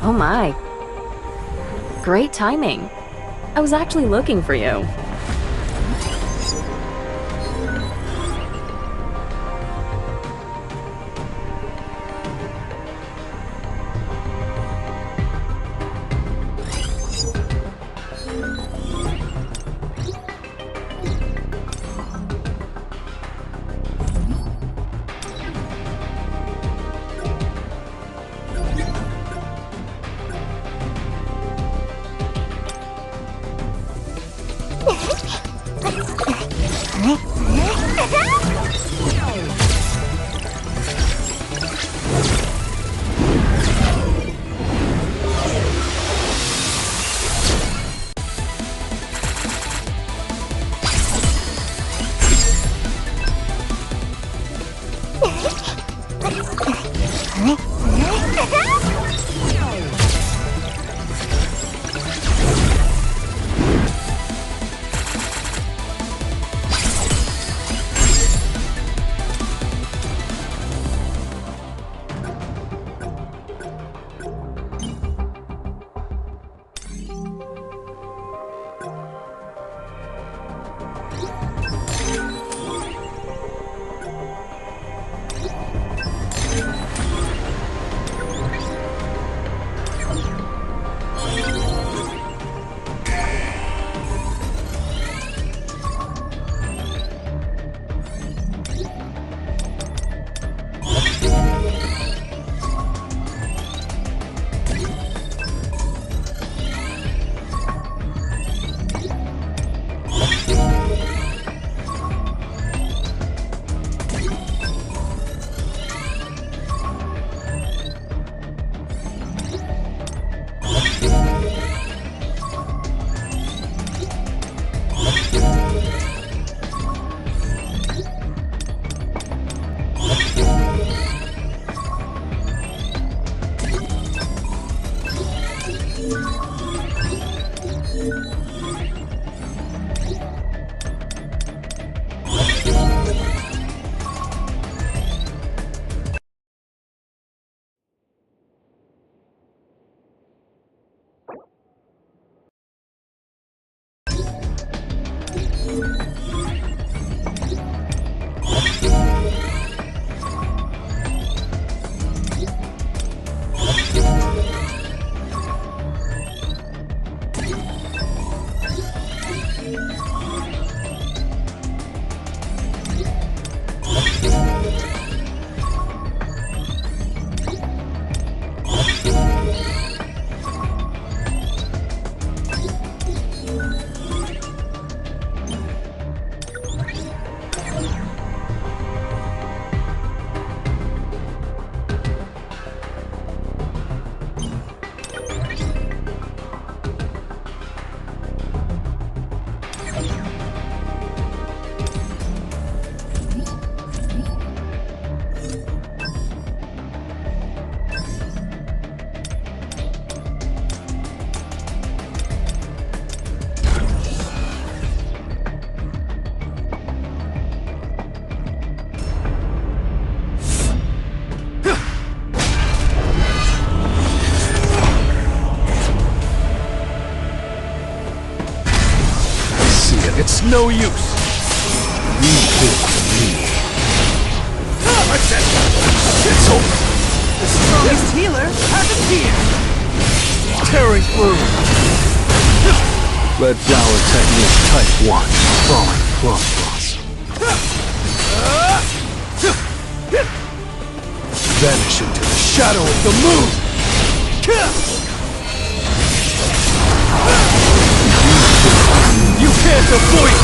Oh my. Great timing. I was actually looking for you. It's no use. You did me. That's it. It's over. The strongest healer has appeared. Tearing through. Red flower technique type 1. Falling plum blossom. Vanish into the shadow of the moon. You can't avoid it!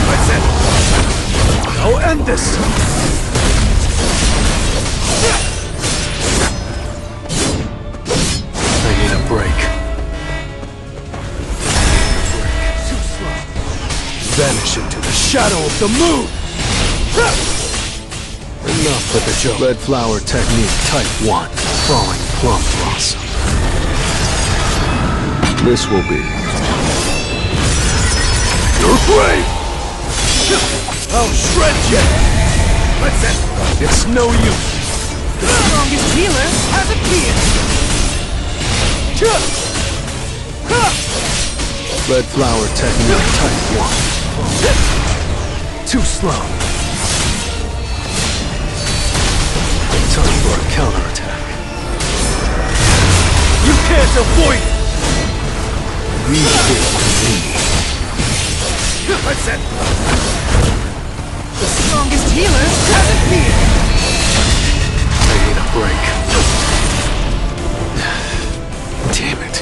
That's it! I'll end this! I need a break. Too slow. Vanish into the shadow of the moon! Enough with the joke. Red flower technique type 1. Falling plum blossom. This will be your grave! I'll shred you! That's it! It's no use! The strongest healer has appeared! Red flower technique type 1. Too slow. Time for a counterattack. You can't avoid it! Rebuild me. That's it! The strongest healer has appeared! I need a break. Damn it.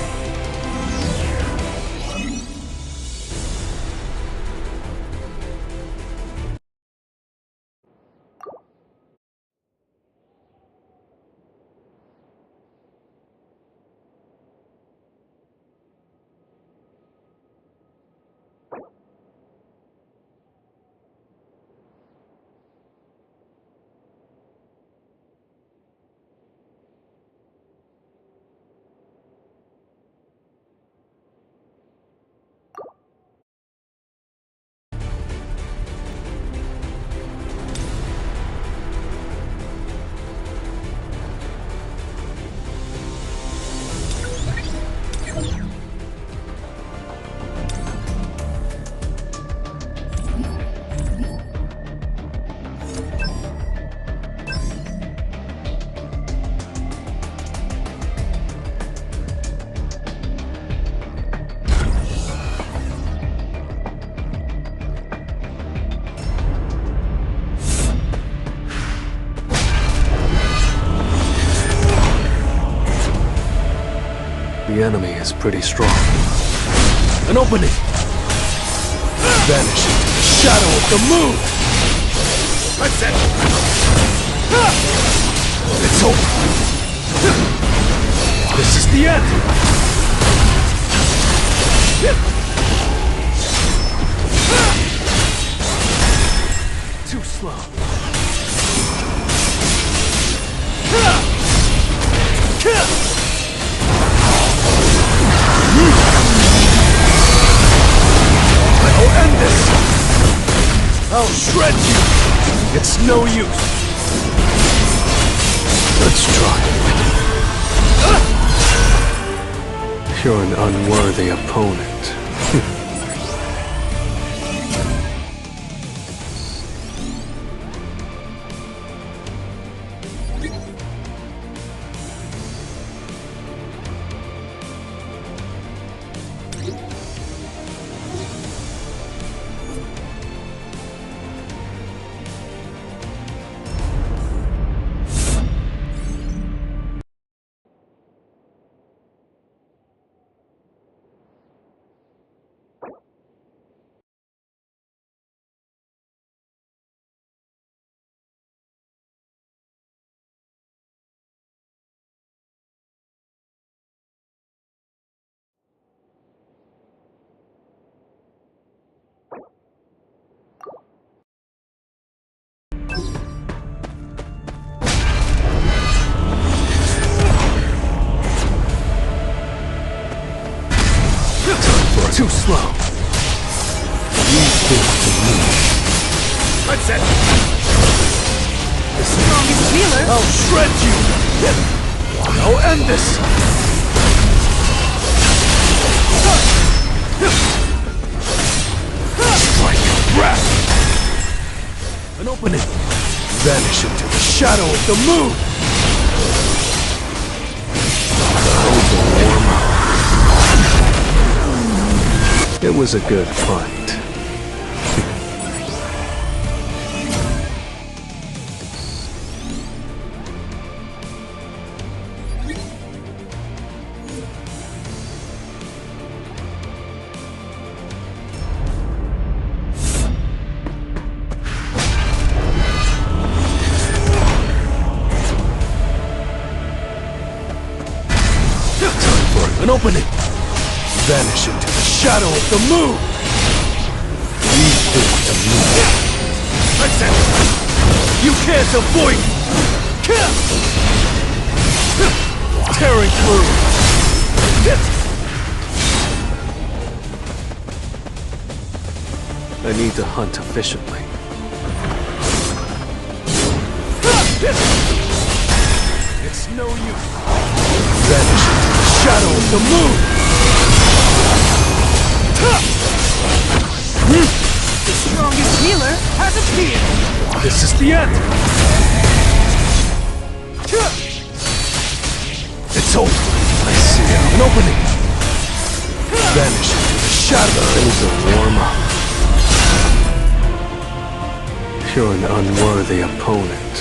The enemy is pretty strong. An opening! Vanish into the shadow of the moon! That's it! It's over! This is the end! Too slow. I'll end this! I'll shred you! It's no use. Let's try. You're an unworthy opponent. Too slow. Leave this to me. That's it! The strongest healer! I'll shred you! I'll end this! Strike your breath! An opening! Vanish into the shadow of the moon! It was a good fight. Time for an opening! Vanish into the shadow of the moon! Leave this to me. That's it! You can't avoid it! Tearing through! I need to hunt efficiently. It's no use! Vanish into the shadow of the moon! The strongest healer has appeared! This is the end! It's over! I see an opening! Vanish into the shadow! Things will warm up. You're an unworthy opponent.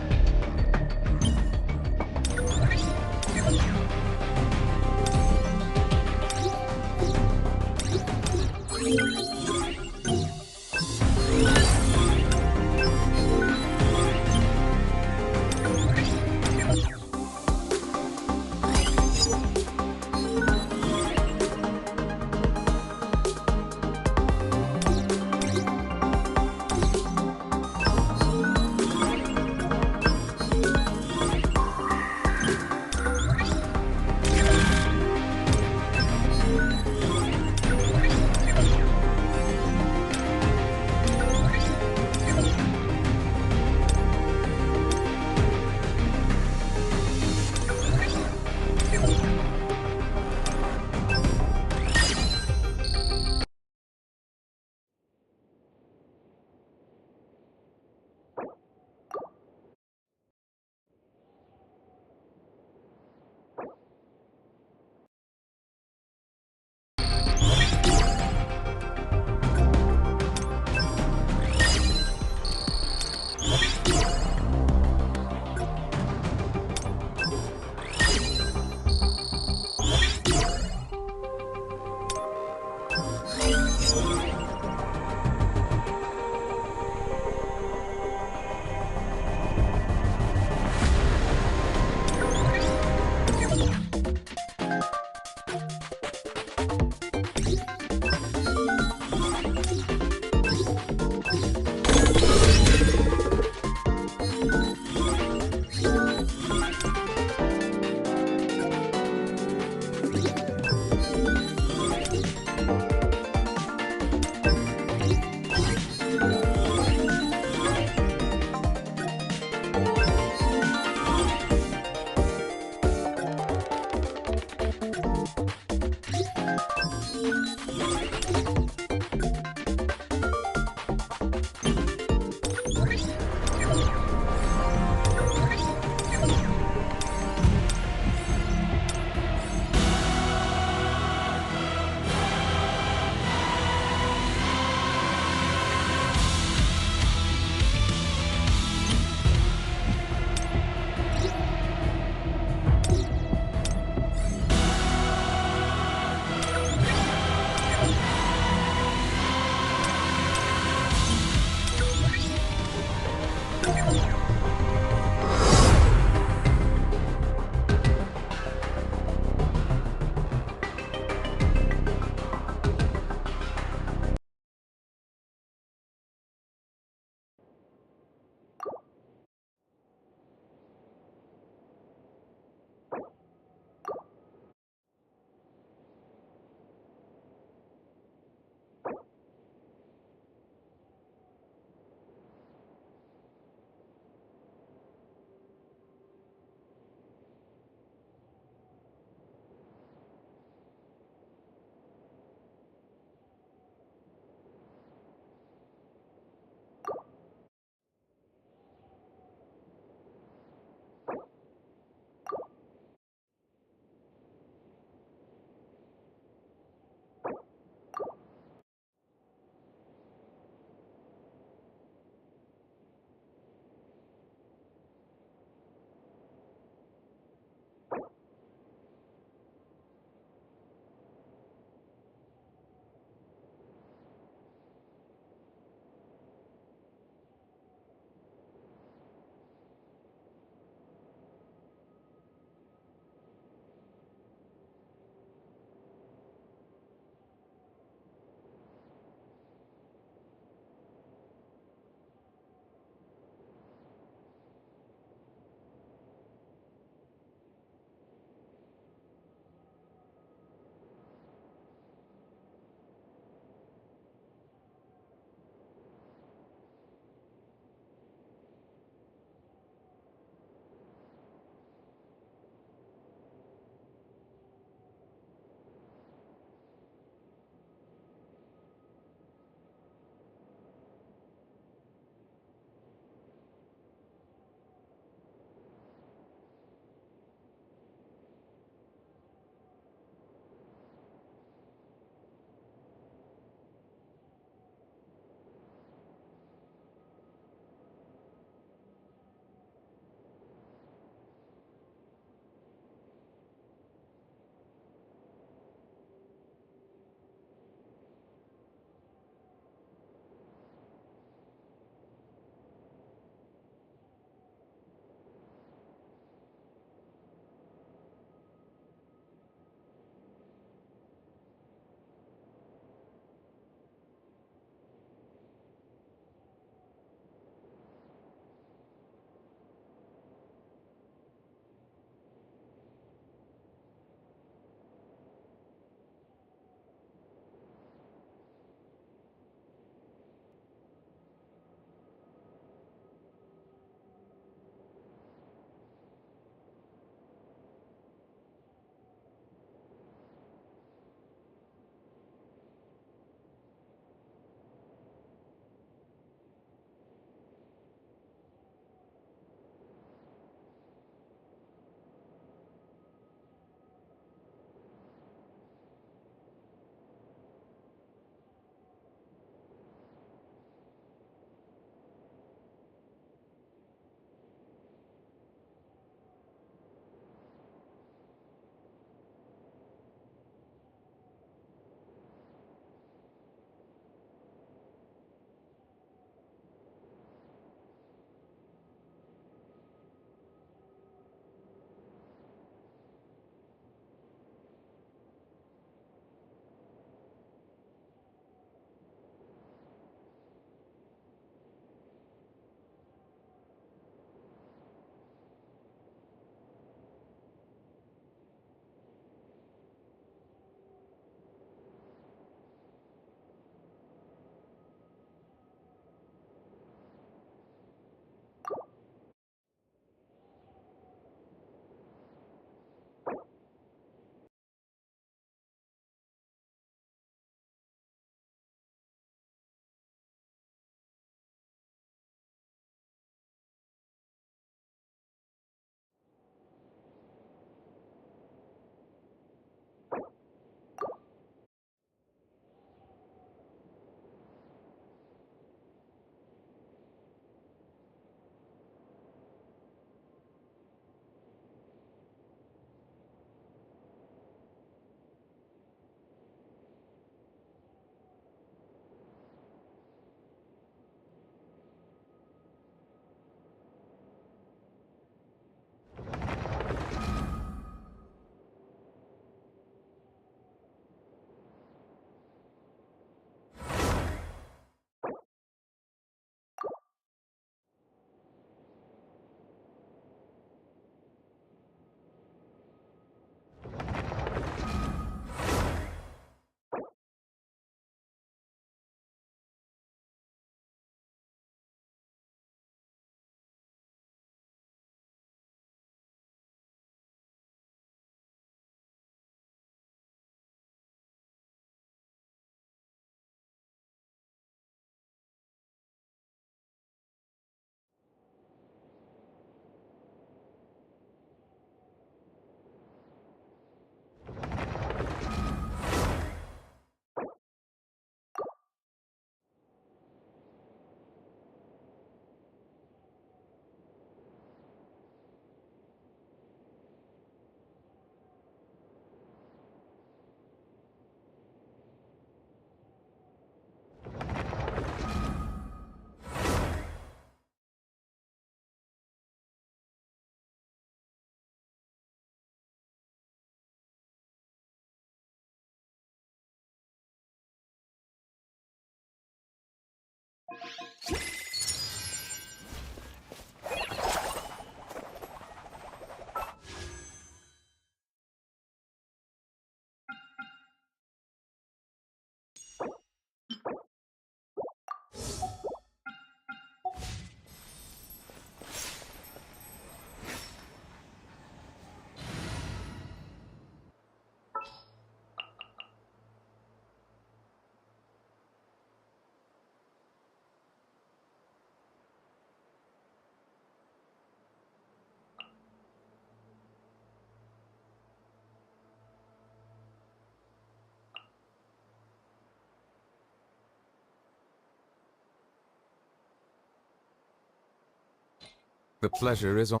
The pleasure is on.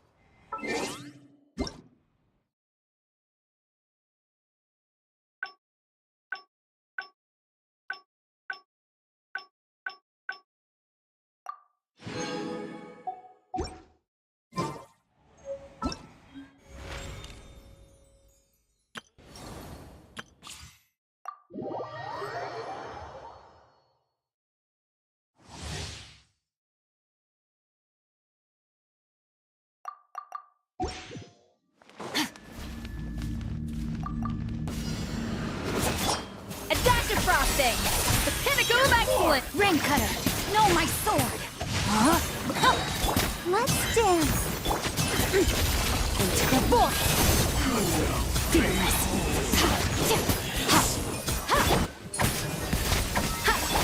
A dash of frosting! The pinnacle of excellence! Ring cutter! No, my sword! Huh? Let's dance! Into the void! Fearless!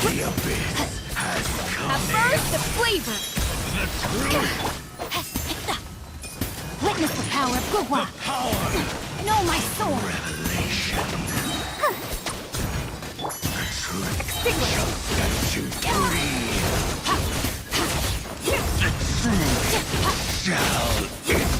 The abyss has come. At first, the flavor! Witness the power of Gugwa! Know my sword! Revelation. The truth Extinguish! shall set you free. The truth shall endure.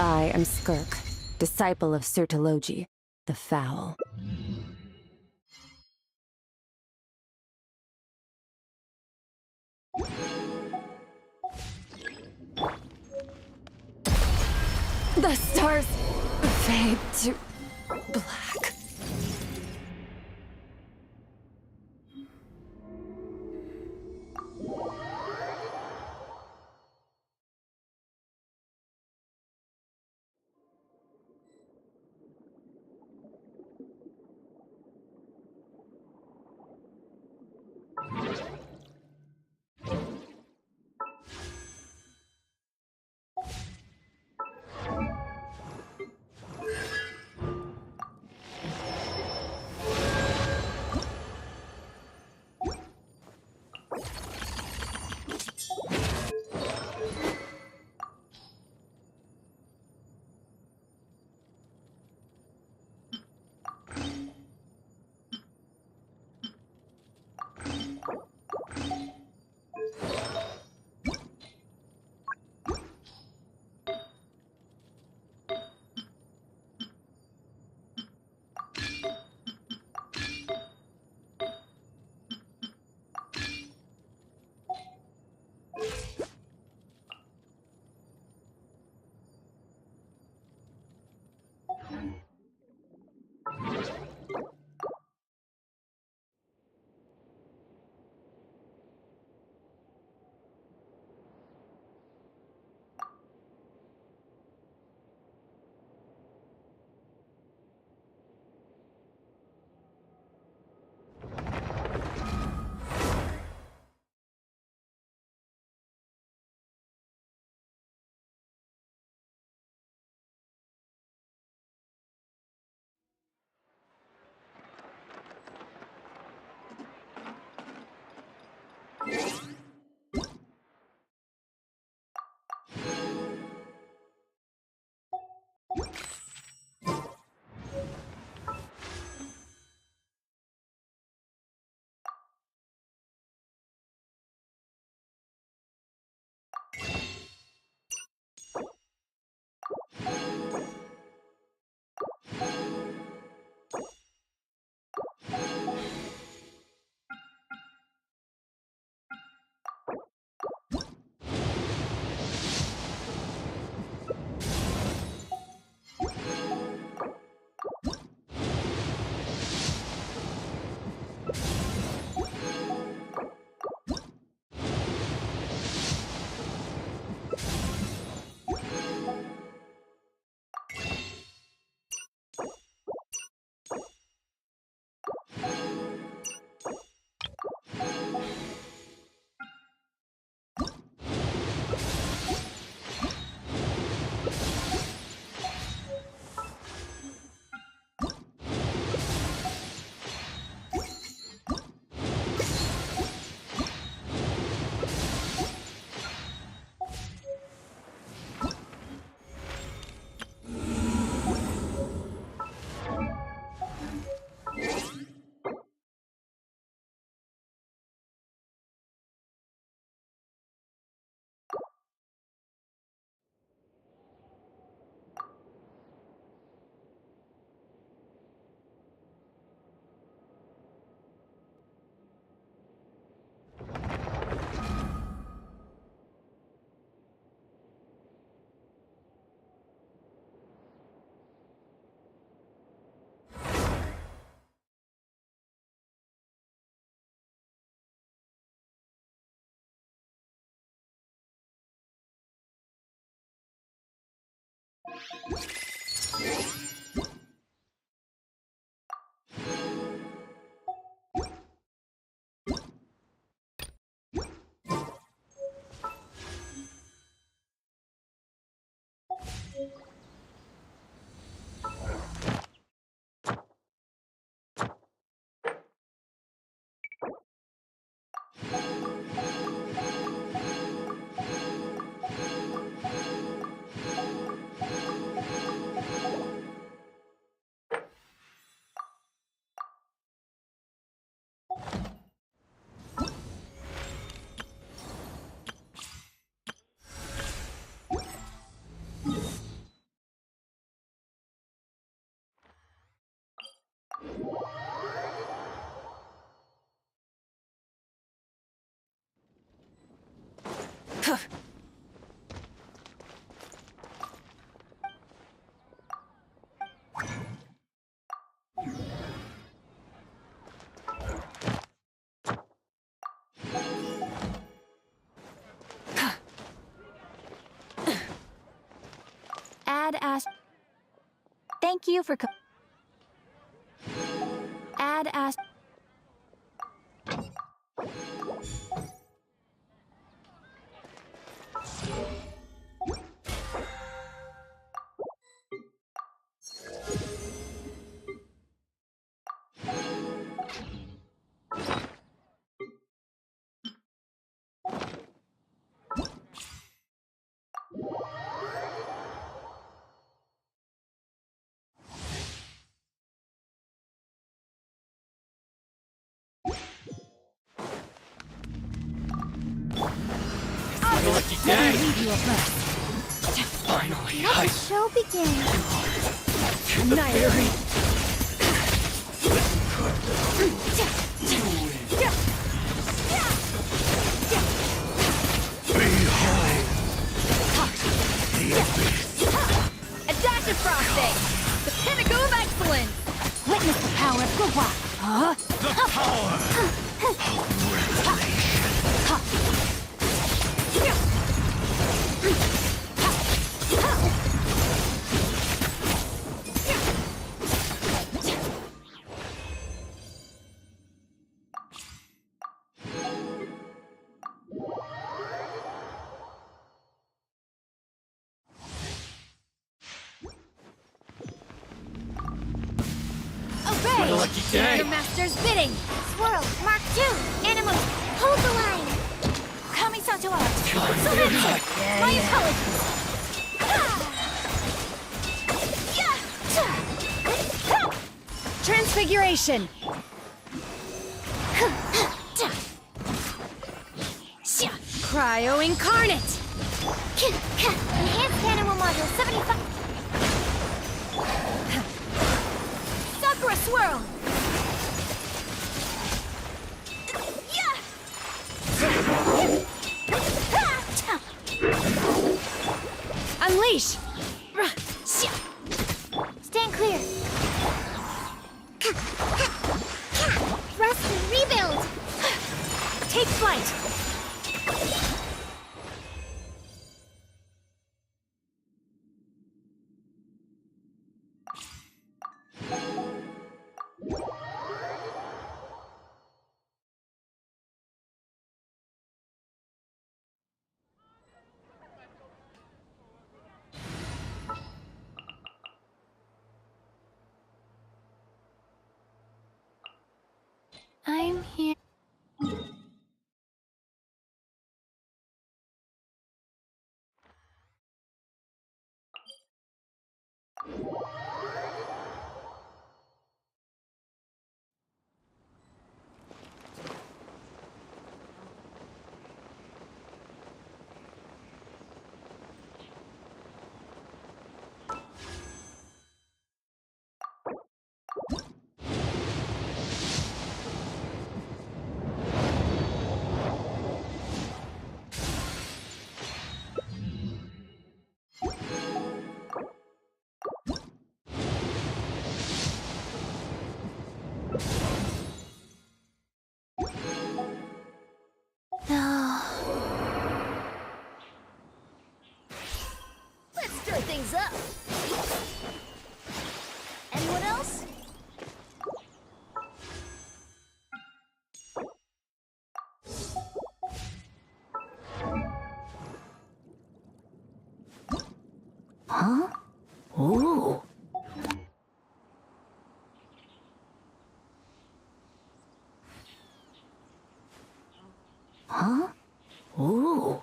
I am Skirk, disciple of Citlali, the Foul. The stars fade to black. Thank you for add as. Lucky day! Finally, let the show begin. Fairy! Behold! The abyss! A dash of frosting! The pinnacle of excellence! Witness the power of Gwa! Huh? The power of revelation! Obey! Lucky day! Your master's bidding! Swirl, Mark 2! Animals, hold the line! Kamisato out! Surrender! My apologies! Transfiguration! Cryo incarnate! Enhanced animal module 75. Sakura swirl! Unleash! Stand clear! Resin, rebuild! Take flight! I'm here. No. Let's stir things up. Anyone else? Huh? Ooh. Huh? Ooh.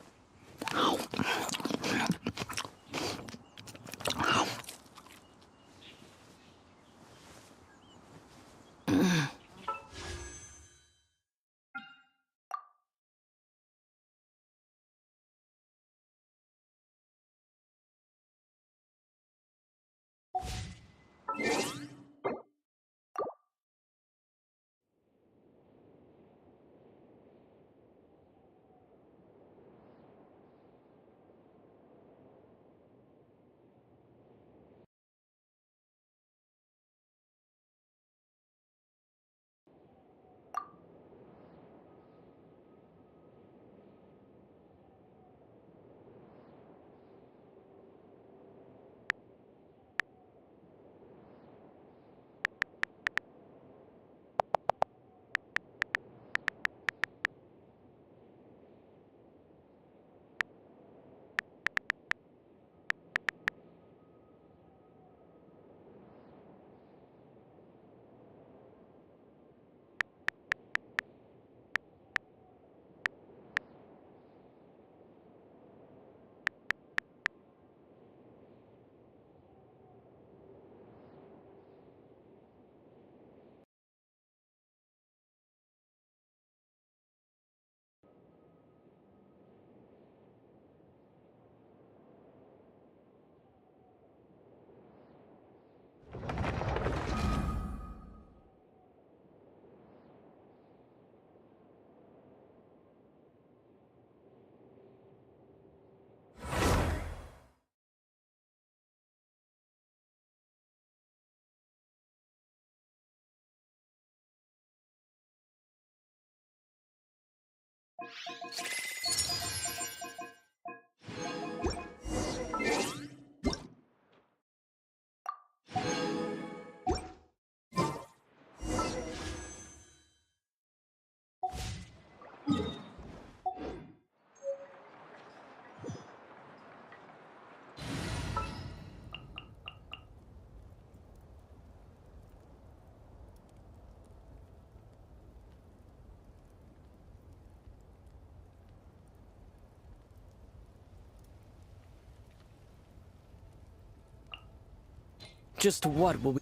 Just what will we...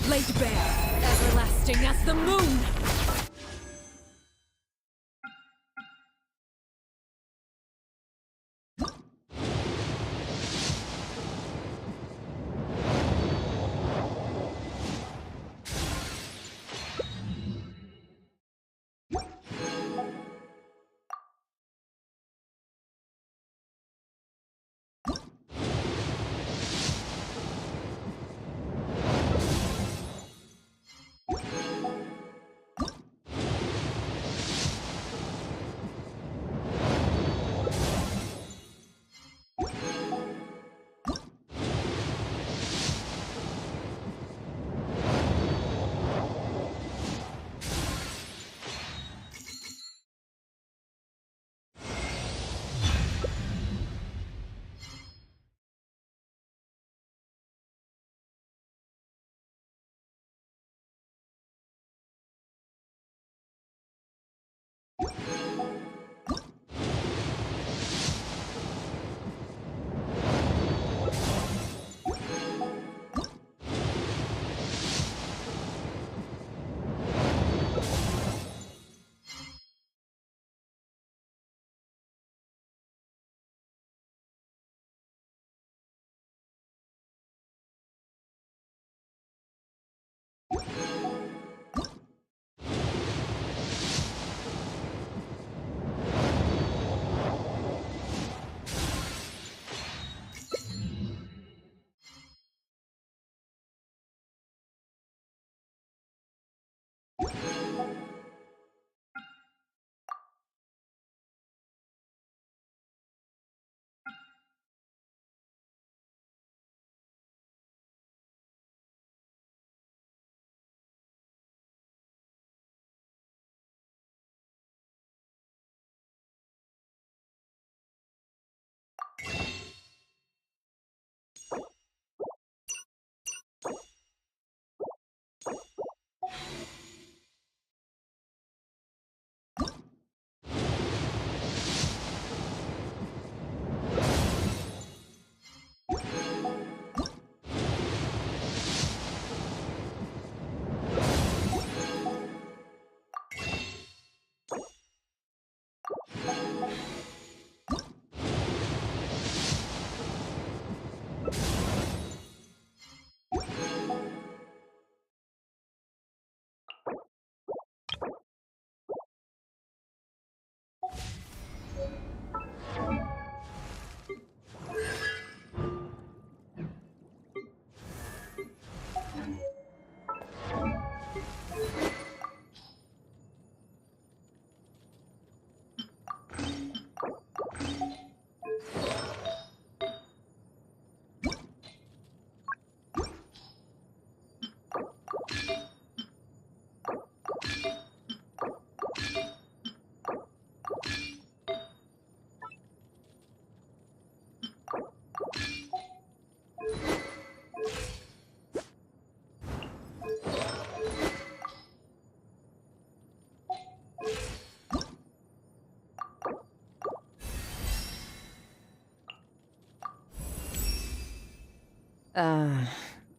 Laid bare, everlasting as the moon!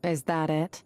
Is that it?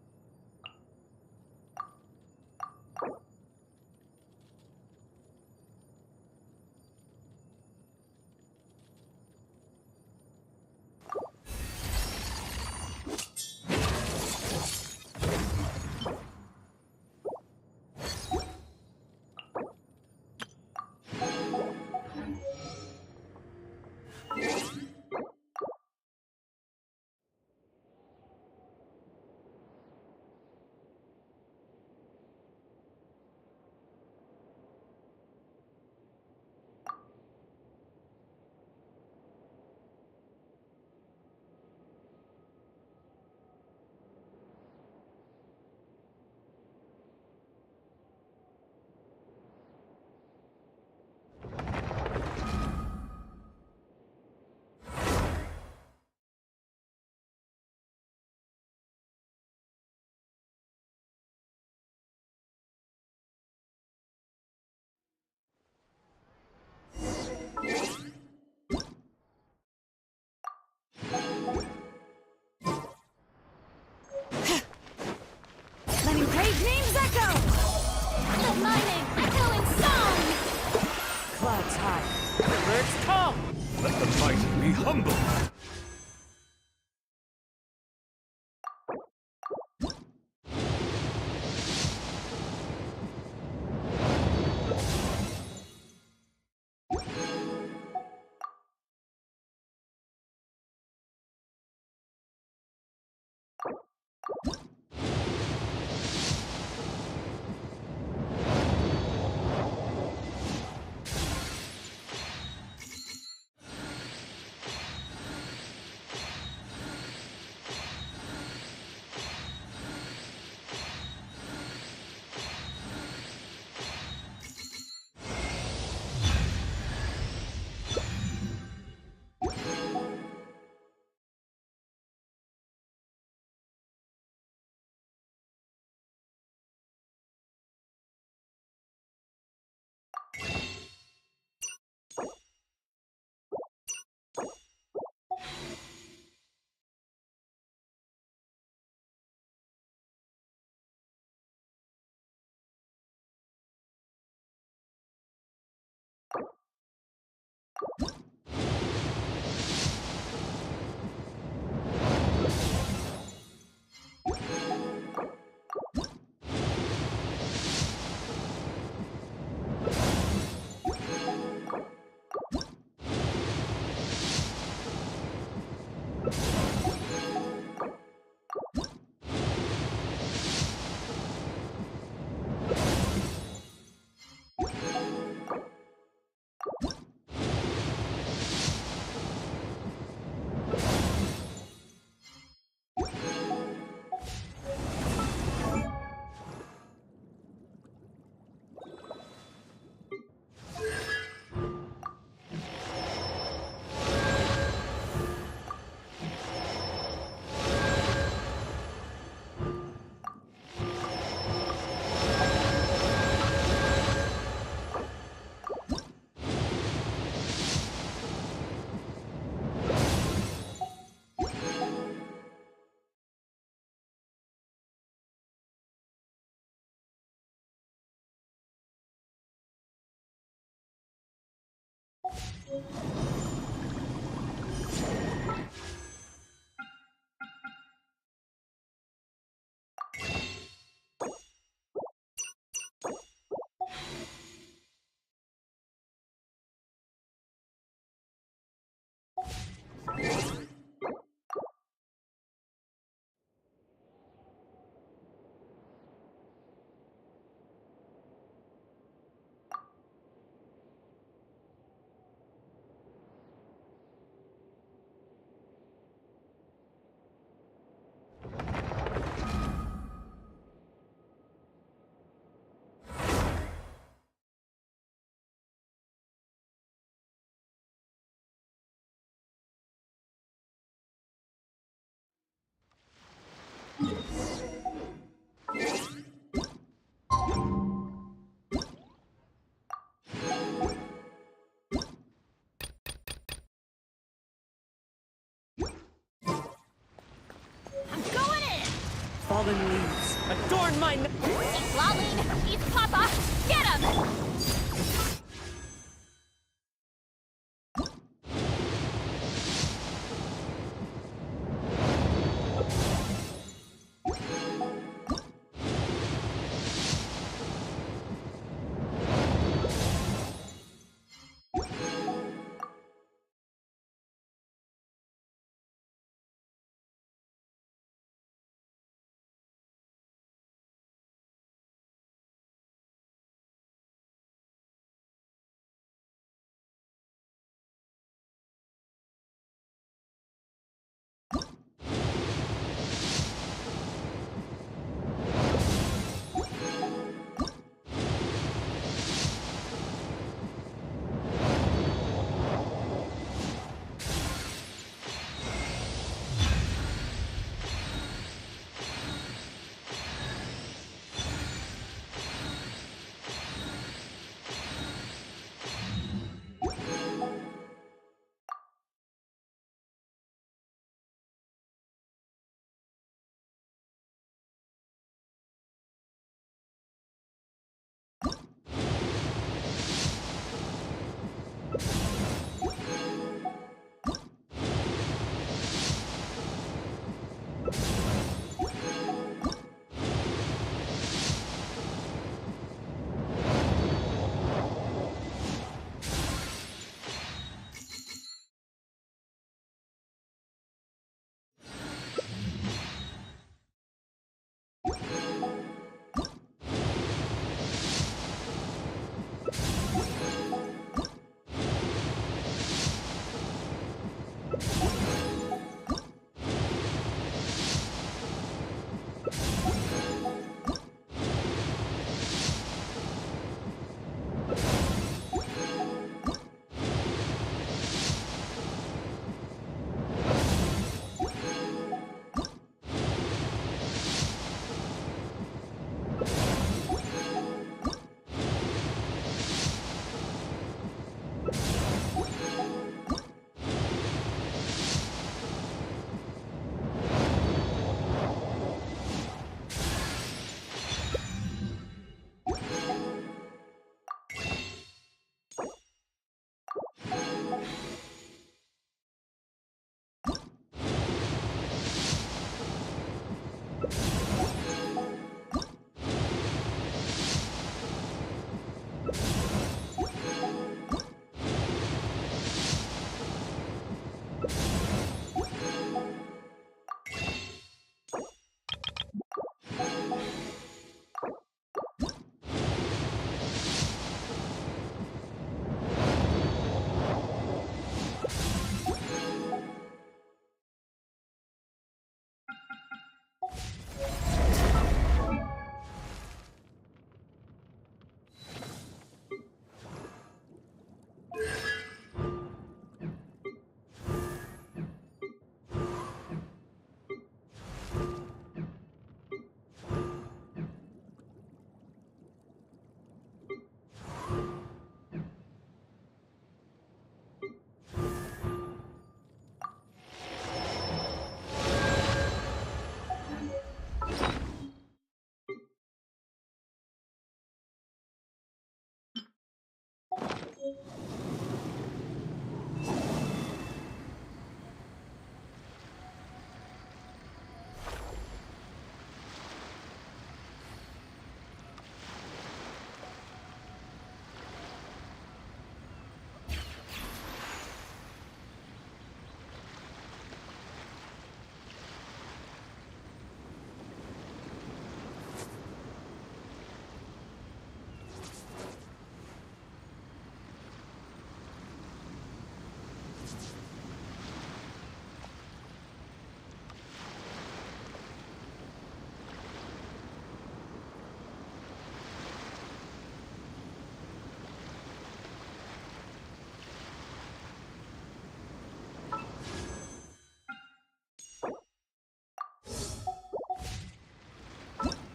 Letting brave names echo! The mining echoing song! Clouds high. Critics come! Let the mighty be humble! I'm going in! Fallen leaves, adorn my... Citlali! He's Papa! Get him!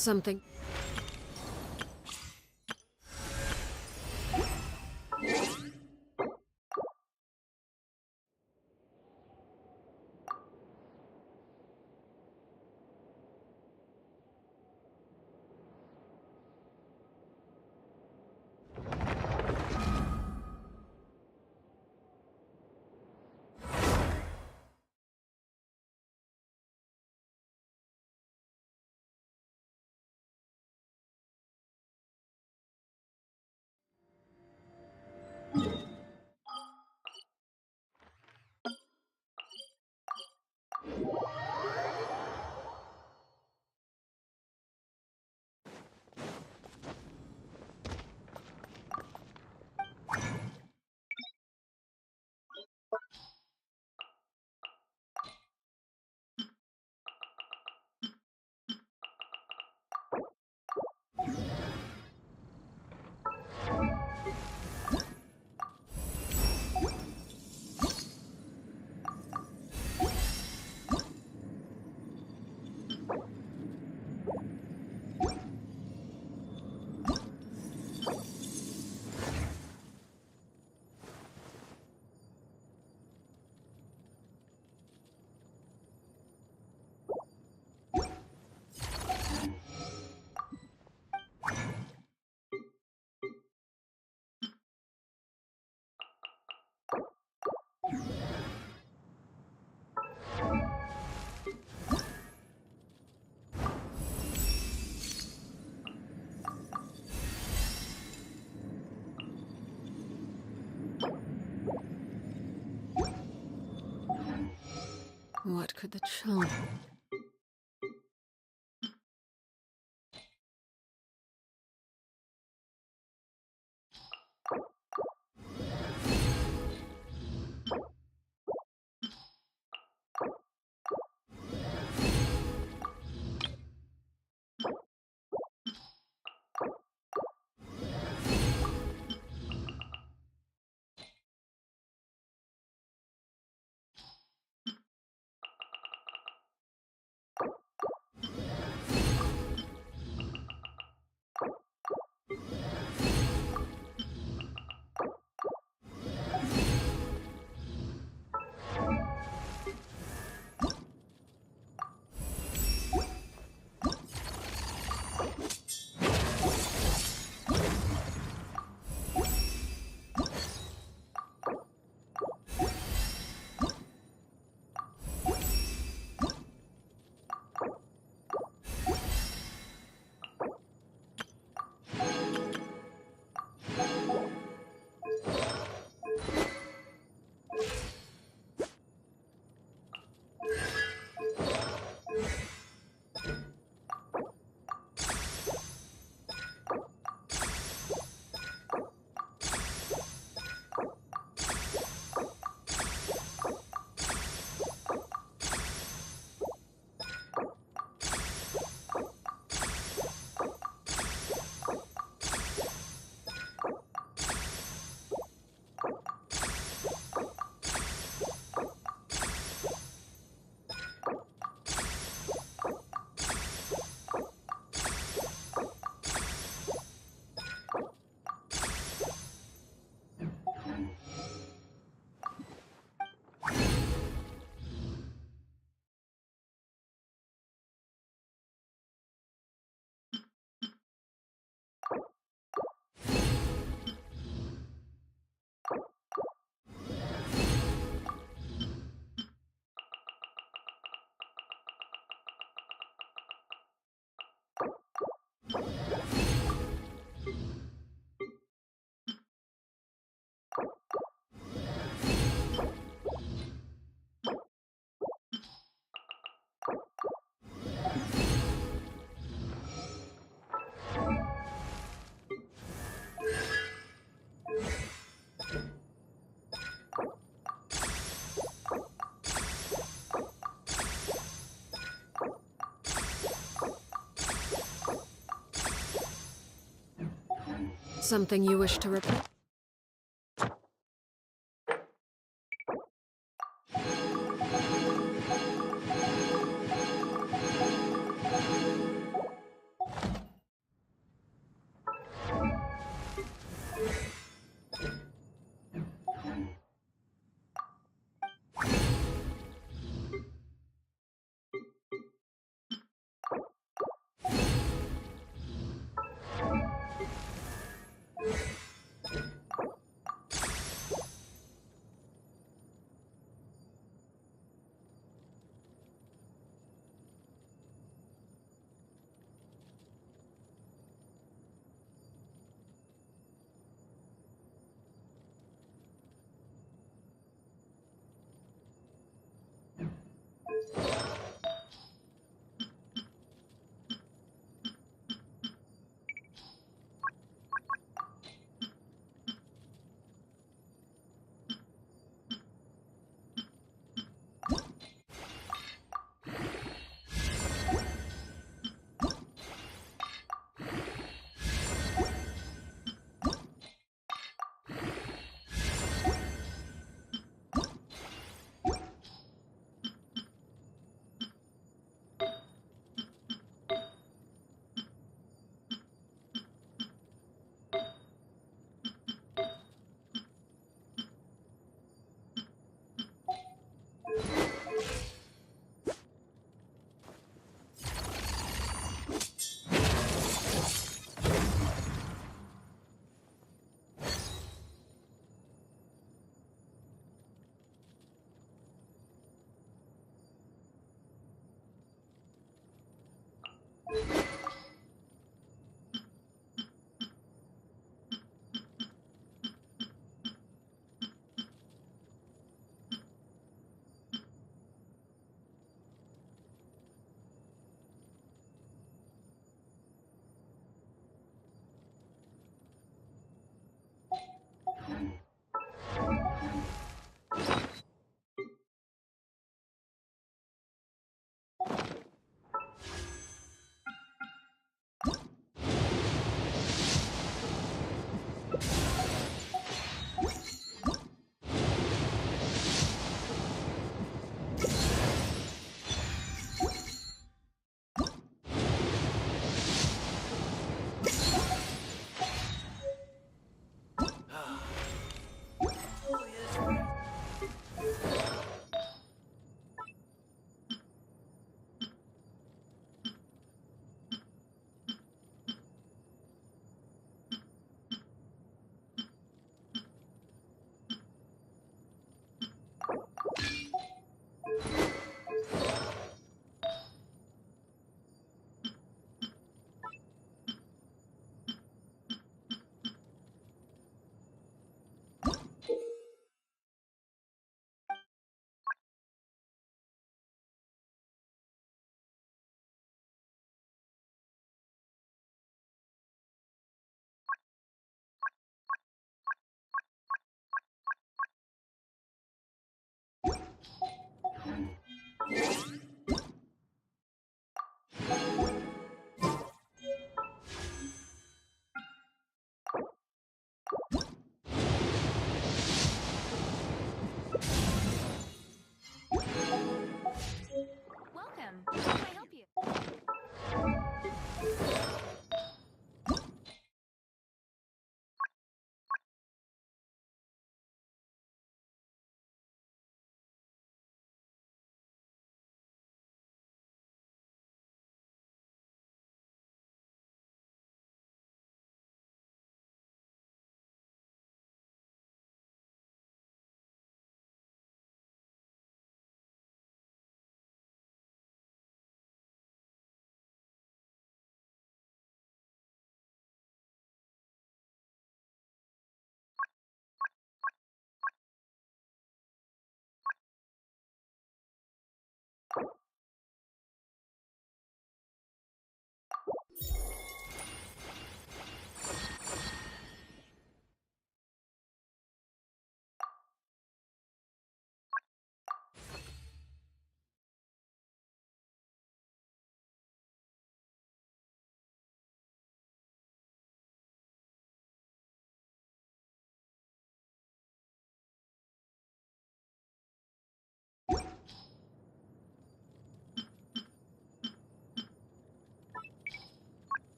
Something. What could the charm? Something you wish to report?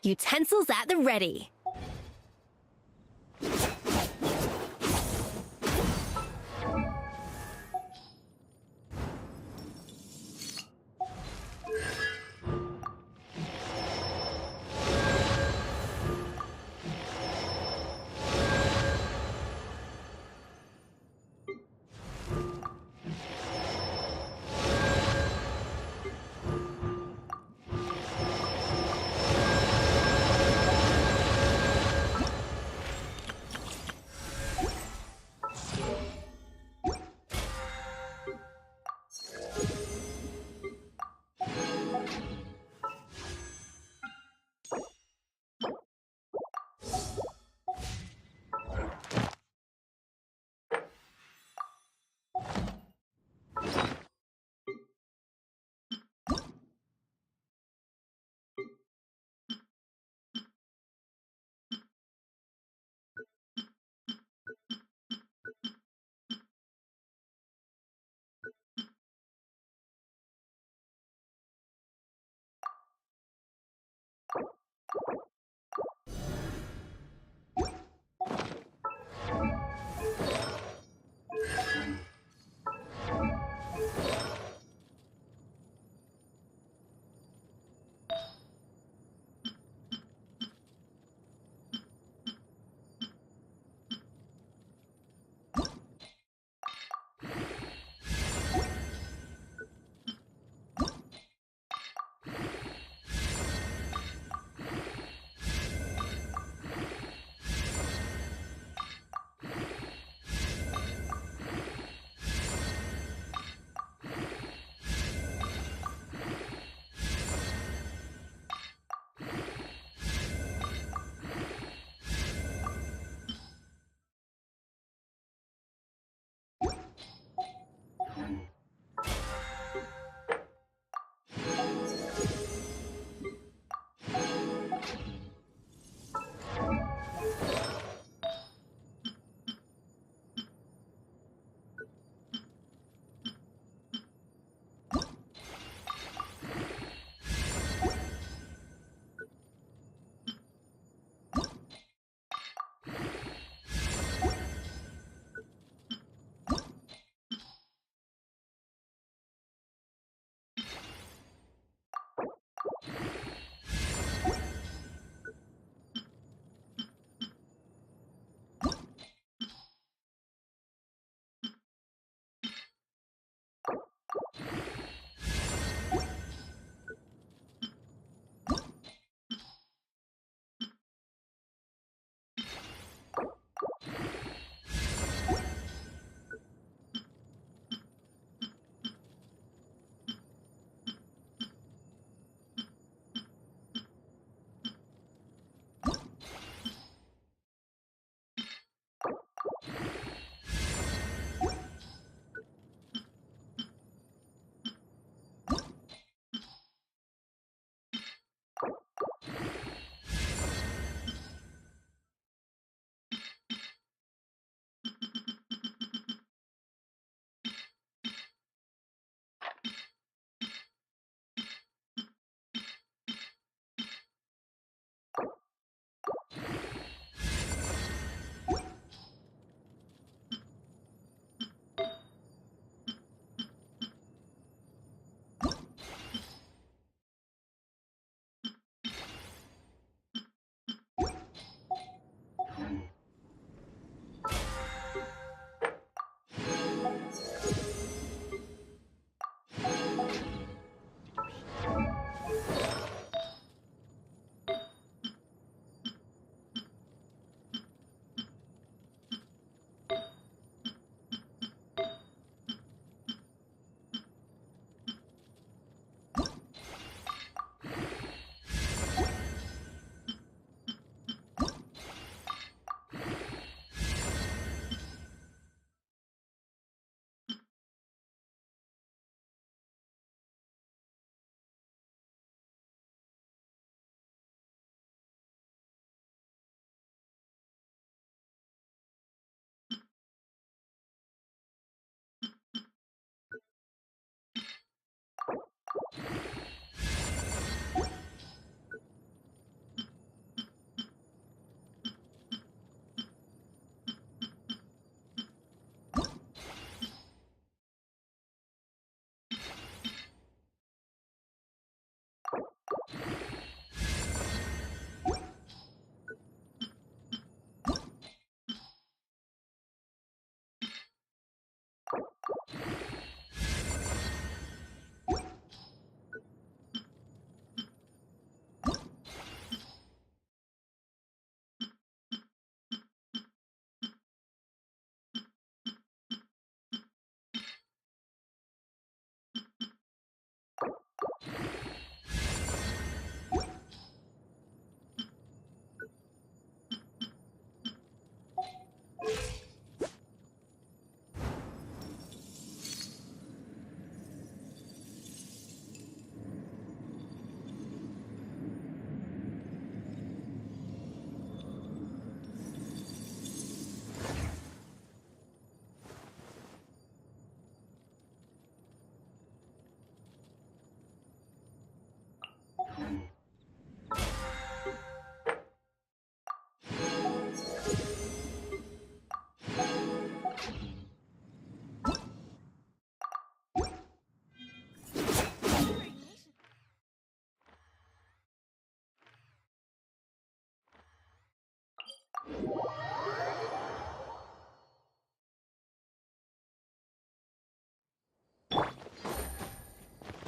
Utensils at the ready.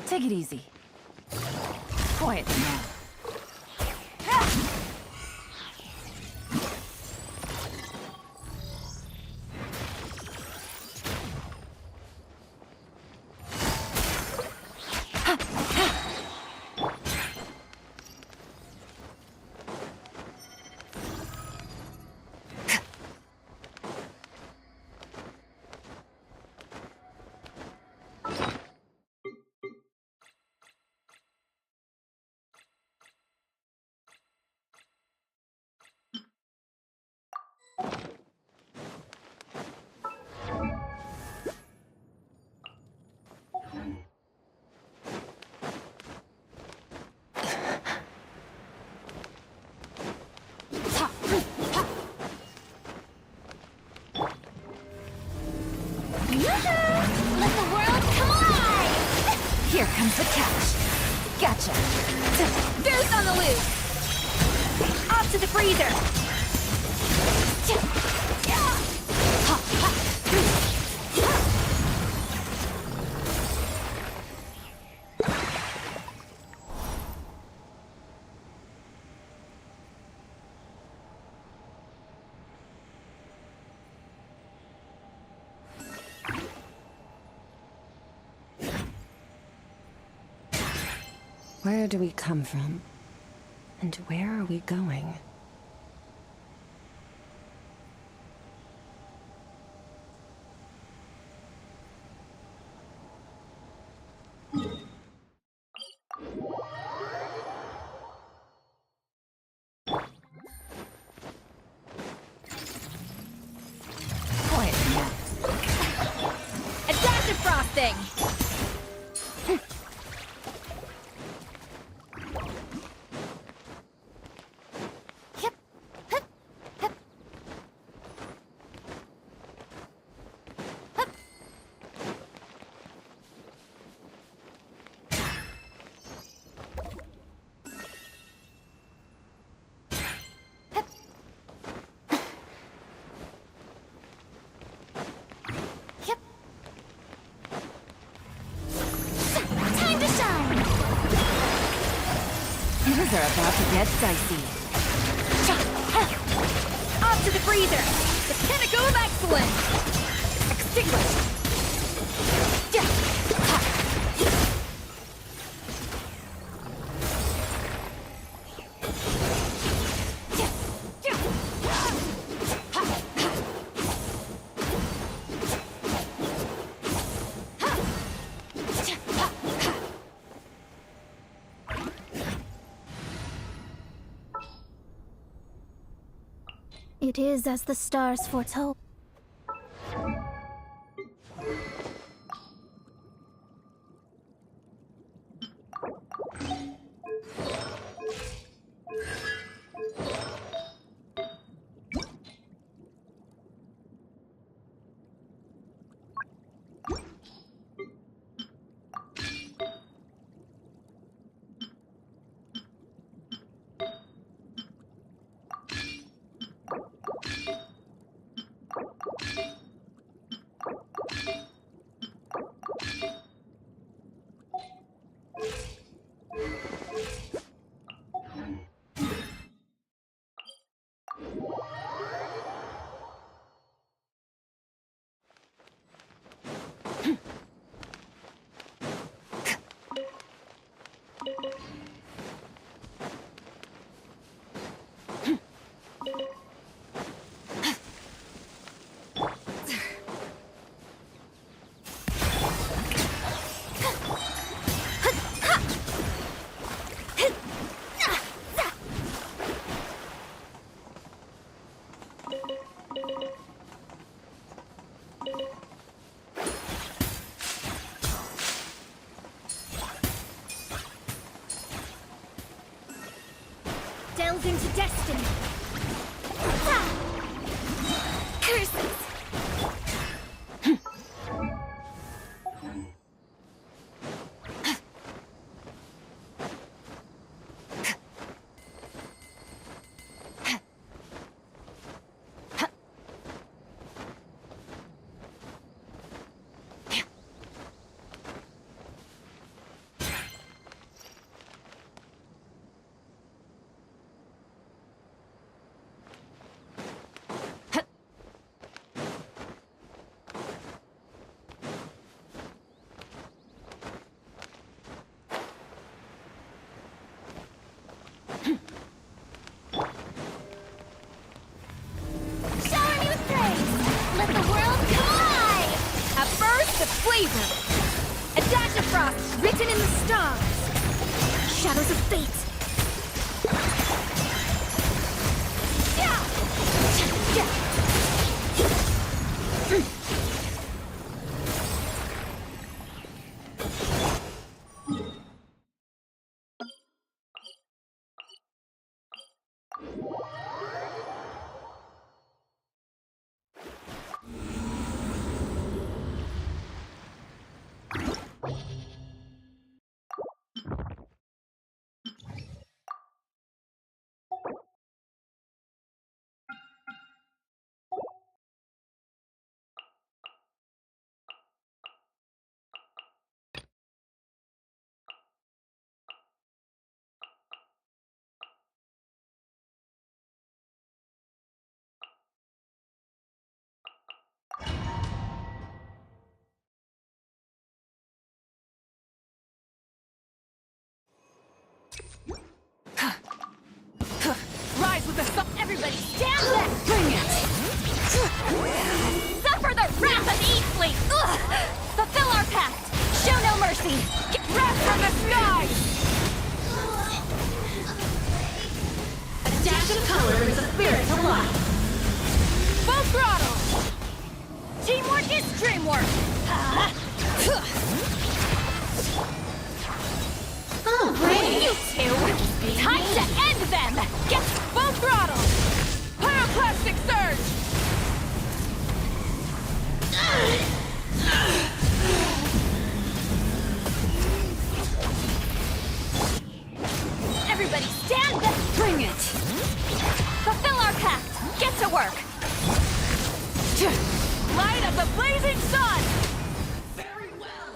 Take it easy. Quiet now. Let the world come alive! Here comes the catch. Gotcha. Goose on the loose! Off to the freezer! Where do we come from? And where are we going? Quiet now. Adaptive frosting! Things are about to get dicey. Off to the freezer! The pinnacle of excellence! Extinguished! It is as the stars foretold. flavor! A dash of frost written in the stars! Shadows of fate! Yeah! Rise with the sun! Everybody stand back! Bring it! Suffer the wrath of the Eastling! Fulfill our pact! Show no mercy! Get wrath from the sky! A dash of color brings a spirit to life! Full throttle! Teamwork is dreamwork! Oh, great! You two! Time to end them! Get full throttle! Pyroclastic surge! Everybody stand back! Bring it! Fulfill our pact! Get to work! Light of the blazing sun! Very well.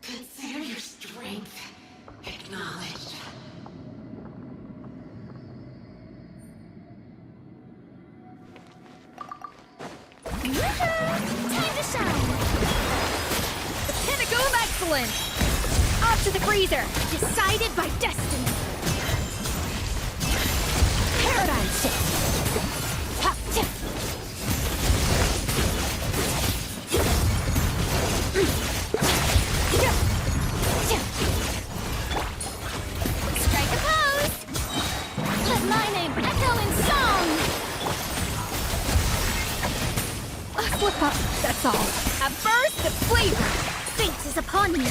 Consider your strength acknowledged. Time to shine! The pinnacle of excellence! Off to the freezer! Decided by destiny! Paradigm shift! Ha, tip. Strike a pose! Let my name echo in song! A slip up, that's all. A burst of flavor! Fate is upon me!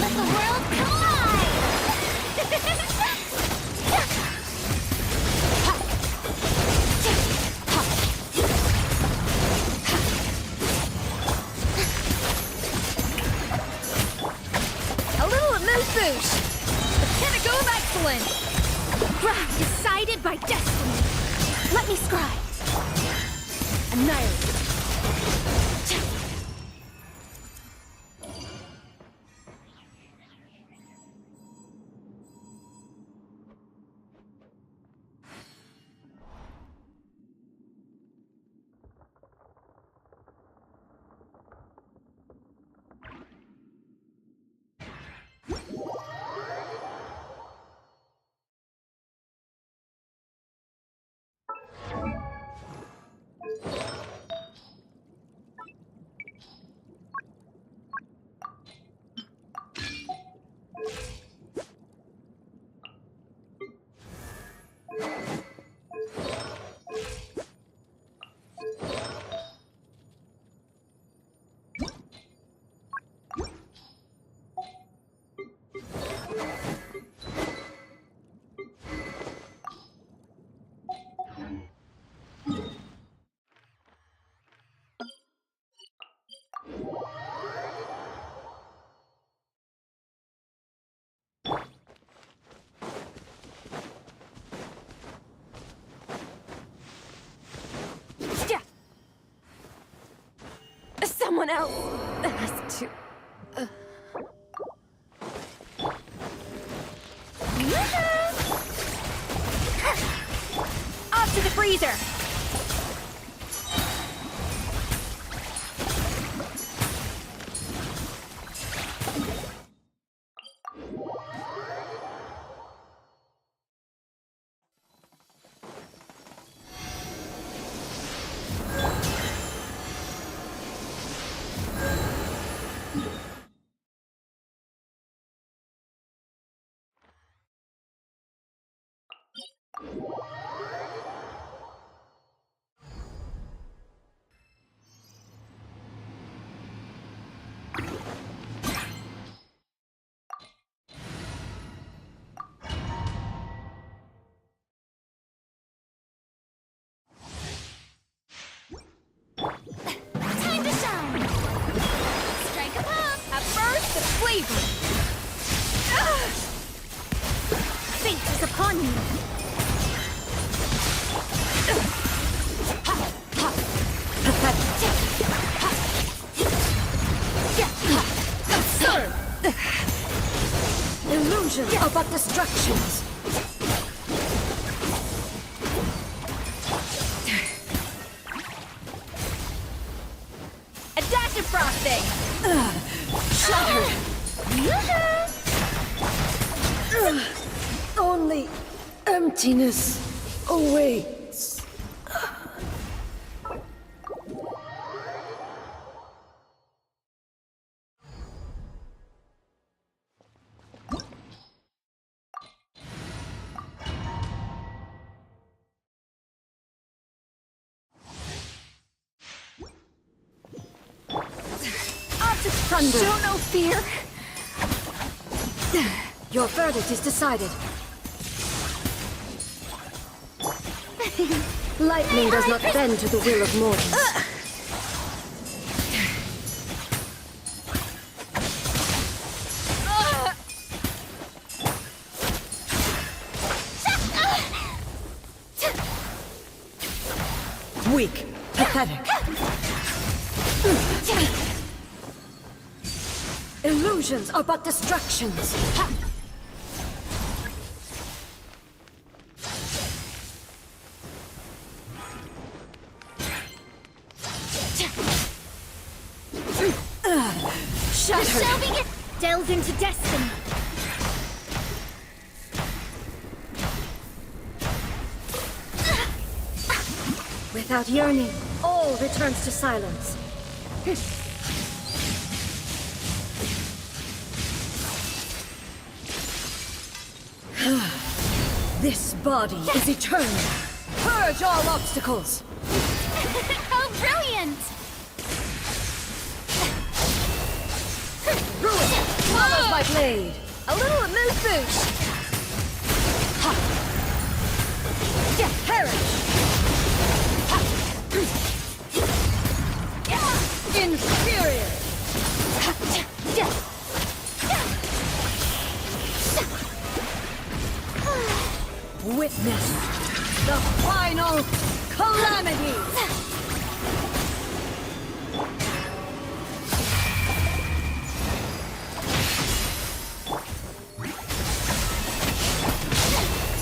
Let the world collide! A little amuse-bouche! The pinnacle of excellence! Wrath decided by destiny! Let me scribe! Annihilate! Someone else has to... freezer! Time to shine! Strike a pop! A burst of flavor! Fate is upon you! Absurd! Illusions are but distractions! A dash of frosting! Shattered! Only emptiness awaits. Optic thunder! Show no fear! Your verdict is decided. Lightning does not bend to the will of mortals. Weak. Pathetic. Illusions are but distractions. Shattered! Shall we delve into destiny? Without yearning, all returns to silence. This body is eternal. Purge all obstacles. How brilliant! Ruin follows my blade. A little amuse-bouche! Perish. Inferior. Witness the final calamity.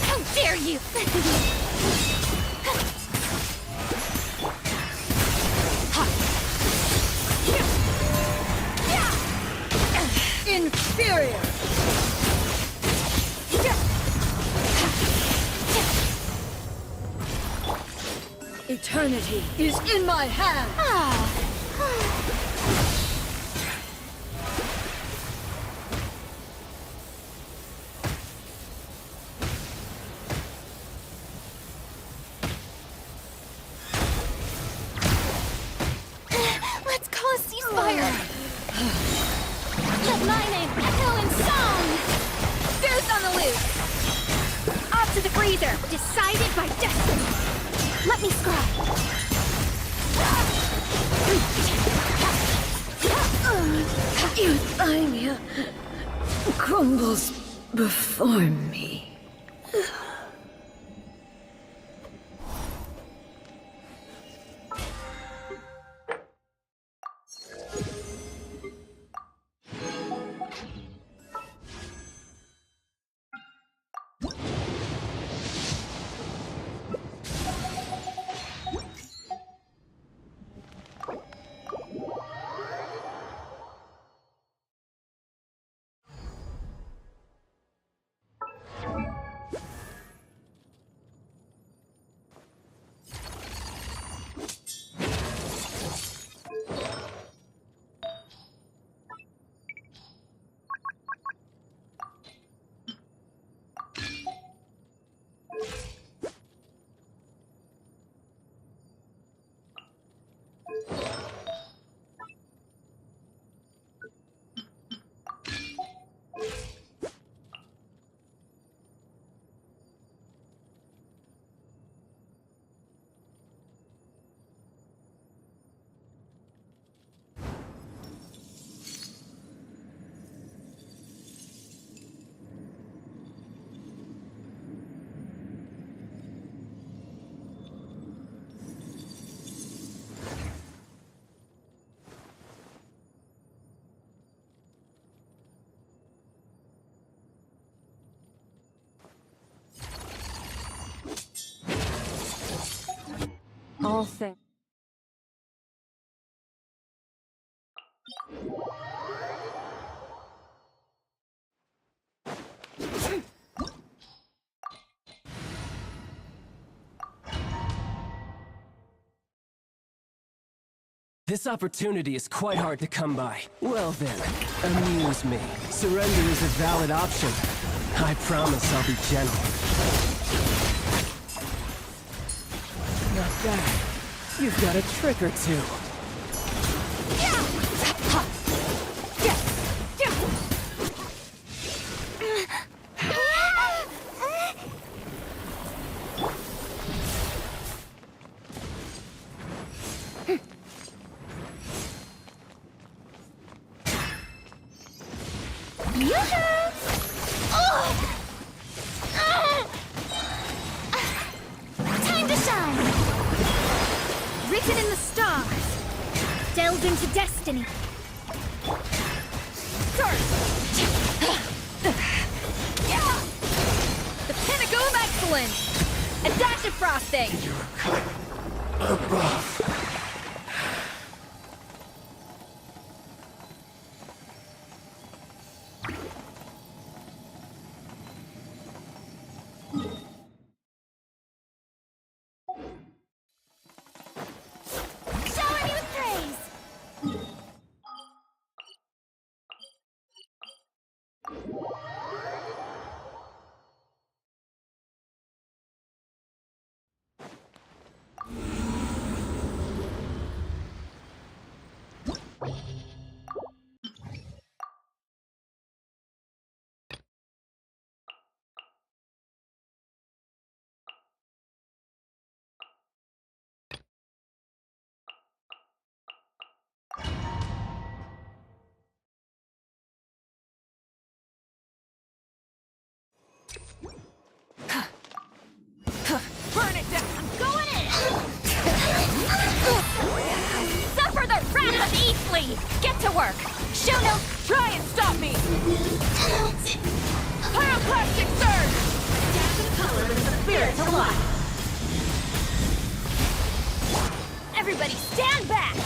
How dare you! Inferior. Eternity is in my hand. Let's call a ceasefire! Let my name echo in song! Goose on the loose! Off to the freezer! Decided by destiny! Let me scry! Euthymia crumbles before me. All things. This opportunity is quite hard to come by. Well then, amuse me. Surrender is a valid option. I promise I'll be gentle. Not bad. You've got a trick or two. Time to shine! Written in the stars. Delved into destiny. The pinnacle of excellence! A dash of frosting! Shower me with praise! Burn it down! I'm going in! Suffer the wrath of Eastleigh! Get to work! Show no... Try and stop me! Pyroclastic surge! Adapt the color of the spirit to life. Everybody stand back!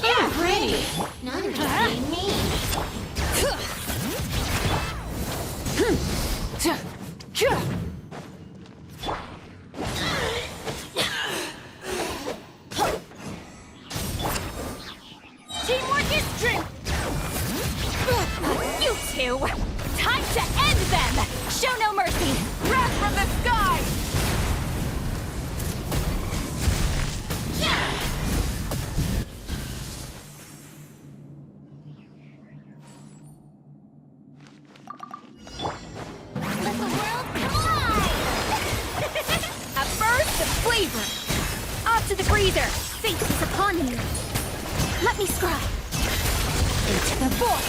You're pretty. None of you need me. Teamwork is strength! You two! Time to end them! Show no mercy! Wrath from the sky! Let the world come alive! A burst of flavor! Off to the freezer! Fate is upon you. Let me scribe. Into the void!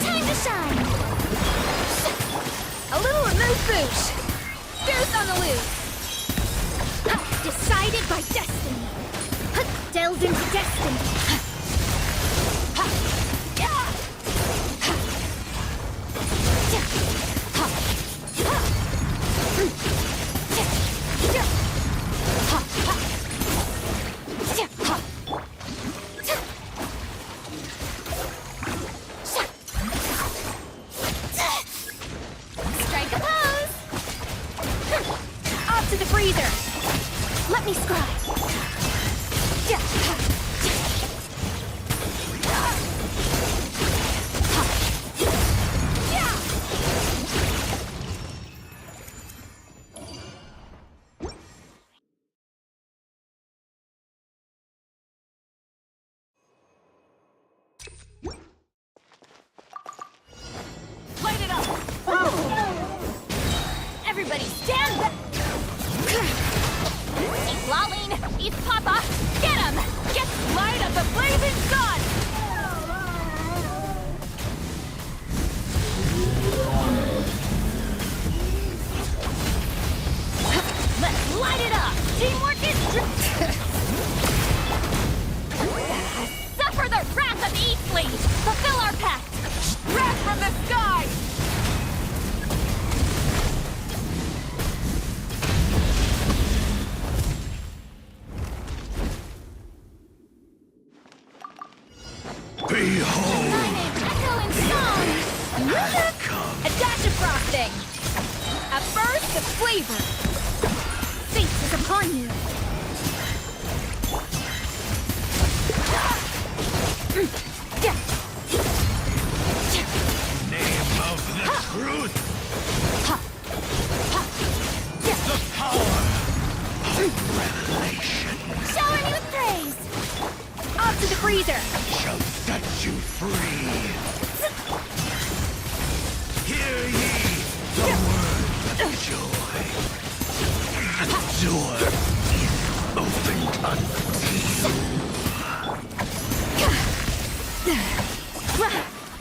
Time to shine. A little amuse-bouche! Deuce on the loose! Decided by destiny. Delved into destiny. Strike a pose! Off to the freezer! Let me scribe. Light it up! Everybody stand back! Citlali! East Papa! Get him! Get light of the blazing sun! Let's light it up! Teamwork is A dash of frosting! A burst of flavor! Fate is upon you! Name of the truth! The power of revelation Shower me with praise! Off to the freezer! shall set you free! Hear ye the word of joy! The door is opened unto you!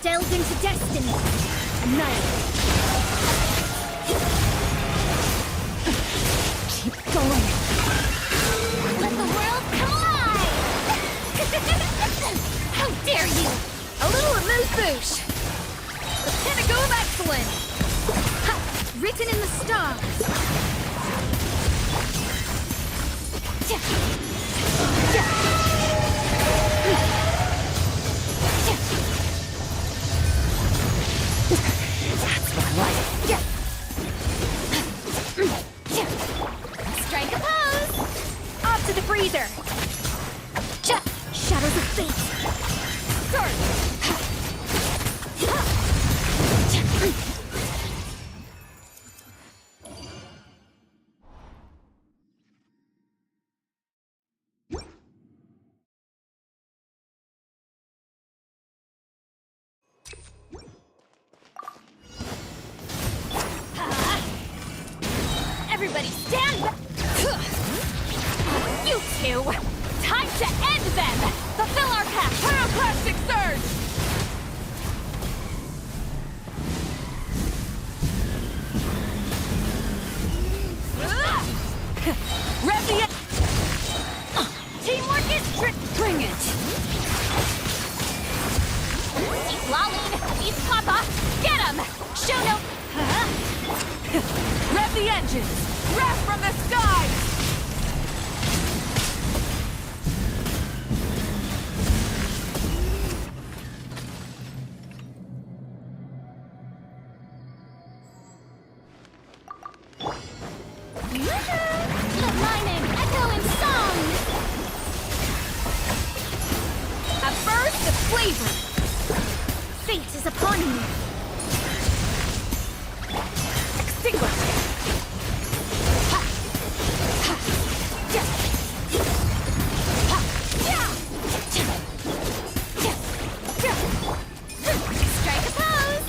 Delve into destiny! Annihilate! Keep going! Let the world come alive! How dare you! A little amuse-bouche! The pinnacle of excellence! Ha! Written in the stars! Strike a pose! Off to the freezer! Shadows of fate! Everybody stand back! You two! Time to end them! Fulfill our path! Pyroclastic surge! Resin! Teamwork is bring it! Citlali, East Papa, get him! Show no... Rev the engines! Wrath from the skies! The lightning echo in song! A burst of flavor! Fate is upon you! Extinguish! Strike a pose!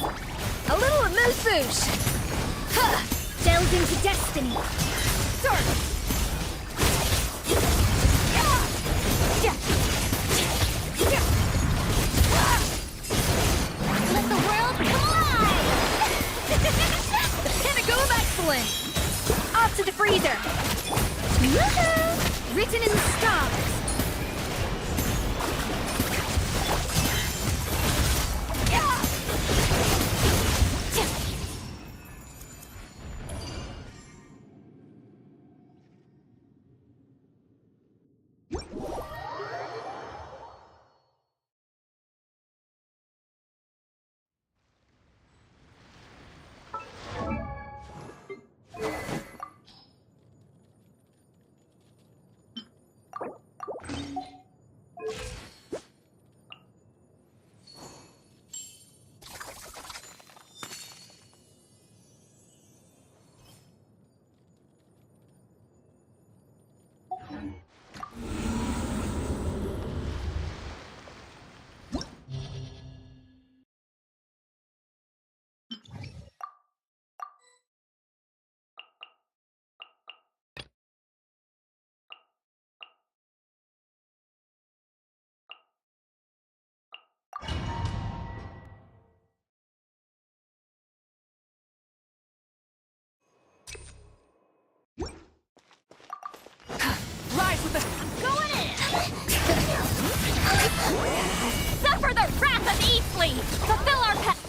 A little amuse-bouche! Delve into destiny! Let the world come alive! The pinnacle of excellence! Off to the freezer! Woohoo! Written in the stars! Rise with the... Going in! Suffer the wrath of Eastly! Fulfill our path!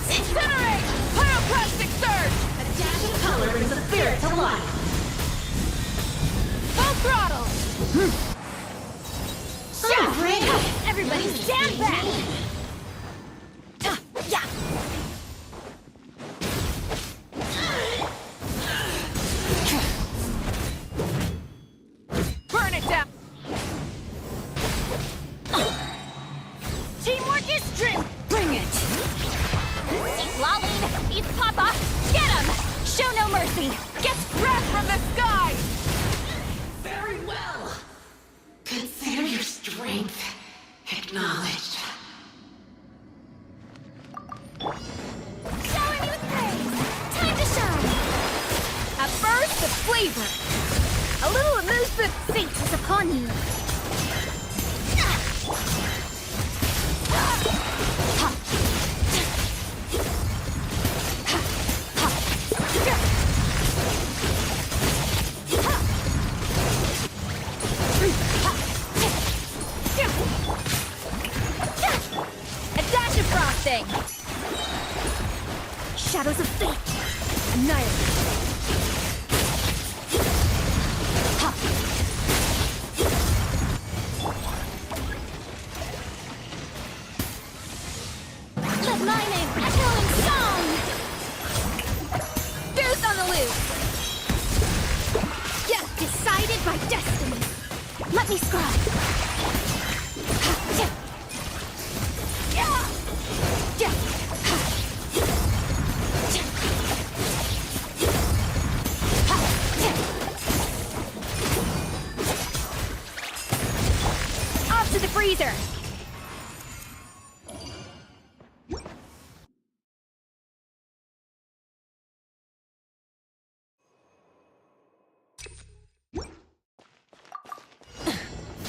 Incinerate! Pyroclastic surge! A dash of color brings a spirit to life. Full throttle! So pretty. Everybody stand stand back! Yeah! Burn it down! Teamwork is strength! Bring it! Citlali, eat Papa! Get him! Show no mercy! Get breath from the sky! Very well. Consider your strength acknowledged. Showering you with praise! Time to shine! A burst of flavor! A little amusement! Fate is upon you! A dash of frosting! Shadows of fate! Annihilate! Let my name echo in song! Goose on the loose! Yeah, decided by destiny! Let me scribe! Off to the freezer!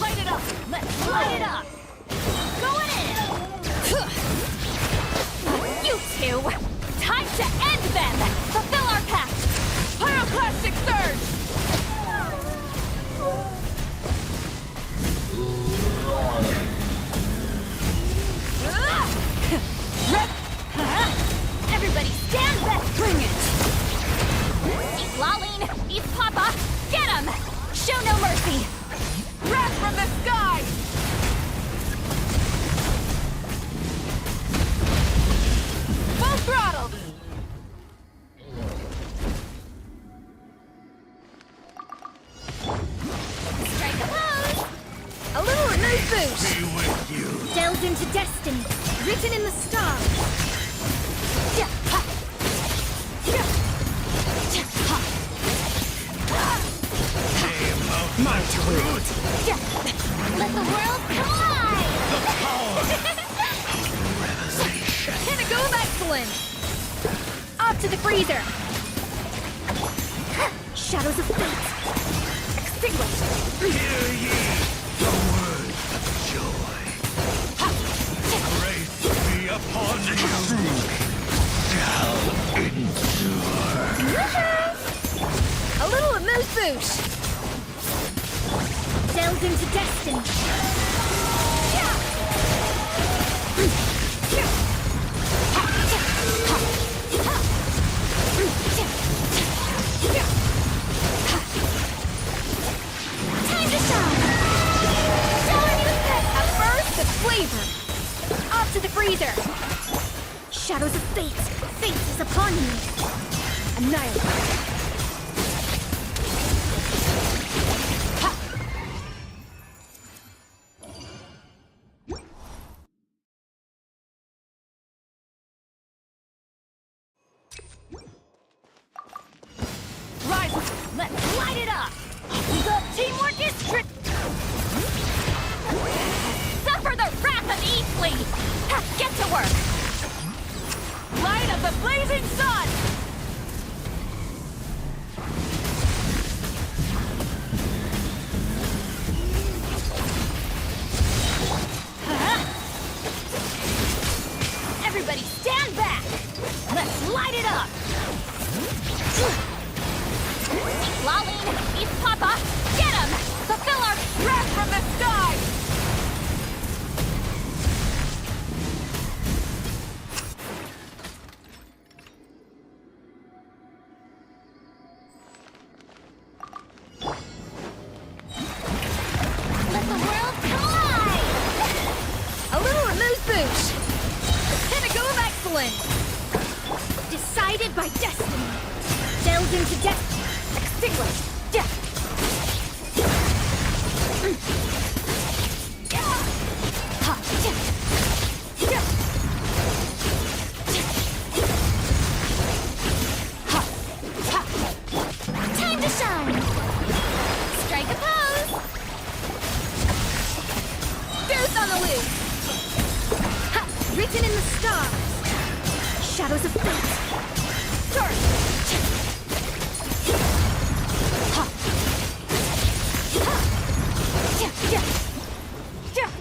Light it up! Let's light it up! Going in! You two! Time to end them! Fulfill our pact! Pyroclastic surge! Everybody stand back! Bring it! Citlali, eat Papa! Get him! Show no mercy! Breath from the sky! Full throttle! Strike a pose! A little remove boost! Be with you. Delved into destiny, written in the stars. My truth. Let the world collide! The power. Pinnacle of excellence! Off to the freezer! Shadows of fate! Extinguished! Hear ye the words of joy. Grace be upon you. Shall endure. A little amuse bouche! Delved into destiny. Time to shine! Showing you A burst of flavor! Off to the freezer! shadows of fate! Fate is upon you! Annihilate! Rise! Let's light it up! The teamwork is Suffer the wrath of Eastleigh! Get to work! light of the blazing sun! Everybody stand back! Let's light it up! Citlali, East Papa, get him! Fulfill our Breath from the sky! Let the world collide! A little excellence! Decided by destiny! Delved into death! Extinguished! Death! Ha! Death! Death! Ha! Ha! Time to shine! Strike a pose! Goose on the loose! Ha! Written in the stars! Shadows of fate! Dark! Ha! Ha! Yeah! Yeah! Yeah!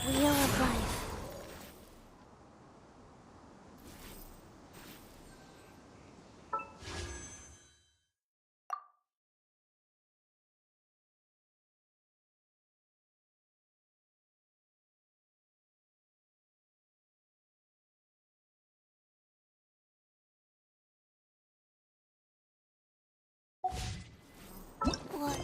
Wheel of life. What?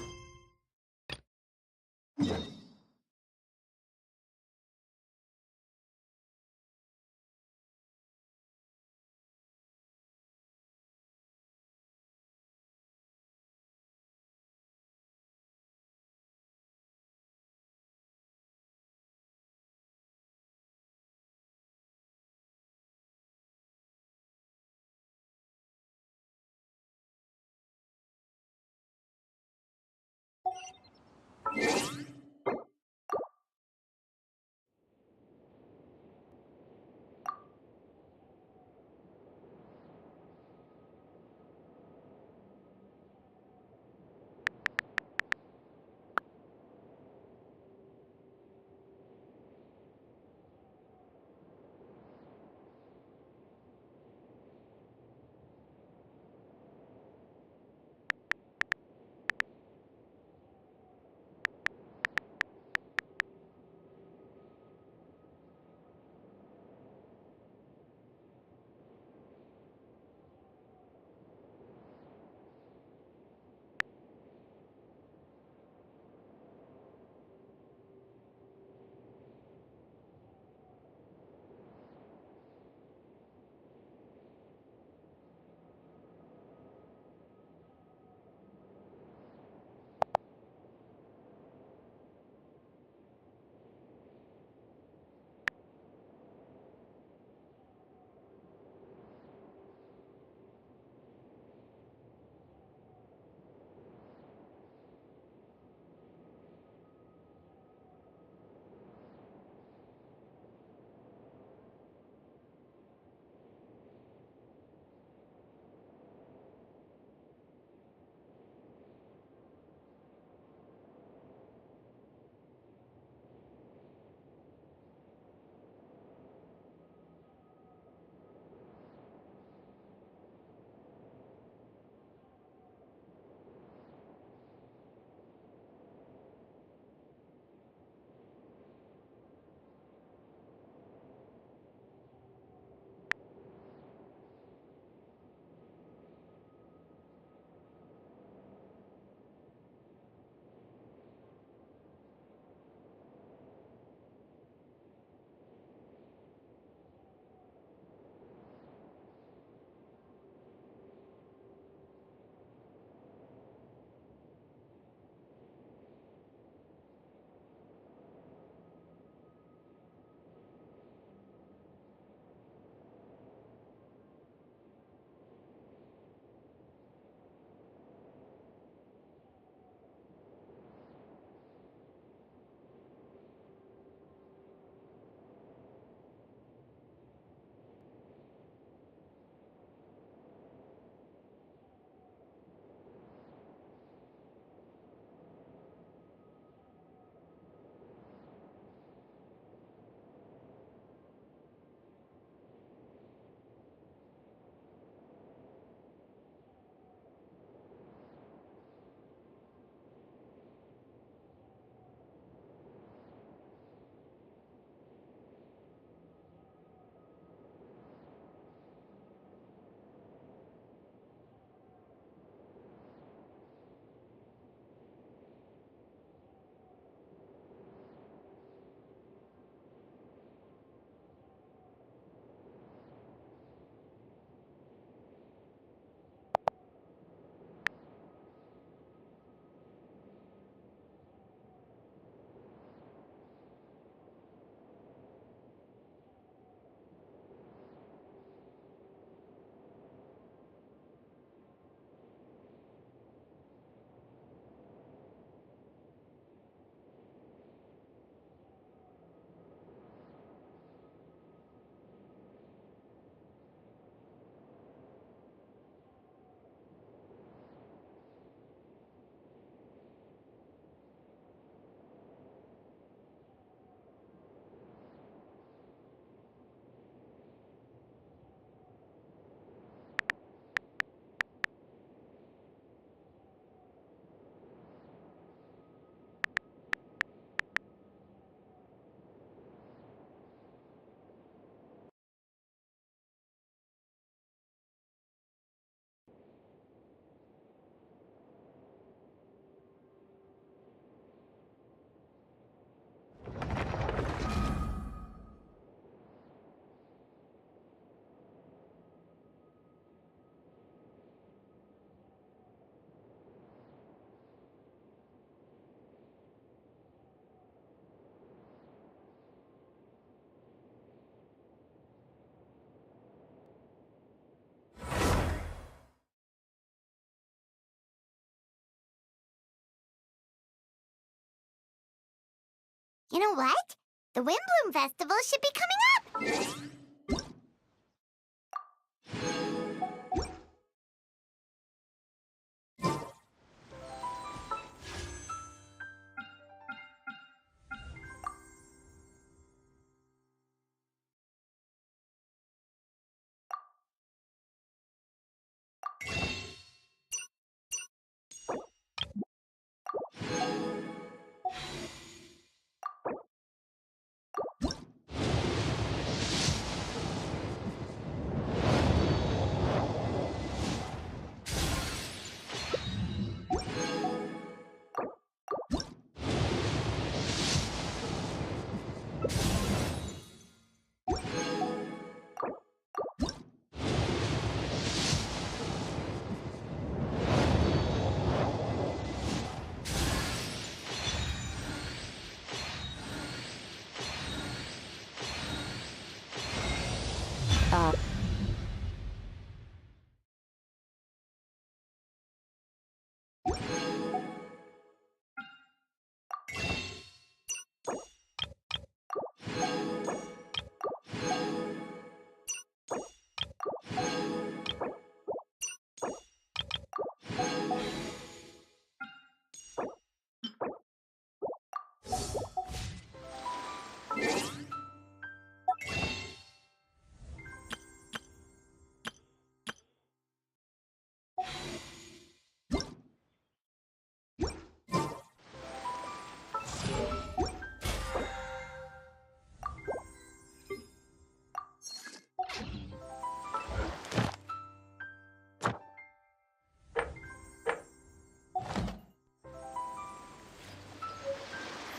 You know what? The Windbloom Festival should be coming up!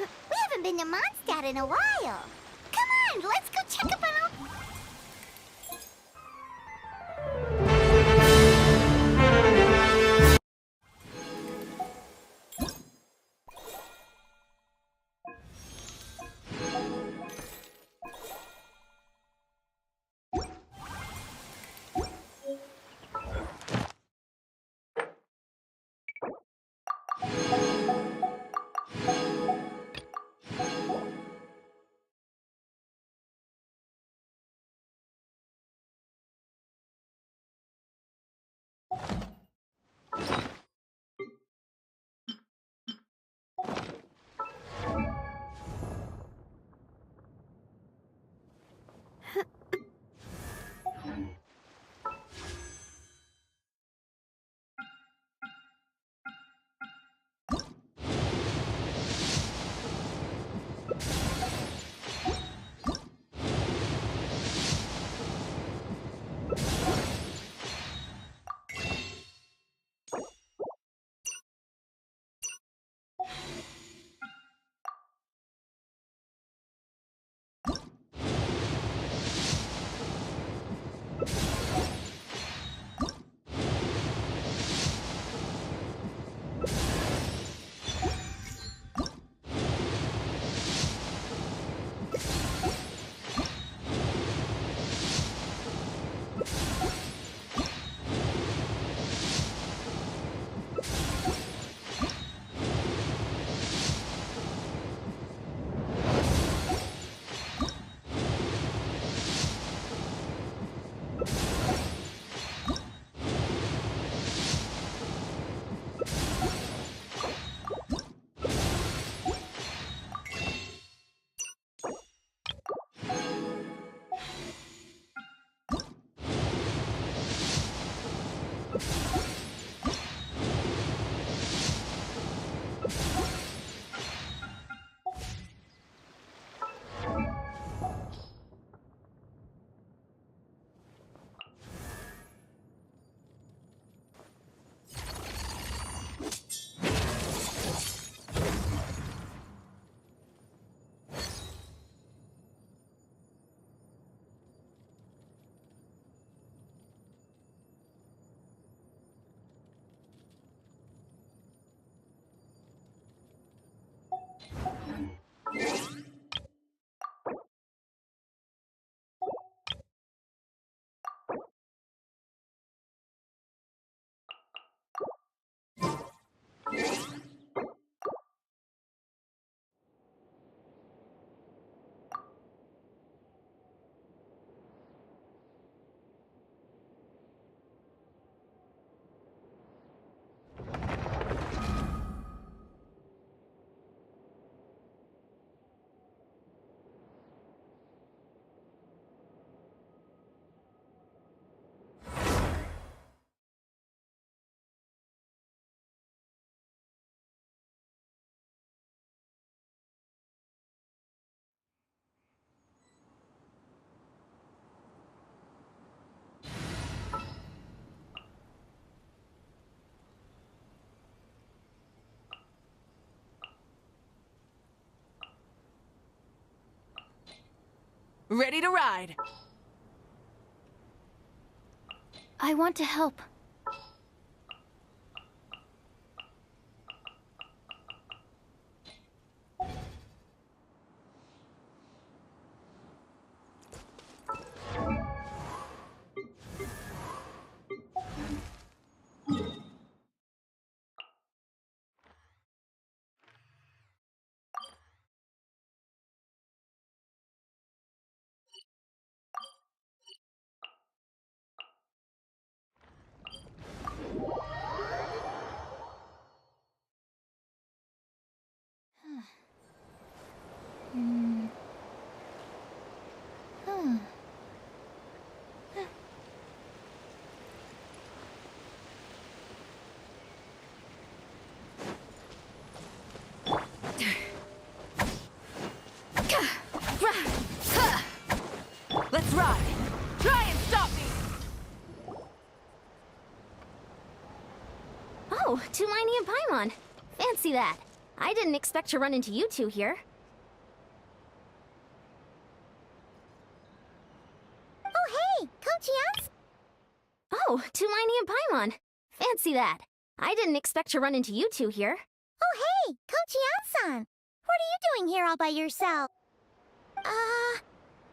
We haven't been to Mondstadt in a while. Come on, let's go check up on Ready to ride. I want to help. Let's ride. Try and stop me. Oh, Citlali and Paimon. Fancy that. I didn't expect to run into you two here. Oh, hey, Coach Yans. Oh, Citlali and Paimon. Fancy that. I didn't expect to run into you two here. Oh, hey, Coach Yan-san. What are you doing here all by yourself?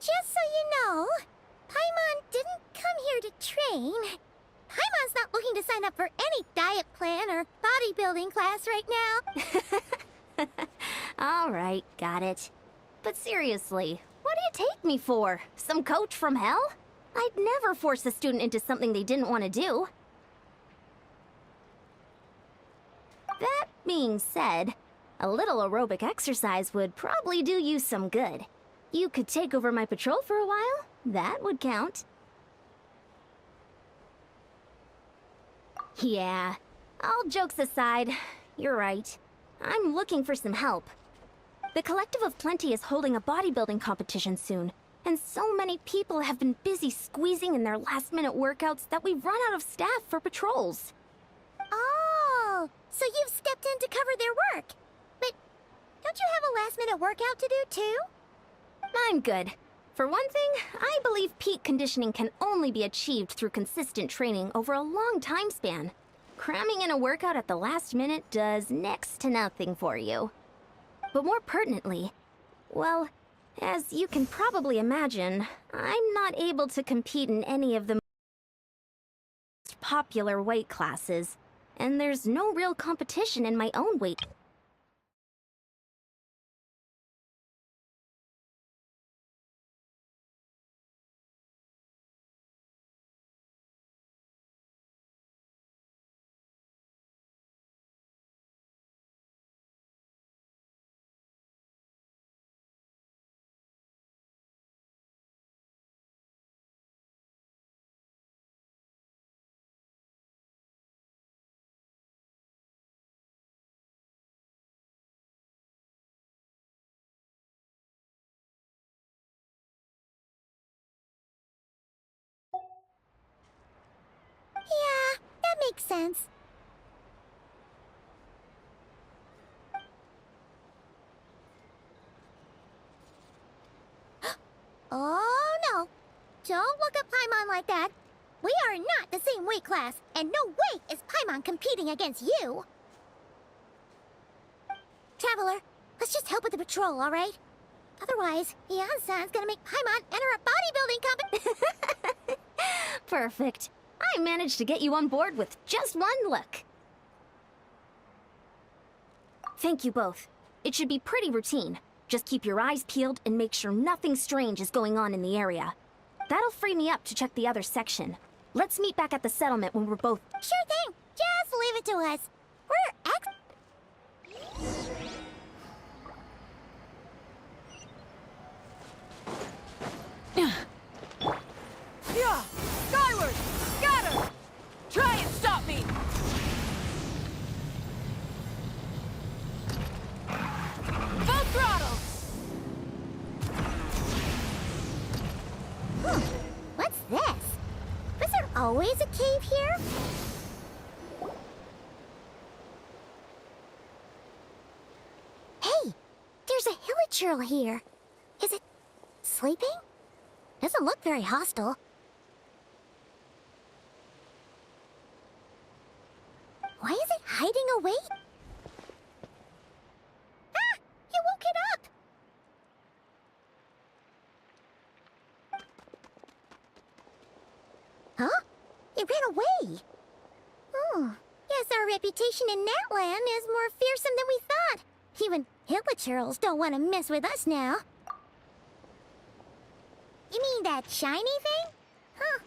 Just so you know, Paimon didn't come here to train. Paimon's not looking to sign up for any diet plan or bodybuilding class right now. All right, got it. But seriously, what do you take me for? Some coach from hell? I'd never force a student into something they didn't want to do. That being said, a little aerobic exercise would probably do you some good. You could take over my patrol for a while. That would count. Yeah, all jokes aside, you're right. I'm looking for some help. The Collective of Plenty is holding a bodybuilding competition soon, and so many people have been busy squeezing in their last-minute workouts that we've run out of staff for patrols. Oh, so you've stepped in to cover their work. But don't you have a last-minute workout to do too? I'm good. For one thing, I believe peak conditioning can only be achieved through consistent training over a long time span. Cramming in a workout at the last minute does next to nothing for you. But more pertinently, well, as you can probably imagine, I'm not able to compete in any of the most popular weight classes, and there's no real competition in my own weight. Yeah, that makes sense. Oh no! Don't look at Paimon like that. We are not the same weight class, and no way is Paimon competing against you. Traveler, let's just help with the patrol, all right? Otherwise, Yan-san's gonna make Paimon enter a bodybuilding competition. Perfect. I managed to get you on board with just one look. Thank you both. It should be pretty routine. Just keep your eyes peeled and make sure nothing strange is going on in the area. That'll free me up to check the other section. Let's meet back at the settlement when we're both... Sure thing. Just leave it to us. We're Yeah! Skyward! Scatter! Try and stop me! Full throttle! What's this? Was there always a cave here? Hey, there's a hillaturl here. Is it sleeping? Doesn't look very hostile. Why is it hiding away? Ah! You woke it up! Huh? It ran away! Oh, guess our reputation in Natlan is more fearsome than we thought. Even Hilichurls don't want to mess with us now. You mean that shiny thing? Huh.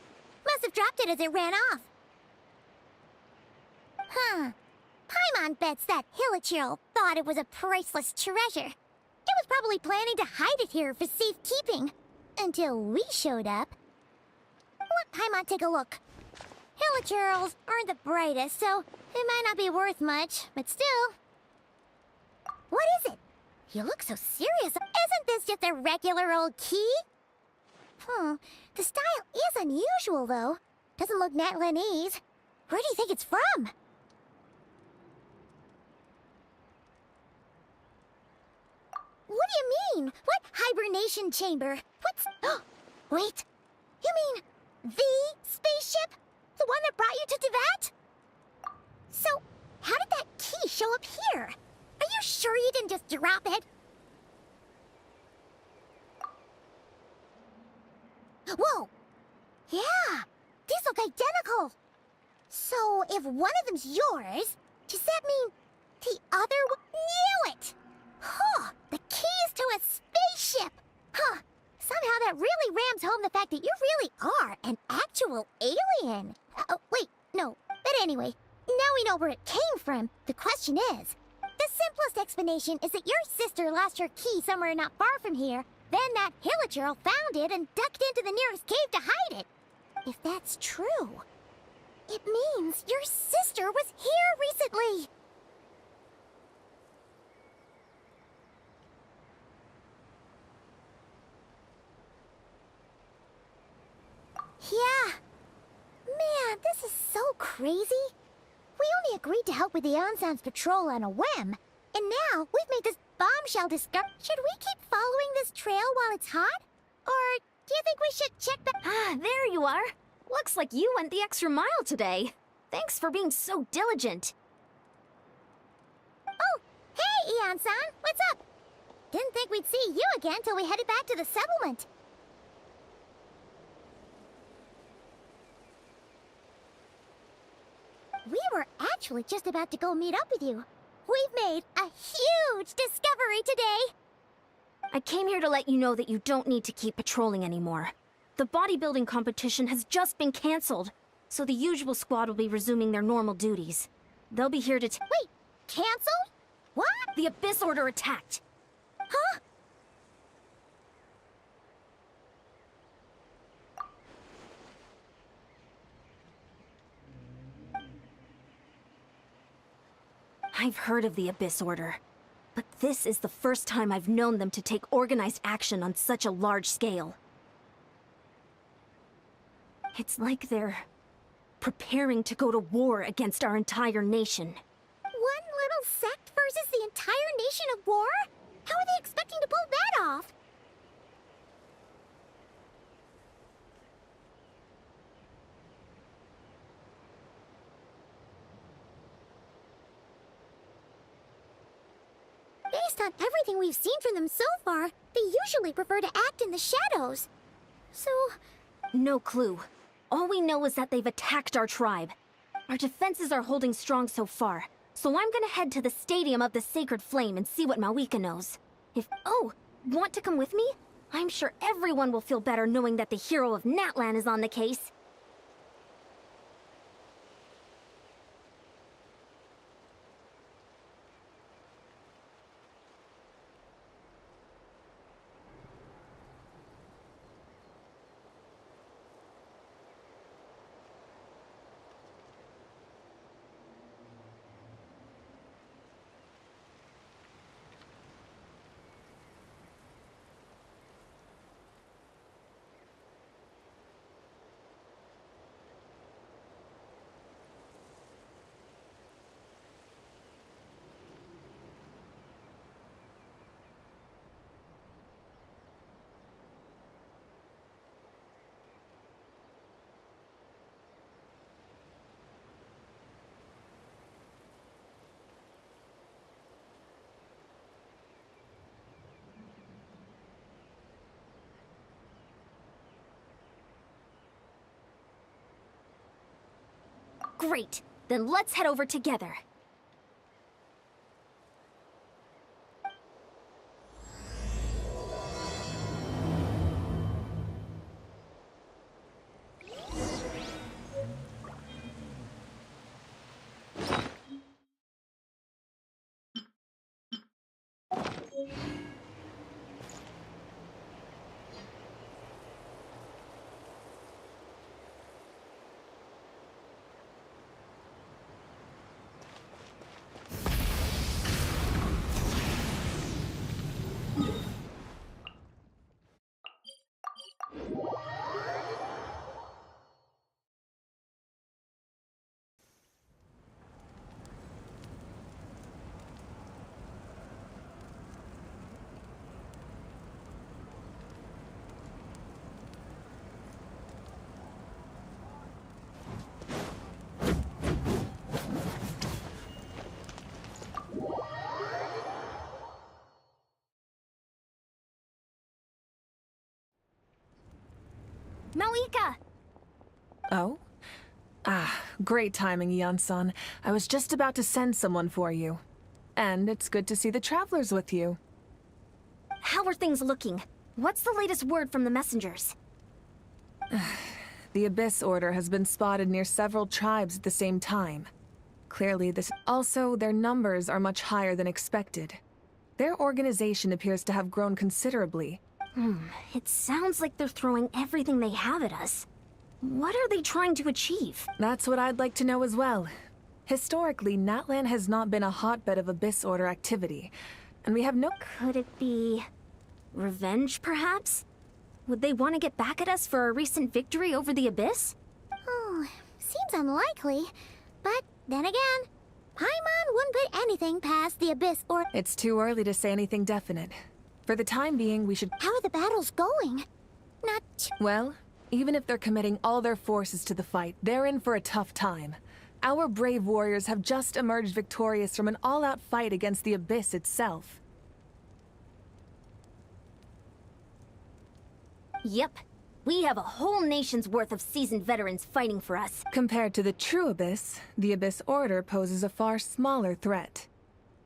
Must have dropped it as it ran off. Huh. Paimon bets that Hilichurl thought it was a priceless treasure. It was probably planning to hide it here for safekeeping. Until we showed up. Let Paimon take a look. Hilichurls aren't the brightest, so it might not be worth much, but still. What is it? You look so serious. Isn't this just a regular old key? The style is unusual, though. Doesn't look Natlanese. Where do you think it's from? What do you mean? What hibernation chamber? What's... Wait. You mean the spaceship? The one that brought you to Teyvat? So, how did that key show up here? Are you sure you didn't just drop it? Whoa! Yeah! These look identical! So, if one of them's yours, does that mean the other knew it? Huh! The keys to a spaceship! Huh! Somehow that really rams home the fact that you really are an actual alien. Wait, no. But anyway, now we know where it came from. The question is, the simplest explanation is that your sister lost her key somewhere not far from here. Then that Hilichurl found it and ducked into the nearest cave to hide it. If that's true, it means your sister was here recently. Yeah. Man, this is so crazy. We only agreed to help with the Ensemble patrol on a whim. And now we've made this bombshell discovery. Should we keep following this trail while it's hot? Or do you think we should check back? Ah, there you are. Looks like you went the extra mile today. Thanks for being so diligent. Oh, hey, Eon-san. What's up? Didn't think we'd see you again till we headed back to the settlement. We were actually just about to go meet up with you. We've made a huge discovery today! I came here to let you know that you don't need to keep patrolling anymore. The bodybuilding competition has just been cancelled, so the usual squad will be resuming their normal duties. They'll be here to Wait, cancelled? What? The Abyss Order attacked. Huh? I've heard of the Abyss Order, but this is the first time I've known them to take organized action on such a large scale. It's like they're preparing to go to war against our entire nation. One little sect versus the entire nation of war? How are they expecting to pull that off? Based on everything we've seen from them so far, they usually prefer to act in the shadows. So... No clue. All we know is that they've attacked our tribe. Our defenses are holding strong so far, so I'm gonna head to the Stadium of the Sacred Flame and see what Mauvika knows. Oh, want to come with me? I'm sure everyone will feel better knowing that the hero of Natlan is on the case. Great! Then let's head over together. Mauvika! Oh? Ah, great timing, Yansan. I was just about to send someone for you. And it's good to see the travelers with you. How are things looking? What's the latest word from the messengers? The Abyss Order has been spotted near several tribes at the same time. Clearly this... Also, their numbers are much higher than expected. Their organization appears to have grown considerably. It sounds like they're throwing everything they have at us. What are they trying to achieve? That's what I'd like to know as well. Historically, Natlan has not been a hotbed of Abyss Order activity, and we have no... Could it be... revenge, perhaps? Would they want to get back at us for a recent victory over the Abyss? Oh, seems unlikely. But then again, Paimon wouldn't put anything past the Abyss or... It's too early to say anything definite. For the time being, we should... How are the battles going? Not... Well, even if they're committing all their forces to the fight, they're in for a tough time. Our brave warriors have just emerged victorious from an all-out fight against the Abyss itself. Yep. We have a whole nation's worth of seasoned veterans fighting for us. Compared to the true Abyss, the Abyss Order poses a far smaller threat.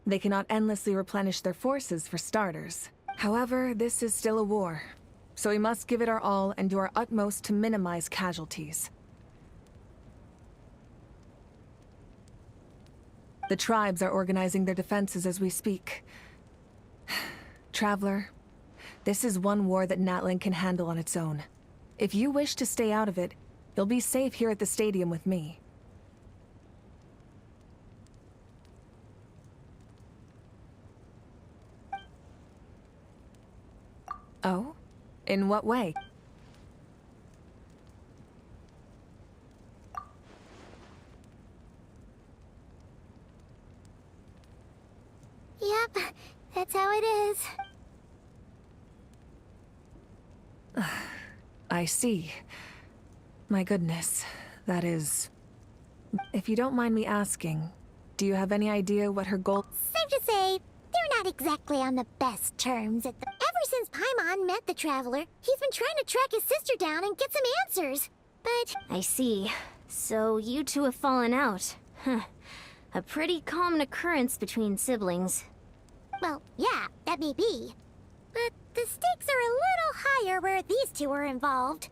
They cannot endlessly replenish their forces, for starters. However, this is still a war, so we must give it our all and do our utmost to minimize casualties. The tribes are organizing their defenses as we speak. Traveler, this is one war that Natlan can handle on its own. If you wish to stay out of it, you'll be safe here at the stadium with me. Oh? In what way? Yep, that's how it is. I see. My goodness, that is... If you don't mind me asking, do you have any idea what her goal... Safe to say, they're not exactly on the best terms at the... Ever since Paimon met the Traveler, he's been trying to track his sister down and get some answers. But... I see. So you two have fallen out. Huh. A pretty common occurrence between siblings. Well, yeah, that may be. But the stakes are a little higher where these two are involved.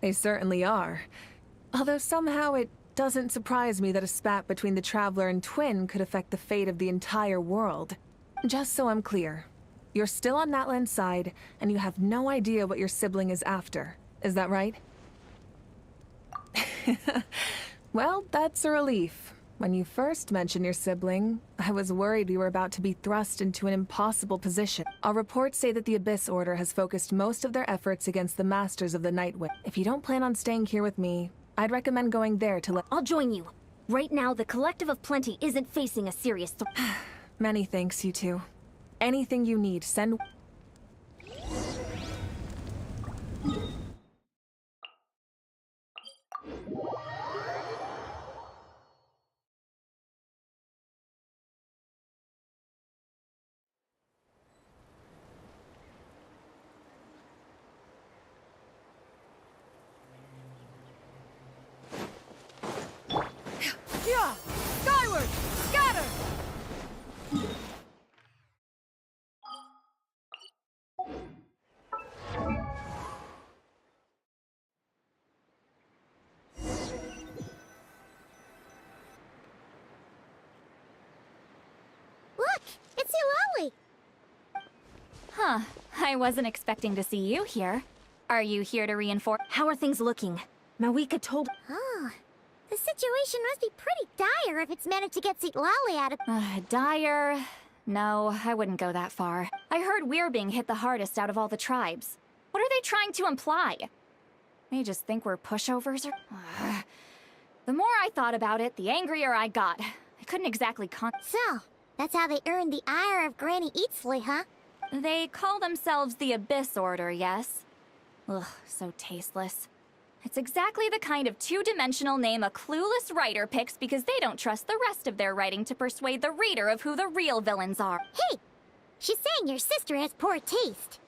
They certainly are. Although somehow it doesn't surprise me that a spat between the Traveler and Twin could affect the fate of the entire world. Just so I'm clear, you're still on Natlan's side, and you have no idea what your sibling is after. Is that right? Well, that's a relief. When you first mentioned your sibling, I was worried we were about to be thrust into an impossible position. Our reports say that the Abyss Order has focused most of their efforts against the Masters of the Nightwind. If you don't plan on staying here with me, I'd recommend going there to let— I'll join you. Right now, the Collective of Plenty isn't facing a serious threat. Many thanks, you two. Anything you need, send— Huh. I wasn't expecting to see you here. Are you here to reinforce? How are things looking? Mauvika told... Oh, the situation must be pretty dire if it's managed to get Citlali out of... Dire? No, I wouldn't go that far. I heard we're being hit the hardest out of all the tribes. What are they trying to imply? They just think we're pushovers or... The more I thought about it, the angrier I got. I couldn't exactly So, that's how they earned the ire of Granny Eatsley, huh? They call themselves the Abyss Order, yes? Ugh, so tasteless. It's exactly the kind of two-dimensional name a clueless writer picks because they don't trust the rest of their writing to persuade the reader of who the real villains are. Hey! She's saying your sister has poor taste.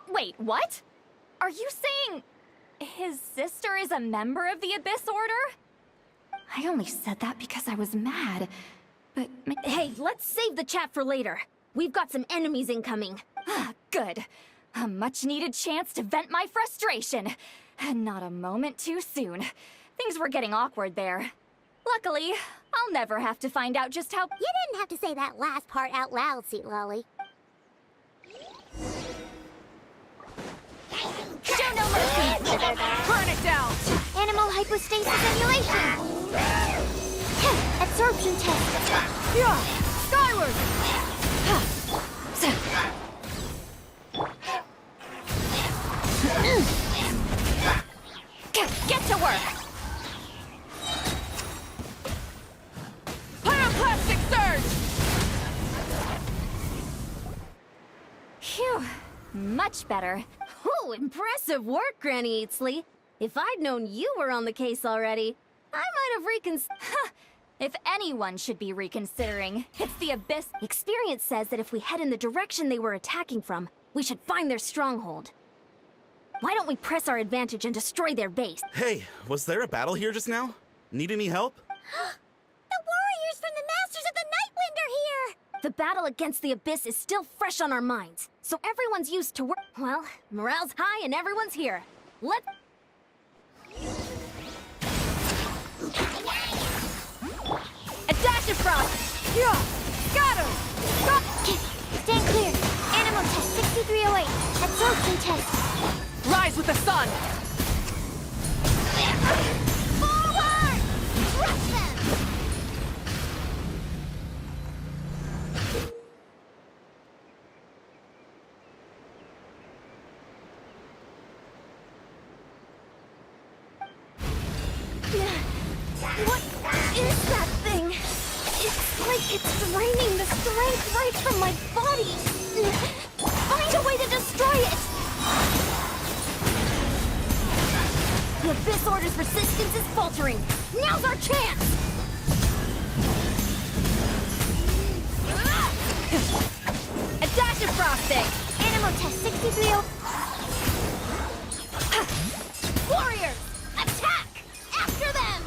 Wait, what? Are you saying his sister is a member of the Abyss Order? I only said that because I was mad, but... Hey, let's save the chat for later. We've got some enemies incoming. Good. A much-needed chance to vent my frustration. And not a moment too soon. Things were getting awkward there. Luckily, I'll never have to find out just how... You didn't have to say that last part out loud, Citlali. Show no mercy! Burn it down! Animal hypostasis emulation! Absorption test! Yeah! Skyward! Get to work! Pyroclastic surge! Phew. Much better. Oh, impressive work, Granny Eatsley. If I'd known you were on the case already, I might have If anyone should be reconsidering, it's the Abyss. Experience says that if we head in the direction they were attacking from, we should find their stronghold. Why don't we press our advantage and destroy their base? Hey, was there a battle here just now? Need any help? The warriors from the Masters of the Nightwind are here! The battle against the Abyss is still fresh on our minds, so everyone's used to work. Well, morale's high and everyone's here. Let's... A dash of frost! Yeah! Got him! Stand clear. Animal test 6308. Absorption test. Rise with the sun! Forward! Crush them! What is that thing? It's like it's draining the strength right from my body. Find a way to destroy it! The Abyss Order's resistance is faltering. Now's our chance! A dash of frosting! Animal test 6308. Warriors, attack! After them!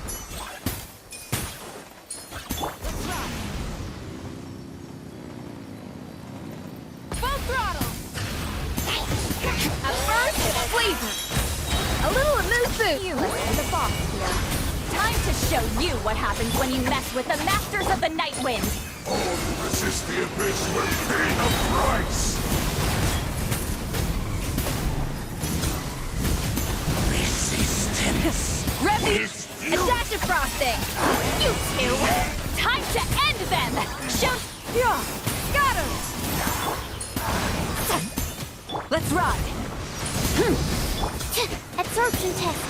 Full throttle! At first, flavor! A little amuse boost! You listen to the boss here. Time to show you what happens when you mess with the Masters of the Nightwind! All who resist the Abyss will pay the price! Resistance! Resin! A dash of frosting! You two! Time to end them! Show... Yeah! Got him! Let's ride! Absorption test.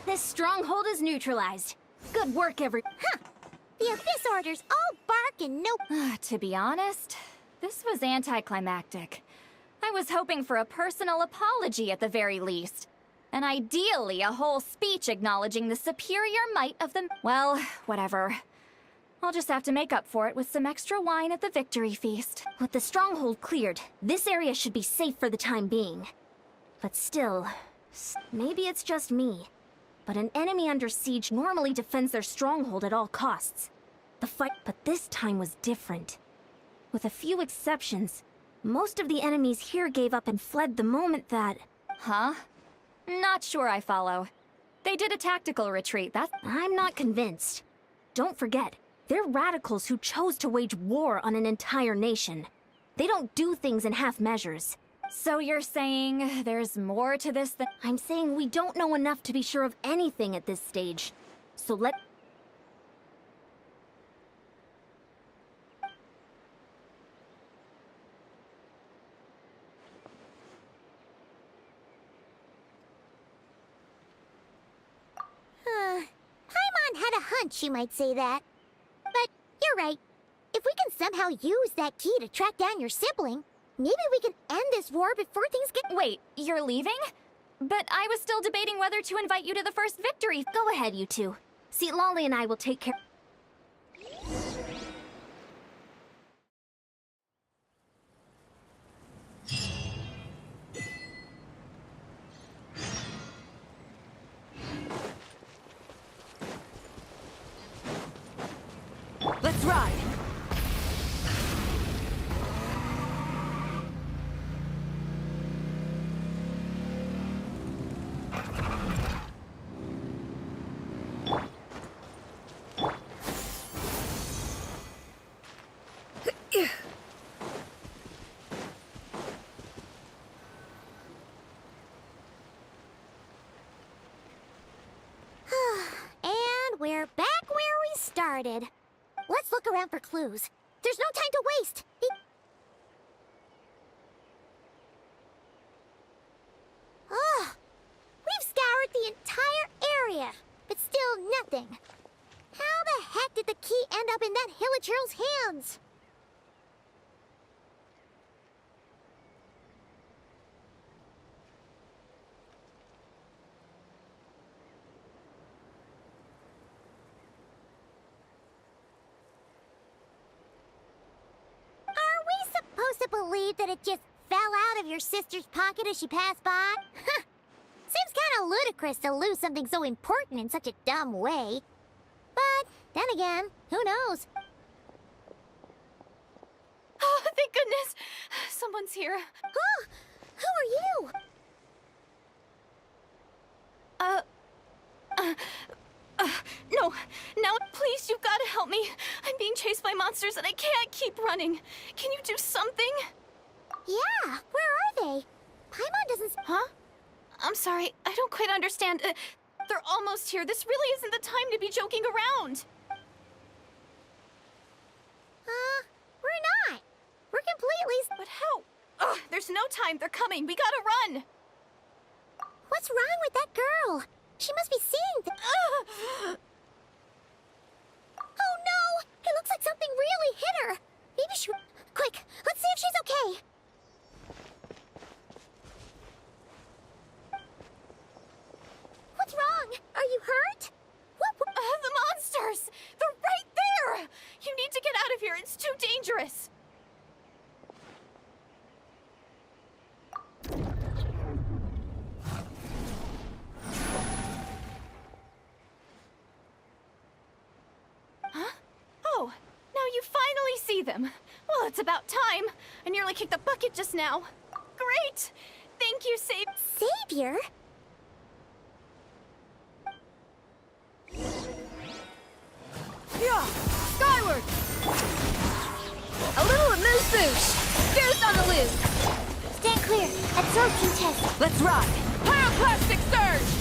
This stronghold is neutralized. Good work, The Abyss Order's all bark and no... To be honest, this was anticlimactic. I was hoping for a personal apology at the very least. And ideally, a whole speech acknowledging the superior might of the... Well, whatever. I'll just have to make up for it with some extra wine at the victory feast. With the stronghold cleared, this area should be safe for the time being. But still, maybe it's just me. But an enemy under siege normally defends their stronghold at all costs. But this time was different. With a few exceptions, most of the enemies here gave up and fled the moment that... Huh? Not sure I follow. They did a tactical retreat, that's... I'm not convinced. Don't forget, they're radicals who chose to wage war on an entire nation. They don't do things in half measures. So you're saying there's more to this than— I'm saying we don't know enough to be sure of anything at this stage. So let... Paimon had a hunch you might say that. But you're right. If we can somehow use that key to track down your sibling, maybe we can end this war before things get— Wait, you're leaving? But I was still debating whether to invite you to the first victory. Go ahead, you two. Citlali and I will take care... Let's ride! And we're back where we started. Let's look around for clues. There's no time to waste. We've scoured the entire area, but still nothing. How the heck did the key end up in that Hilichurl's hands? Supposed to believe that it just fell out of your sister's pocket as she passed by? Seems kind of ludicrous to lose something so important in such a dumb way. But then again, who knows? Oh, thank goodness! Someone's here. Oh, who are you? No. Now, please, you've got to help me. I'm being chased by monsters and I can't keep running. Can you do something? Yeah, where are they? Paimon doesn't... Huh? I'm sorry, I don't quite understand. They're almost here. This really isn't the time to be joking around. We're not. We're completely... But how? Ugh, there's no time. They're coming. We gotta run. What's wrong with that girl? She must be seeing Oh no! It looks like something really hit her! Maybe she... Quick, let's see if she's okay! What's wrong? Are you hurt? What? The monsters! They're right there! You need to get out of here. It's too dangerous. Oh, now you finally see them. Well, it's about time. I nearly kicked the bucket just now. Great! Thank you, Savior? Yeah! Skyward! A little amuse-bouche! Goose on the loose! Stand clear. Absorption test. Let's ride! Pyroclastic surge!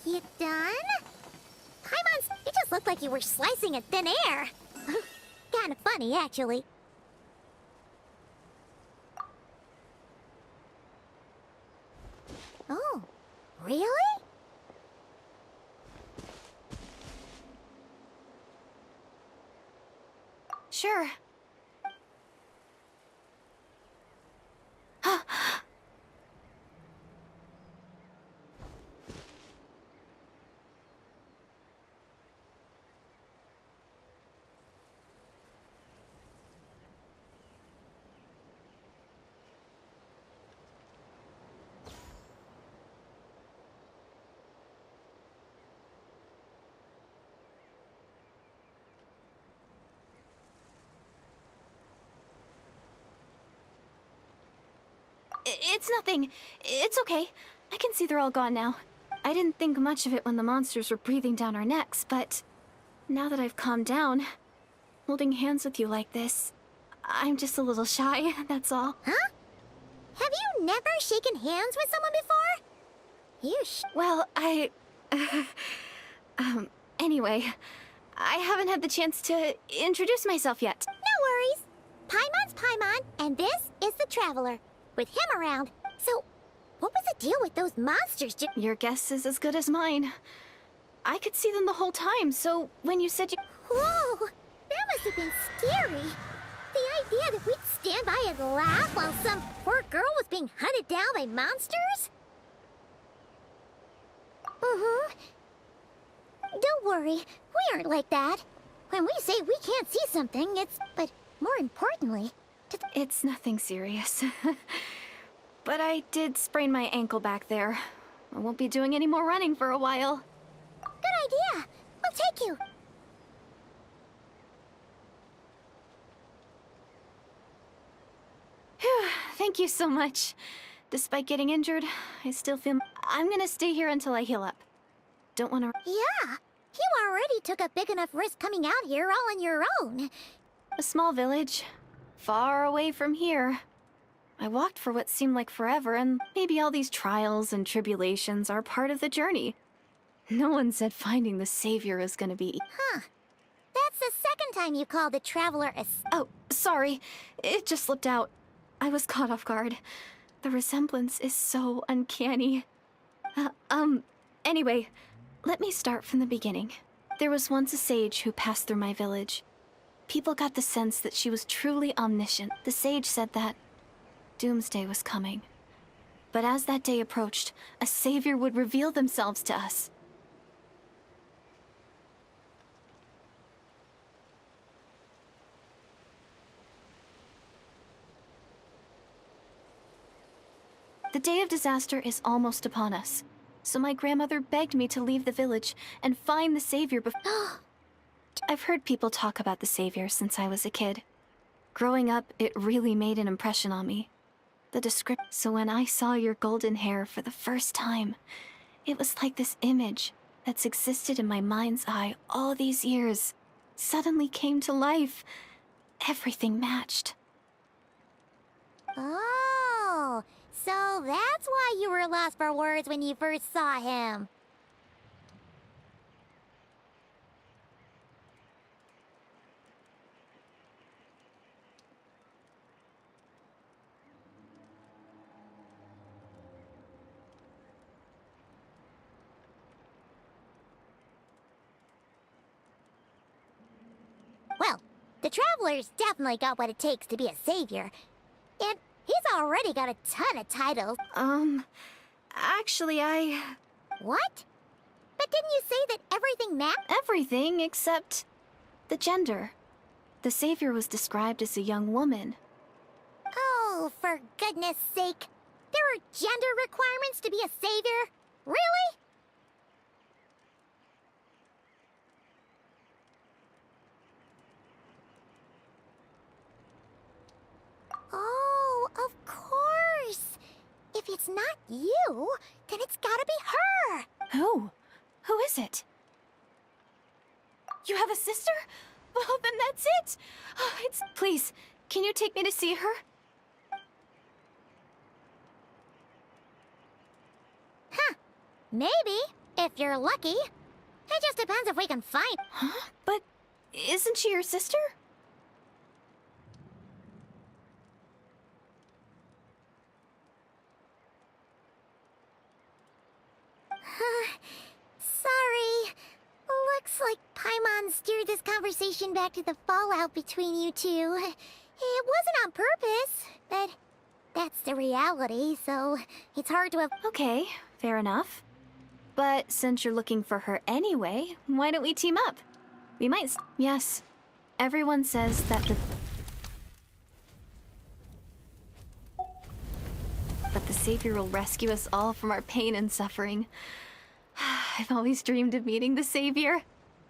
You done? Paimon, you just looked like you were slicing at thin air. Kinda funny, actually. Oh, really? Sure. It's nothing. It's okay. I can see they're all gone now. I didn't think much of it when the monsters were breathing down our necks, but now that I've calmed down, holding hands with you like this, I'm just a little shy, that's all. Huh? Have you never shaken hands with someone before? Well, anyway, I haven't had the chance to introduce myself yet. No worries. Paimon's Paimon, and this is the Traveler, with him around. So, what was the deal with those monsters? Your guess is as good as mine. I could see them the whole time, so when you said you... Whoa! That must have been scary. The idea that we'd stand by and laugh while some poor girl was being hunted down by monsters? Don't worry, we aren't like that. When we say we can't see something, it's... But more importantly... It's nothing serious. But I did sprain my ankle back there. I won't be doing any more running for a while. Good idea. We'll take you. Phew, thank you so much. Despite getting injured, I still feel... I'm gonna stay here until I heal up. Don't wanna... Yeah, you already took a big enough risk coming out here all on your own. A small village, far away from here. I walked for what seemed like forever, and maybe all these trials and tribulations are part of the journey. No one said finding the Savior is gonna be... Huh. That's the second time you called the Traveler a... Oh, sorry. It just slipped out. I was caught off guard. The resemblance is so uncanny. Anyway, let me start from the beginning. There was once a sage who passed through my village. People got the sense that she was truly omniscient. The sage said that Doomsday was coming. But as that day approached, a savior would reveal themselves to us. The day of disaster is almost upon us, so my grandmother begged me to leave the village and find the savior before... I've heard people talk about the savior since I was a kid. Growing up, it really made an impression on me. So when I saw your golden hair for the first time, it was like this image that's existed in my mind's eye all these years suddenly came to life. Everything matched. Oh, so that's why you were lost for words when you first saw him. Well, the Traveler's definitely got what it takes to be a savior. And he's already got a ton of titles. Actually, What? But didn't you say that everything matched? Everything except the gender. The savior was described as a young woman. Oh, for goodness sake. There are gender requirements to be a savior? Really? Oh, of course. If it's not you, then it's gotta be her. Who? Who is it? You have a sister? Well, then that's it. Please, can you take me to see her? Huh. Maybe, if you're lucky. It just depends if we can find... Huh? But isn't she your sister? Sorry. Looks like Paimon steered this conversation back to the fallout between you two. It wasn't on purpose, but that's the reality, so it's hard to have... Okay, fair enough. But since you're looking for her anyway, why don't we team up? We might... Yes. Everyone says that the Savior will rescue us all from our pain and suffering. I've always dreamed of meeting the Savior.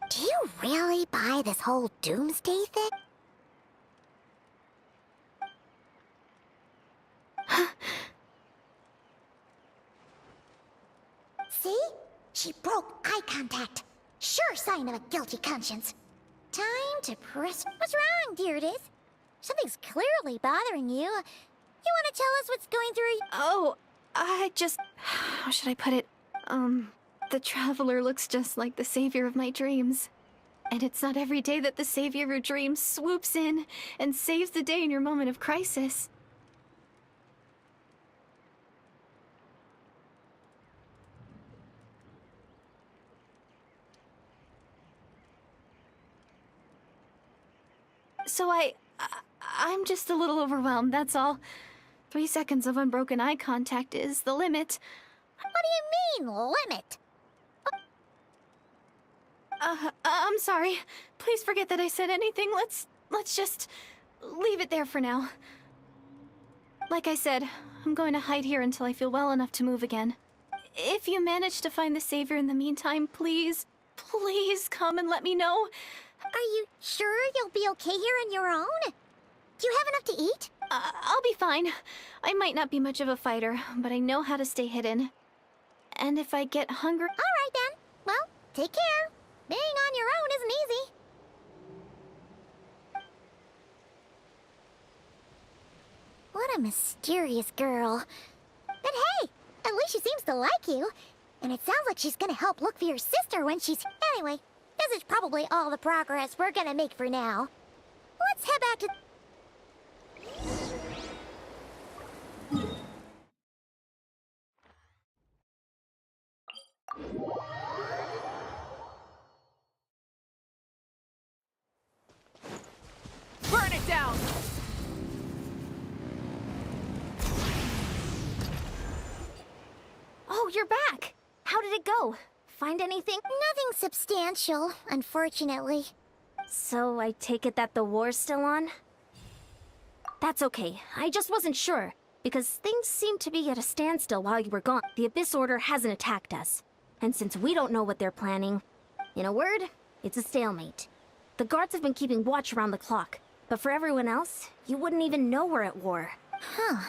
Do you really buy this whole doomsday thing? See? She broke eye contact. Sure sign of a guilty conscience. Time to press... What's wrong, Deirdis? Something's clearly bothering you. You want to tell us what's going through... Oh, I just... How should I put it? The Traveler looks just like the savior of my dreams. And it's not every day that the savior of your dreams swoops in and saves the day in your moment of crisis. So I'm just a little overwhelmed, that's all. 3 seconds of unbroken eye contact is the limit. What do you mean, limit? I'm sorry. Please forget that I said anything. Let's just leave it there for now. Like I said, I'm going to hide here until I feel well enough to move again. If you manage to find the savior in the meantime, please come and let me know. Are you sure you'll be okay here on your own? Do you have enough to eat? I'll be fine. I might not be much of a fighter, but I know how to stay hidden. And if I get hungry... All right, then. Well, take care. Being on your own isn't easy. What a mysterious girl. But hey, at least she seems to like you. And it sounds like she's gonna help look for your sister when she's... Anyway, this is probably all the progress we're gonna make for now. Let's head back to... Burn it down! Oh, you're back! How did it go? Find anything? Nothing substantial, unfortunately. So I take it that the war's still on? That's okay. I just wasn't sure, because things seemed to be at a standstill while you were gone. The Abyss Order hasn't attacked us. And since we don't know what they're planning, in a word, it's a stalemate. The guards have been keeping watch around the clock, but for everyone else, you wouldn't even know we're at war. Huh.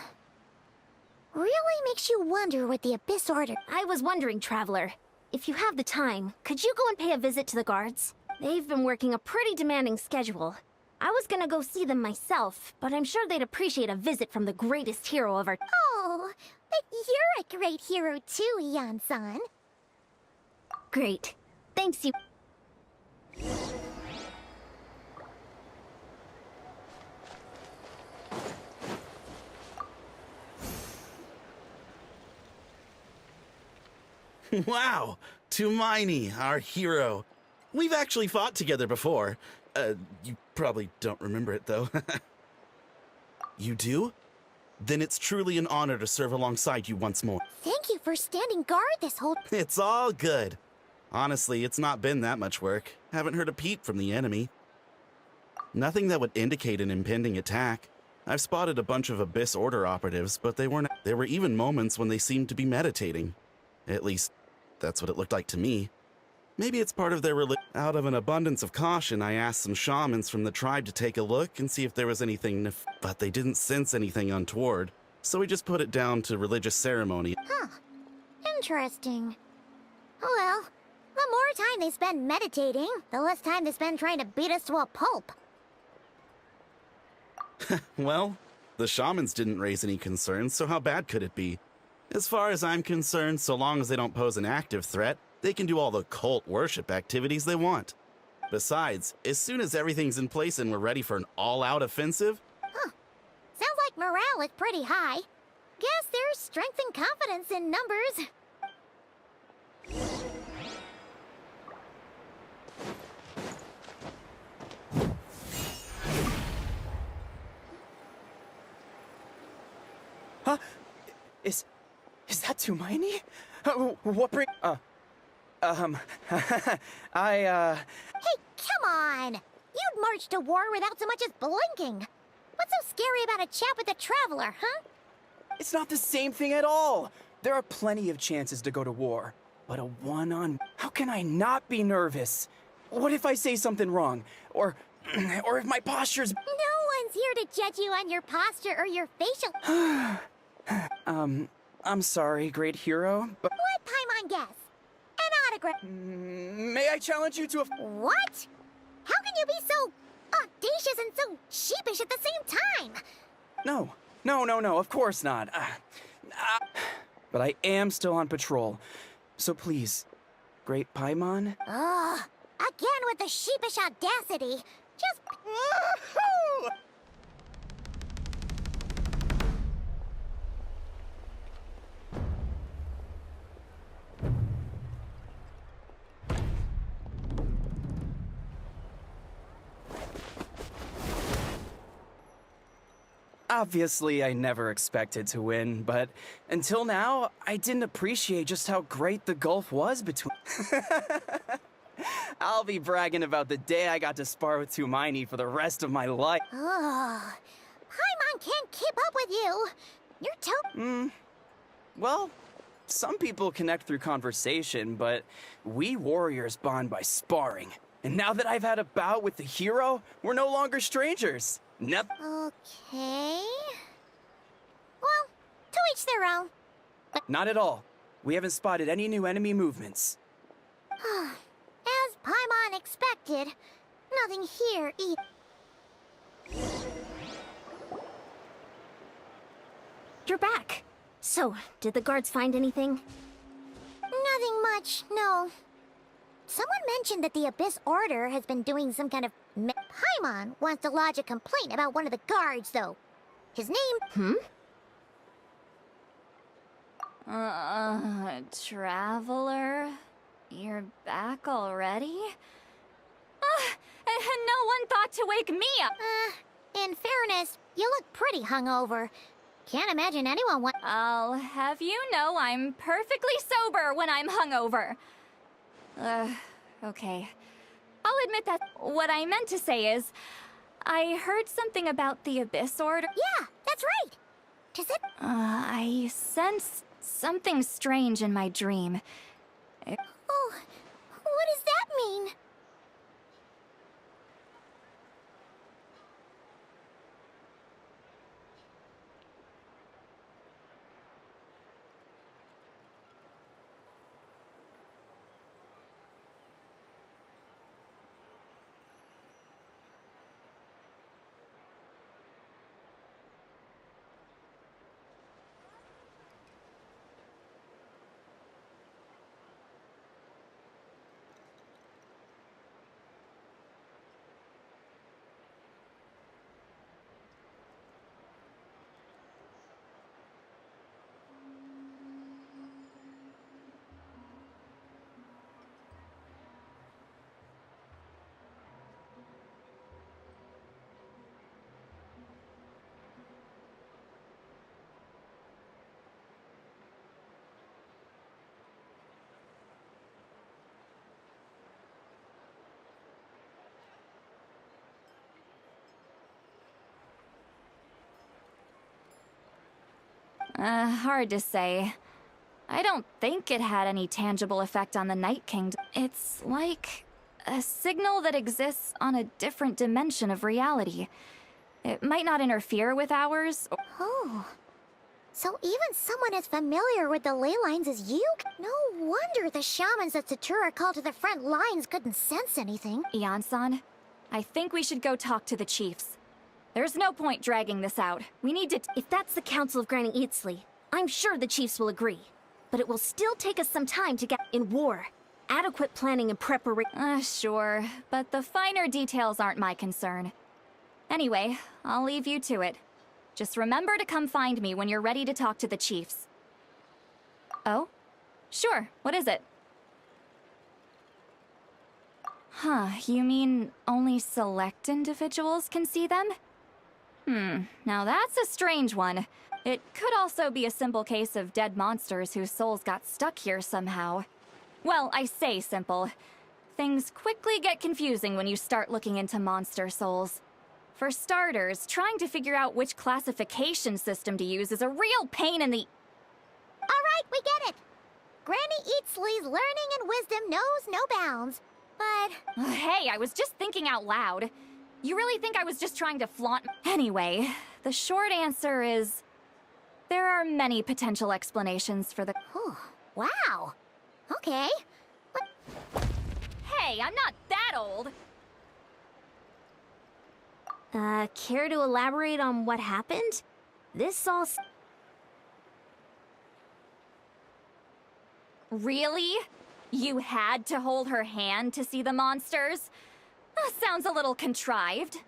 Really makes you wonder what the Abyss Order... I was wondering, Traveler, if you have the time, could you go and pay a visit to the guards? They've been working a pretty demanding schedule. I was gonna go see them myself, but I'm sure they'd appreciate a visit from the greatest hero of our... Oh, but you're a great hero too, Ian-san. Great. Thanks, you... Wow, Tumaini, our hero. We've actually fought together before. You probably don't remember it, though. You do? Then it's truly an honor to serve alongside you once more. Thank you for standing guard this whole... It's all good. Honestly, it's not been that much work. Haven't heard a peep from the enemy. Nothing that would indicate an impending attack. I've spotted a bunch of Abyss Order operatives, but they weren't... There were even moments when they seemed to be meditating. At least, that's what it looked like to me. Maybe it's part of their religion. Out of an abundance of caution, I asked some shamans from the tribe to take a look and see if there was anything but they didn't sense anything untoward. So we just put it down to religious ceremony. Huh. Interesting. Oh well, the more time they spend meditating, the less time they spend trying to beat us to a pulp. Well, the shamans didn't raise any concerns, so how bad could it be? As far as I'm concerned, so long as they don't pose an active threat, they can do all the cult worship activities they want. Besides, as soon as everything's in place and we're ready for an all-out offensive... Huh. Sounds like morale is pretty high. Guess there's strength and confidence in numbers. Huh? Is that Tumaini? What bring... Hey, come on! You'd march to war without so much as blinking. What's so scary about a chat with a traveler, huh? It's not the same thing at all. There are plenty of chances to go to war. But a one-on... How can I not be nervous? What if I say something wrong? Or if my posture's... No one's here to judge you on your posture or your facial... I'm sorry, great hero, but... Let Paimon guess. An autograph. May I challenge you to a... What? How can you be so audacious and so sheepish at the same time? No, of course not. But I am still on patrol. So please, Great Paimon? Ugh, again with the sheepish audacity. Just... Obviously, I never expected to win, but until now, I didn't appreciate just how great the gulf was between... I'll be bragging about the day I got to spar with Tumaini for the rest of my life. Ugh, Paimon can't keep up with you. You're Well, some people connect through conversation, but we warriors bond by sparring. And now that I've had a bout with the hero, we're no longer strangers. Okay. Well, to each their own. Not at all. We haven't spotted any new enemy movements. As Paimon expected, nothing here either. You're back. So, did the guards find anything? Nothing much, no. Someone mentioned that the Abyss Order has been doing some kind of... Paimon wants to lodge a complaint about one of the guards, though. His name... Traveler? You're back already? And no one thought to wake me up! In fairness, you look pretty hungover. Can't imagine anyone want... I'll have you know I'm perfectly sober when I'm hungover. Okay. I'll admit that what I meant to say is, I heard something about the Abyss Order. Yeah, that's right. Does it... I sensed something strange in my dream. Oh, what does that mean? Hard to say. I don't think it had any tangible effect on the Night Kingdom. It's like a signal that exists on a different dimension of reality. It might not interfere with ours. Oh. So even someone as familiar with the ley lines as you? No wonder the shamans that Satura called to the front lines couldn't sense anything. Ian-san, I think we should go talk to the chiefs. There's no point dragging this out. We need to... If that's the Council of Granny Itzli, I'm sure the chiefs will agree. But it will still take us some time to get in war. Adequate planning and preparation... Sure, but the finer details aren't my concern. Anyway, I'll leave you to it. Just remember to come find me when you're ready to talk to the chiefs. Oh? Sure, what is it? You mean only select individuals can see them? Now that's a strange one. It could also be a simple case of dead monsters whose souls got stuck here somehow. Well, I say simple. Things quickly get confusing when you start looking into monster souls. For starters, trying to figure out which classification system to use is a real pain in the... Alright, we get it! Granny Itzli's learning and wisdom knows no bounds, but... Hey, I was just thinking out loud. You really think I was just trying to flaunt... Anyway, the short answer is... There are many potential explanations for the... Oh, wow. Okay. Hey, I'm not that old! Care to elaborate on what happened? This all... Really? You had to hold her hand to see the monsters? Sounds a little contrived.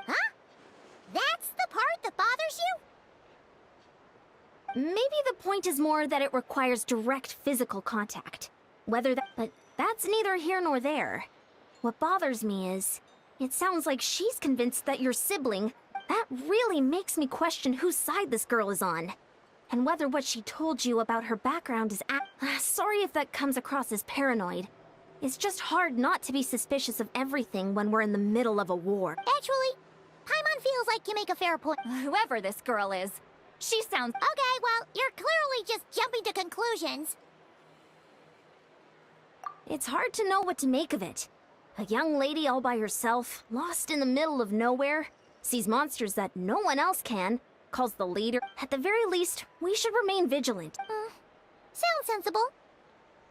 Huh? That's the part that bothers you? Maybe the point is more that it requires direct physical contact. But that's neither here nor there. What bothers me is, it sounds like she's convinced that your sibling. That really makes me question whose side this girl is on. And whether what she told you about her background is sorry if that comes across as paranoid. It's just hard not to be suspicious of everything when we're in the middle of a war. Actually, Paimon feels like you make a fair point. Whoever this girl is, she sounds... Okay, well, you're clearly just jumping to conclusions. It's hard to know what to make of it. A young lady all by herself, lost in the middle of nowhere, sees monsters that no one else can, calls the leader. At the very least, we should remain vigilant. Sounds sensible.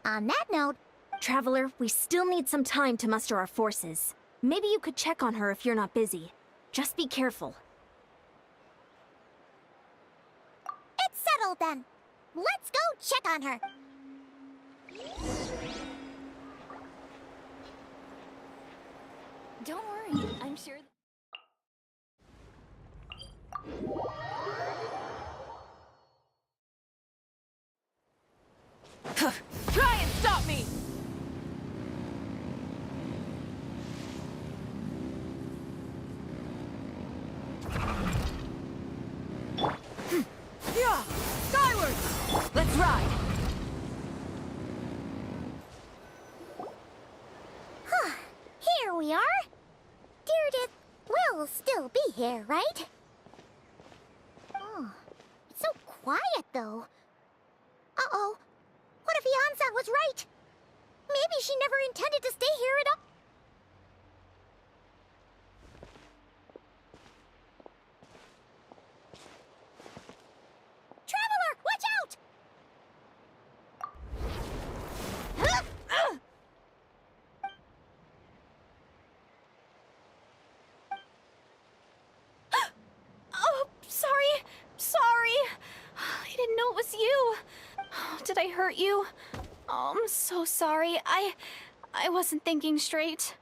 On that note... Traveler, we still need some time to muster our forces. Maybe you could check on her if you're not busy. Just be careful. It's settled then. Let's go check on her. Don't worry, I'm sure... Try and stop me! Yeah! Skyward! Let's ride! Here we are. Deirdre will still be here, right? Oh, it's so quiet, though. Uh-oh. What if Yansan was right? Maybe she never intended to stay here at all. Traveler, watch out! Oh, sorry. I didn't know it was you. Did I hurt you? Oh, I'm so sorry. I wasn't thinking straight.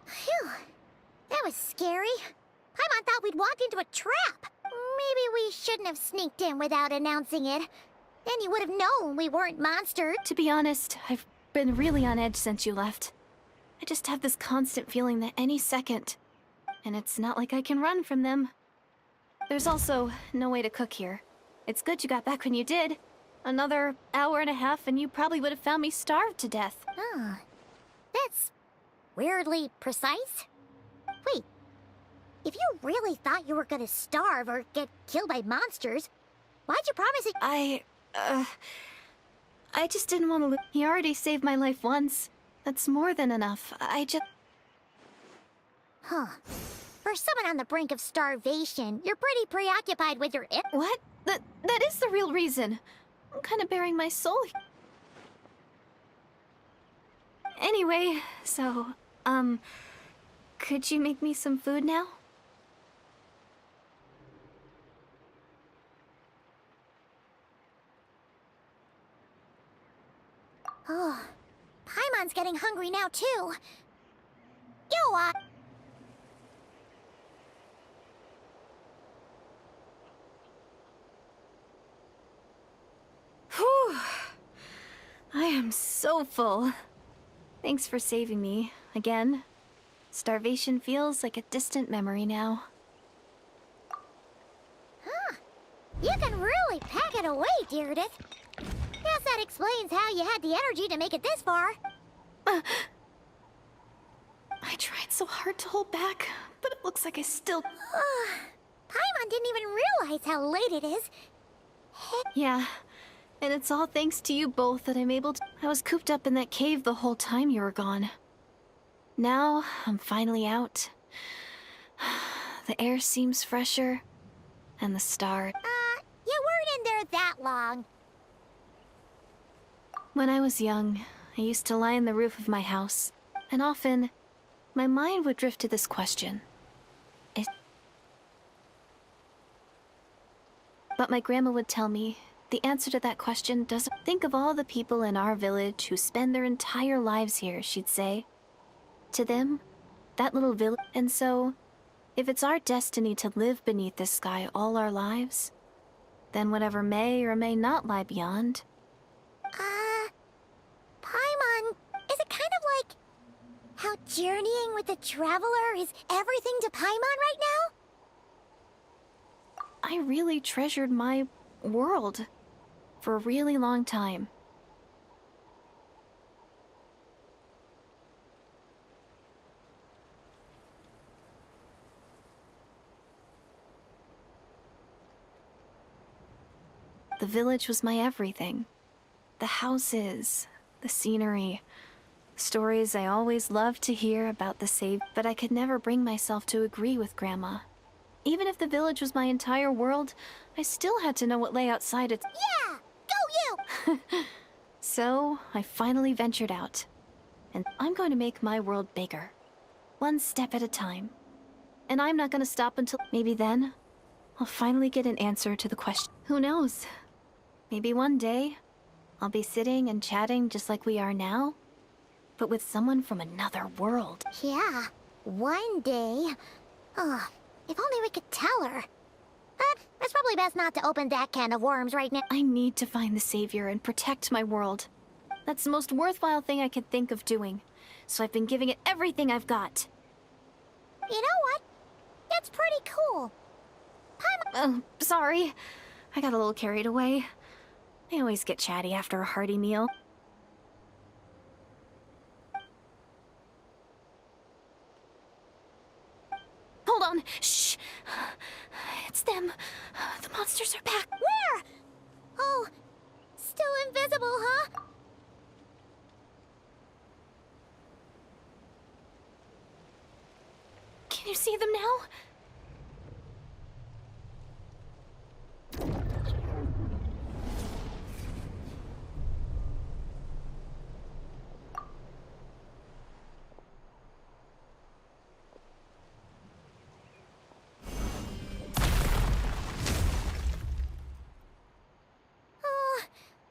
Phew. That was scary. Paimon thought we'd walked into a trap. Maybe we shouldn't have sneaked in without announcing it. Then you would have known we weren't monsters. To be honest, I've been really on edge since you left. I just have this constant feeling that any second... And it's not like I can run from them. There's also no way to cook here. It's good you got back when you did. Another hour and a half and you probably would have found me starved to death. Oh, that's weirdly precise. Wait, if you really thought you were gonna starve or get killed by monsters, why'd you promise it? I just didn't want to lose. He already saved my life once. That's more than enough. Huh. For someone on the brink of starvation, you're pretty preoccupied with your... What? That is the real reason. I'm kind of bearing my soul. Anyway, so, could you make me some food now? Oh, Paimon's getting hungry now, too. You, Whew. I am so full. Thanks for saving me, again. Starvation feels like a distant memory now. Huh. You can really pack it away, Deirdre. Guess that explains how you had the energy to make it this far. I tried so hard to hold back, but Looks like I still... Paimon didn't even realize how late it is. Yeah, and it's all thanks to you both that I'm able to... I was cooped up in that cave the whole time you were gone. Now, I'm finally out. The air seems fresher, and the stars... You weren't in there that long. When I was young, I used to lie on the roof of my house, and often, my mind would drift to this question. But my grandma would tell me, the answer to that question doesn't... Think of all the people in our village who spend their entire lives here, she'd say. To them, that little village... And so, if it's our destiny to live beneath this sky all our lives, then whatever may or may not lie beyond... Paimon, is it kind of like how journeying with the Traveler is everything to Paimon right now? I really treasured my world for a really long time. The village was my everything. The houses, the scenery, stories I always loved to hear about the save, but I could never bring myself to agree with Grandma. Even if the village was my entire world, I still had to know what lay outside it. Yeah! Go you! So, I finally ventured out. And I'm going to make my world bigger. One step at a time. And I'm not going to stop until... Maybe then, I'll finally get an answer to the question. Who knows? Maybe one day, I'll be sitting and chatting just like we are now, but with someone from another world. Yeah, one day. If only we could tell her. But it's probably best not to open that can of worms right now. I need to find the Savior and protect my world. That's the most worthwhile thing I could think of doing. So I've been giving it everything I've got. You know what? It's pretty cool. Sorry. I got a little carried away. I always get chatty after a hearty meal. Hold on. Shh. It's them. The monsters are back. Where? Oh, still invisible, huh? Can you see them now?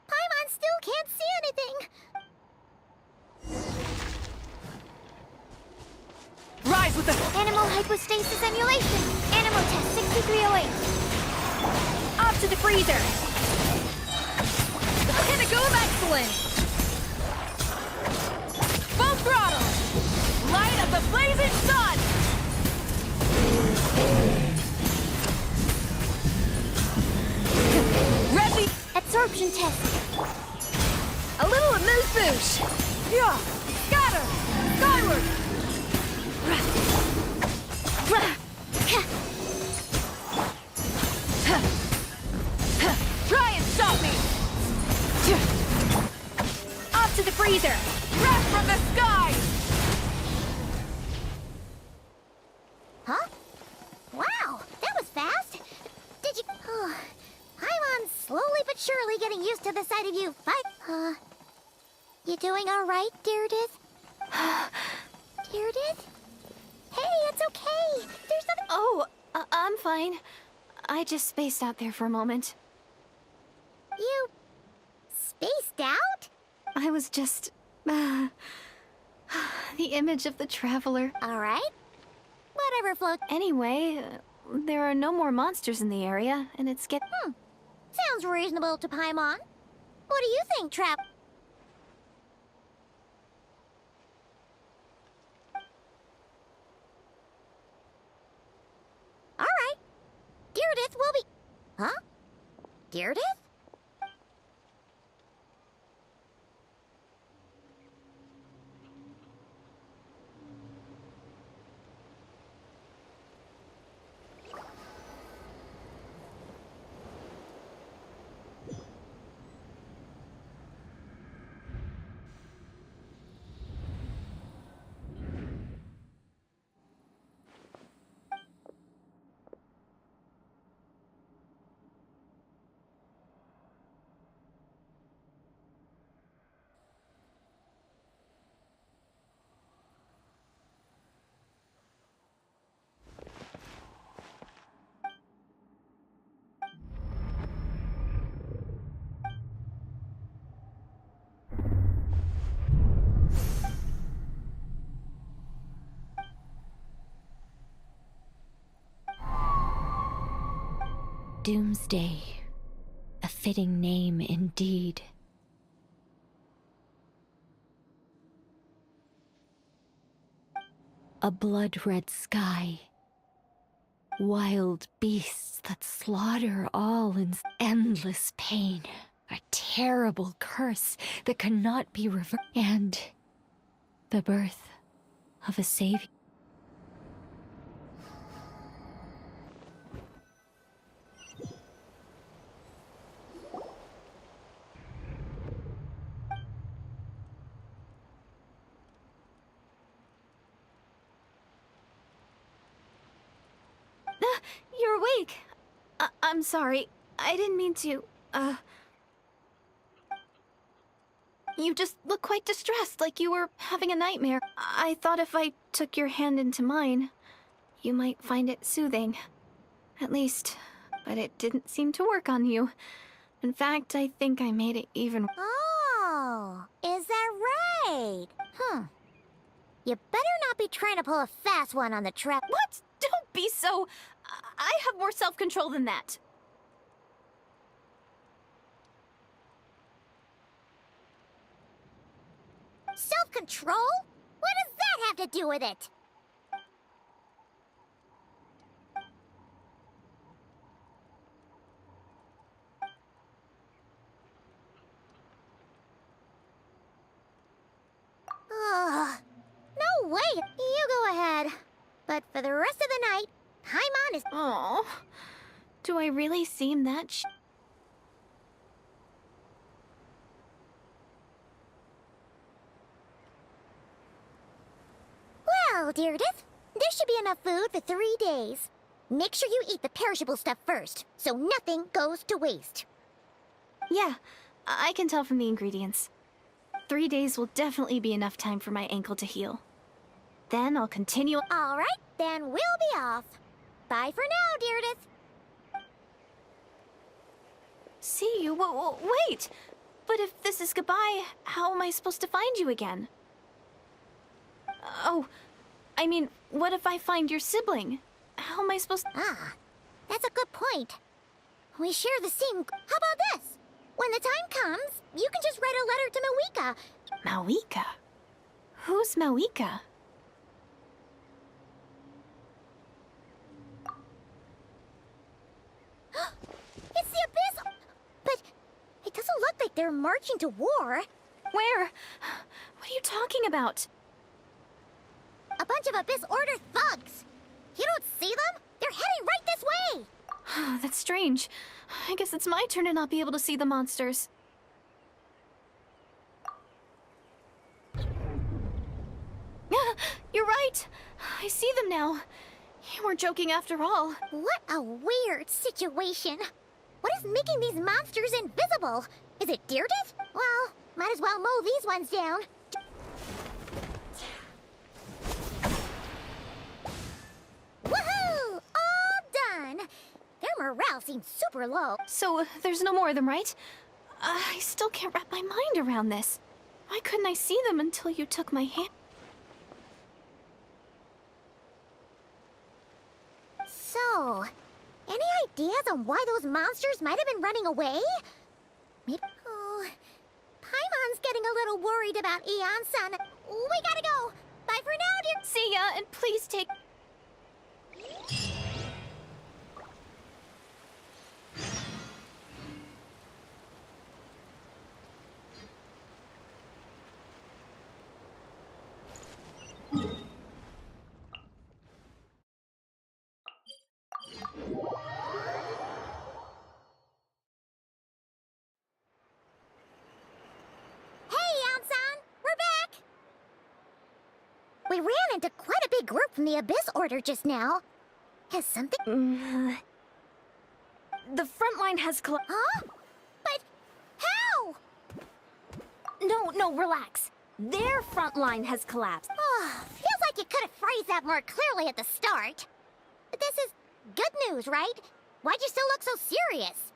Paimon still can't see anything. Rise with the... Animal hypostasis emulation. Animal test 6308. Up to the freezer. The Mechanicus of excellence. Full throttle. Light of the blazing sun. Resin. Absorption test. A little amuse-bouche. Yeah. Scatter. Skyward. Try and stop me! Up to the freezer! Wrath from the sky! Huh? Wow, that was fast. Did you... Paimon's slowly but surely getting used to the sight of you fight. You doing all right, Deirdith? Deirdith? Hey, it's okay. There's nothing... Oh, I'm fine. I just spaced out there for a moment. You... spaced out? I was just... the image of the Traveler. All right. Whatever floats. Anyway, there are no more monsters in the area, and it's get... Sounds reasonable to Paimon. What do you think, Trap? All right. Deirdith will be... Huh? Deirdith? Doomsday. A fitting name indeed. A blood-red sky. Wild beasts that slaughter all in endless pain. A terrible curse that cannot be reversed. And the birth of a savior. You're awake. I'm sorry. I didn't mean to, You just look quite distressed, like you were having a nightmare. I thought if I took your hand into mine, you might find it soothing. At least, but it didn't seem to work on you. In fact, I think I made it even... Oh, is that right? You better not be trying to pull a fast one on the trap. What? Don't be so... I have more self-control than that. Self-control? What does that have to do with it? No way! You go ahead. But for the rest of the night, Paimon is... Oh, do I really seem that Well, Deirdre, there should be enough food for 3 days. Make sure you eat the perishable stuff first, so nothing goes to waste. Yeah, I can tell from the ingredients. 3 days will definitely be enough time for my ankle to heal. Then I'll continue... All right, then we'll be off. Bye for now, Deirdre. See you? Wait! But if this is goodbye, how am I supposed to find you again? Oh, I mean, what if I find your sibling? How am I supposed to... Ah, that's a good point. We share the same... How about this? When the time comes, you can just write a letter to Mauvika. Mauvika? Who's Mauvika? It's the Abyss! But it doesn't look like they're marching to war. Where? What are you talking about? A bunch of Abyss Order thugs. You don't see them? They're heading right this way. That's strange. I guess it's my turn to not be able to see the monsters. You're right. I see them now. You weren't joking after all. What a weird situation. What is making these monsters invisible? Is it Deirdre? Well, might as well mow these ones down. Woohoo! All done! Their morale seems super low. So, there's no more of them, right? I still can't wrap my mind around this. Why couldn't I see them until you took my hand? So, any ideas on why those monsters might have been running away? Maybe... Oh, Paimon's getting a little worried about Eon-san. We gotta go. Bye for now, dear. See ya, and please take... We ran into quite a big group from the Abyss Order just now. Has something... The front line has Huh? But how? No, relax. Their front line has collapsed. Oh, feels like you could have phrased that more clearly at the start. But this is good news, right? Why'd you still look so serious?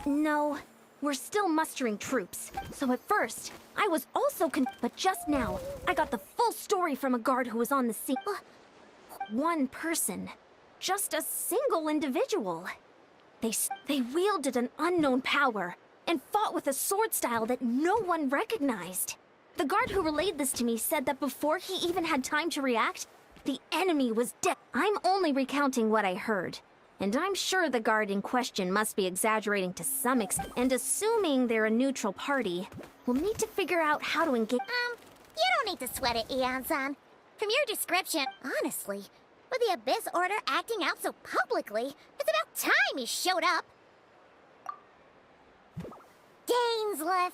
No, we're still mustering troops. So at first, I was also but just now, I got the full story from a guard who was on the scene. One person. Just a single individual. They wielded an unknown power and fought with a sword style that no one recognized. The guard who relayed this to me said that before he even had time to react, the enemy was dead. I'm only recounting what I heard. And I'm sure the guard in question must be exaggerating to some extent. And assuming they're a neutral party, we'll need to figure out how to engage. You don't need to sweat it, Eon-san. From your description, honestly, with the Abyss Order acting out so publicly, it's about time he showed up. Dainsleif.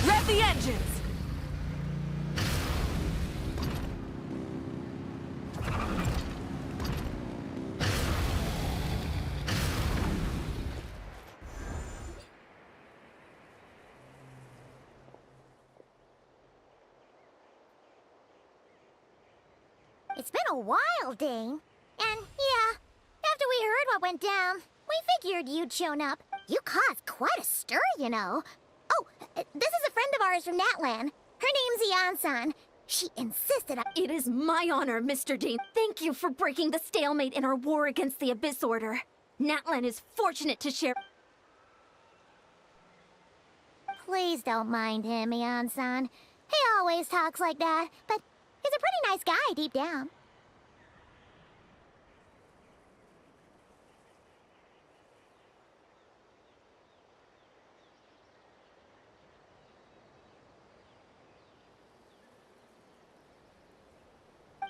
Rev the engines! It's been a while, Dane. And yeah, after we heard what went down, we figured you'd shown up. You caused quite a stir, you know. Oh, this is a friend of ours from Natlan. Her name's Eon-san. She insisted It is my honor, Mr. Dane. Thank you for breaking the stalemate in our war against the Abyss Order. Natlan is fortunate to share... Please don't mind him, Eon-san. He always talks like that, but he's a pretty nice guy deep down.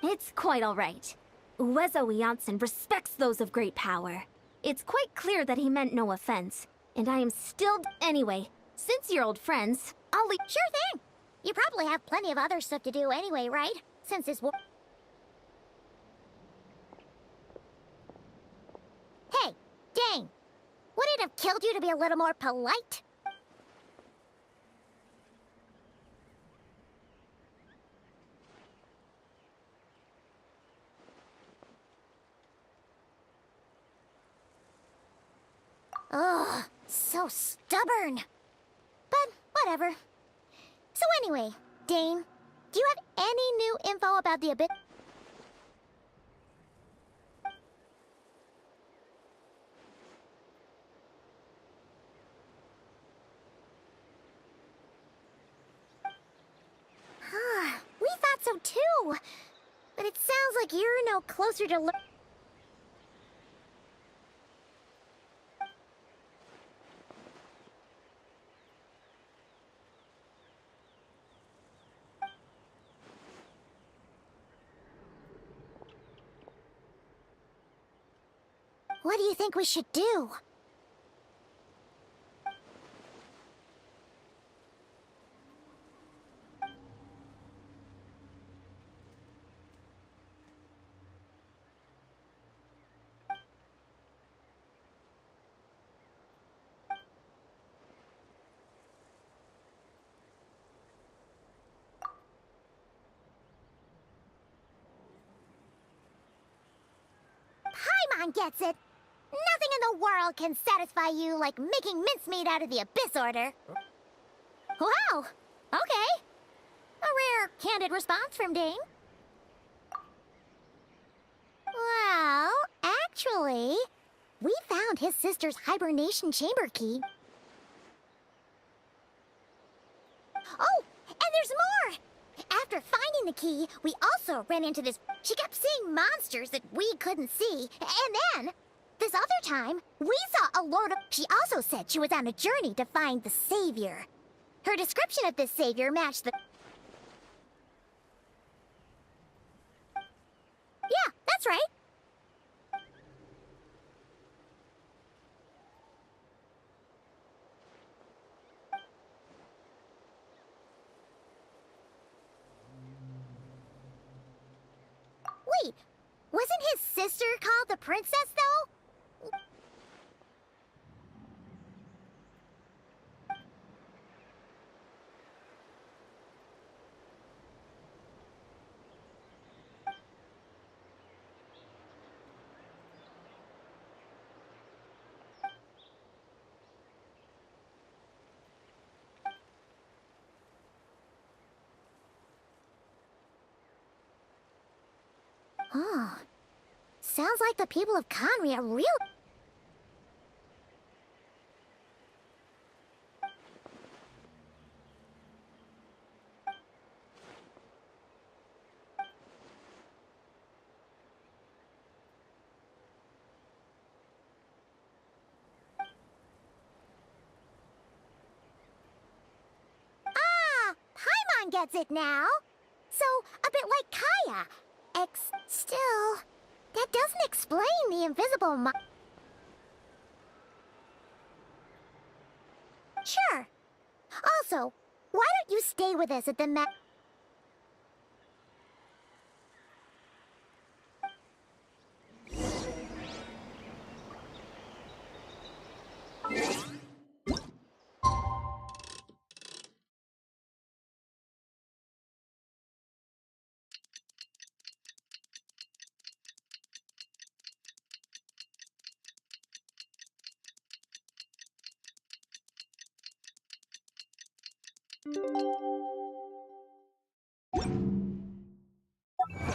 It's quite all right. Uezo Janssen respects those of great power. It's quite clear that he meant no offense, and I am still... Anyway, since you're old friends, I'll leave... Sure thing! You probably have plenty of other stuff to do anyway, right? Since this war... Hey, Dane! Would it have killed you to be a little more polite? Ugh, so stubborn. But whatever. So anyway, Dane, do you have any new info about the Abyss? We thought so too. But it sounds like you're no closer to What do you think we should do? Paimon gets it. Nothing in the world can satisfy you like making mincemeat out of the Abyss Order. Wow, okay. A rare, candid response from Dane. Well, actually, we found his sister's hibernation chamber key. Oh, and there's more! After finding the key, we also ran into this... She kept seeing monsters that we couldn't see, and then... This other time, we saw a lord of... She also said she was on a journey to find the savior. Her description of this savior matched the... Yeah, that's right. Wasn't his sister called the princess, though? Oh. Sounds like the people of Conry are real. Ah, Paimon gets it now. So, a bit like Kaya. Still, that doesn't explain the invisible Sure. Also, why don't you stay with us at the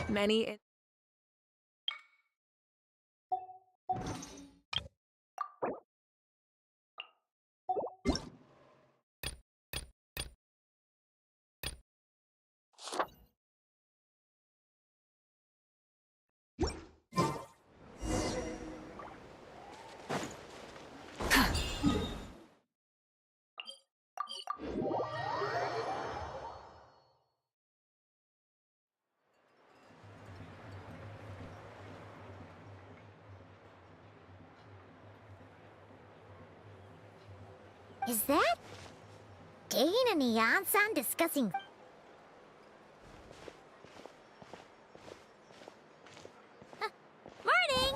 Many. Is that Dane and Neon-san discussing? Morning!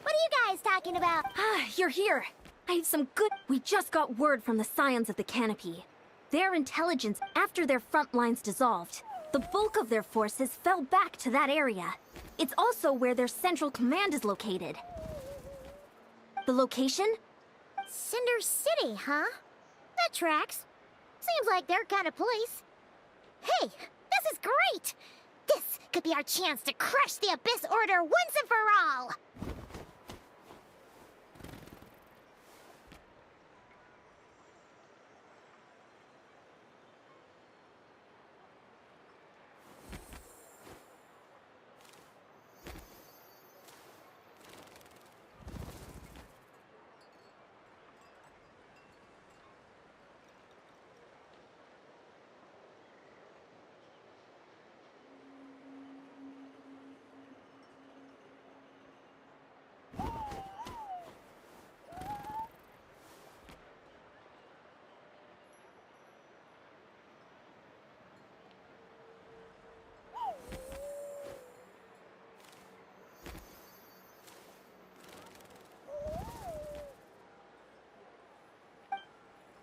What are you guys talking about? Ah, you're here. I have some good... We just got word from the Scions of the Canopy. Their intelligence, after their front lines dissolved, the bulk of their forces fell back to that area. It's also where their central command is located. The location? Cinder City, huh? That tracks. Seems like their kind of place. Hey, this is great! This could be our chance to crush the Abyss Order once and for all!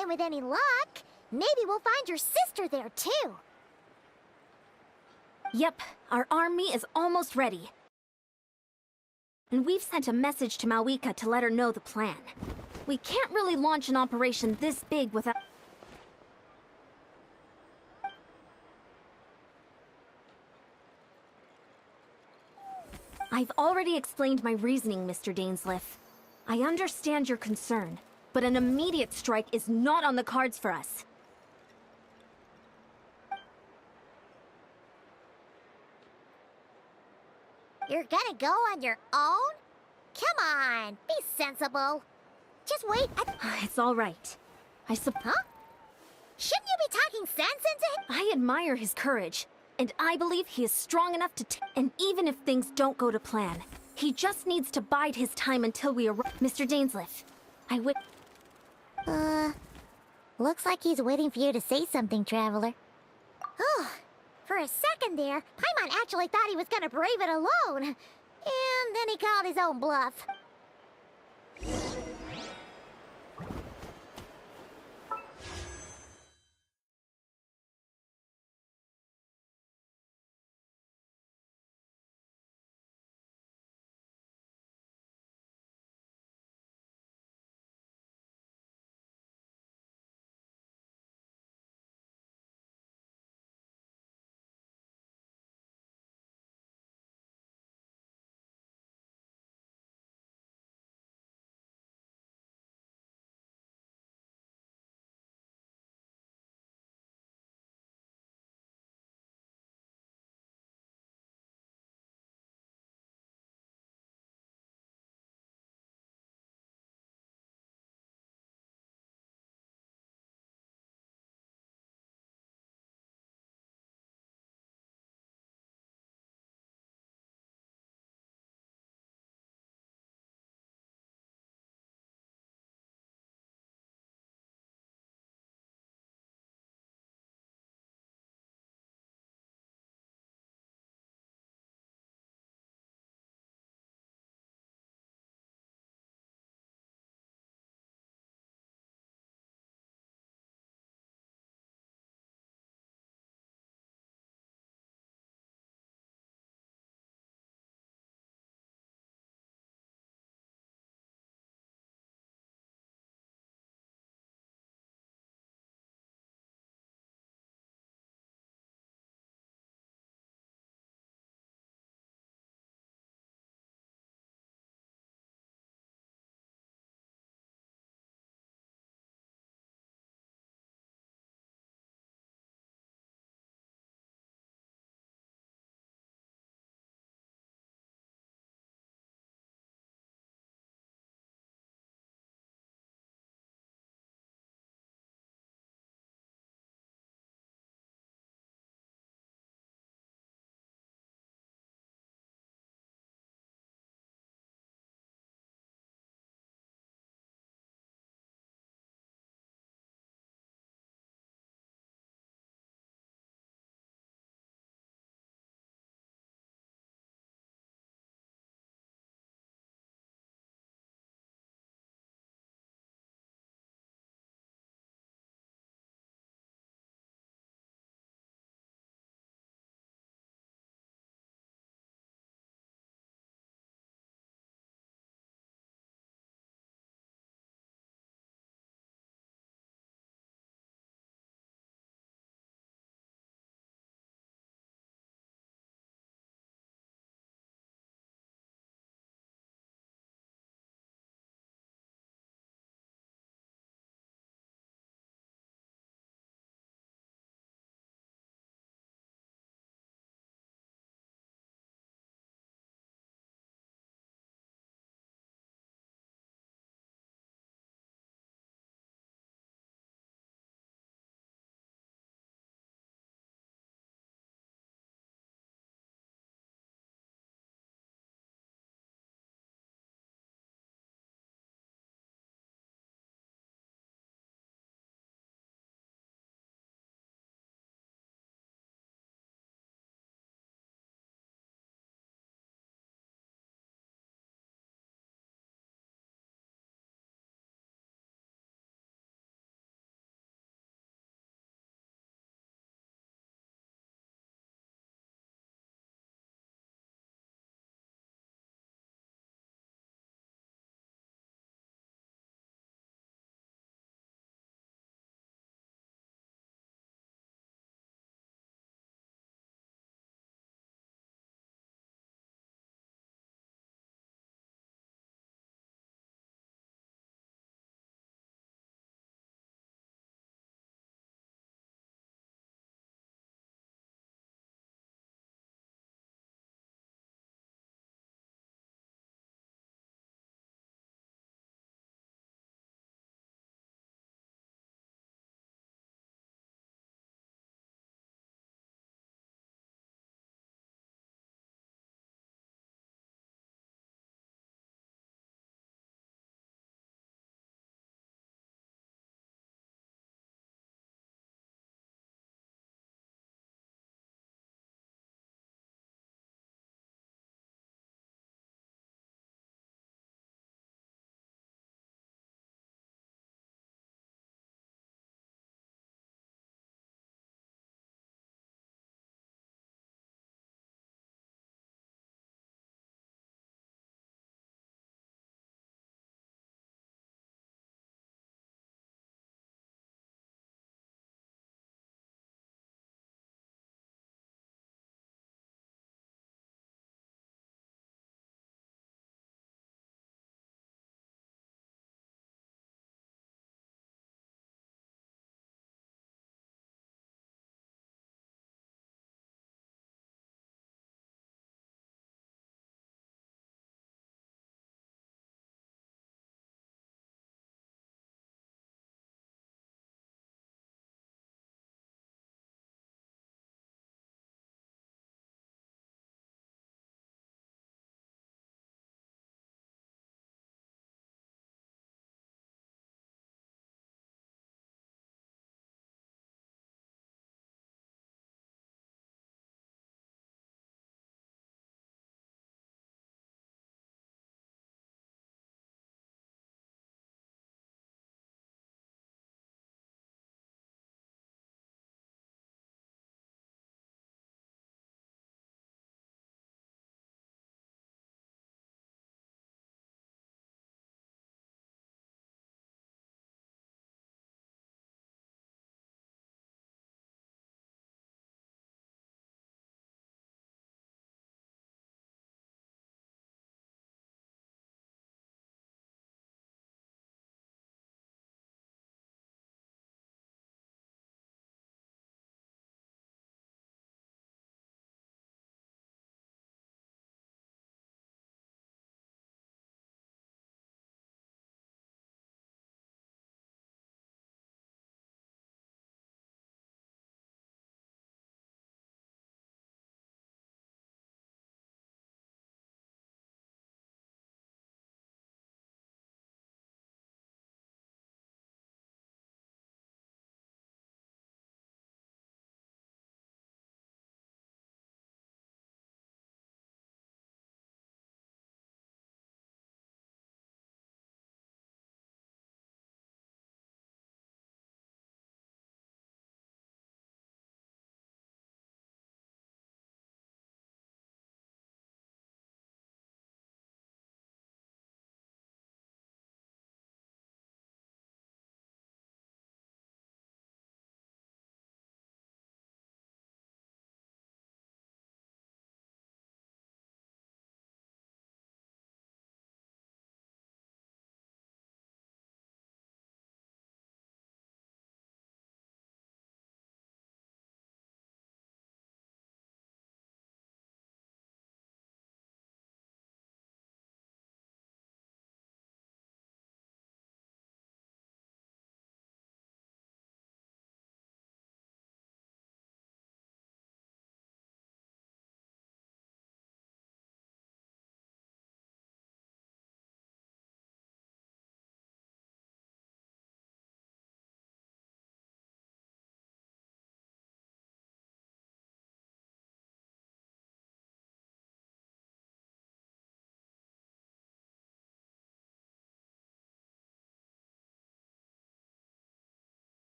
And with any luck, maybe we'll find your sister there too. Yep, our army is almost ready. And we've sent a message to Mauvika to let her know the plan. We can't really launch an operation this big without... I've already explained my reasoning, Mr. Dainsleif. I understand your concern, but an immediate strike is not on the cards for us. You're gonna go on your own? Come on, be sensible. Just wait. It's all right. Huh? Shouldn't you be talking sense into him? I admire his courage, and I believe he is strong enough to and even if things don't go to plan, he just needs to bide his time until we arrive. Mr. Dainsleif, I would... Looks like he's waiting for you to say something, Traveler. Oh, for a second there, Paimon actually thought he was gonna brave it alone. And then he called his own bluff.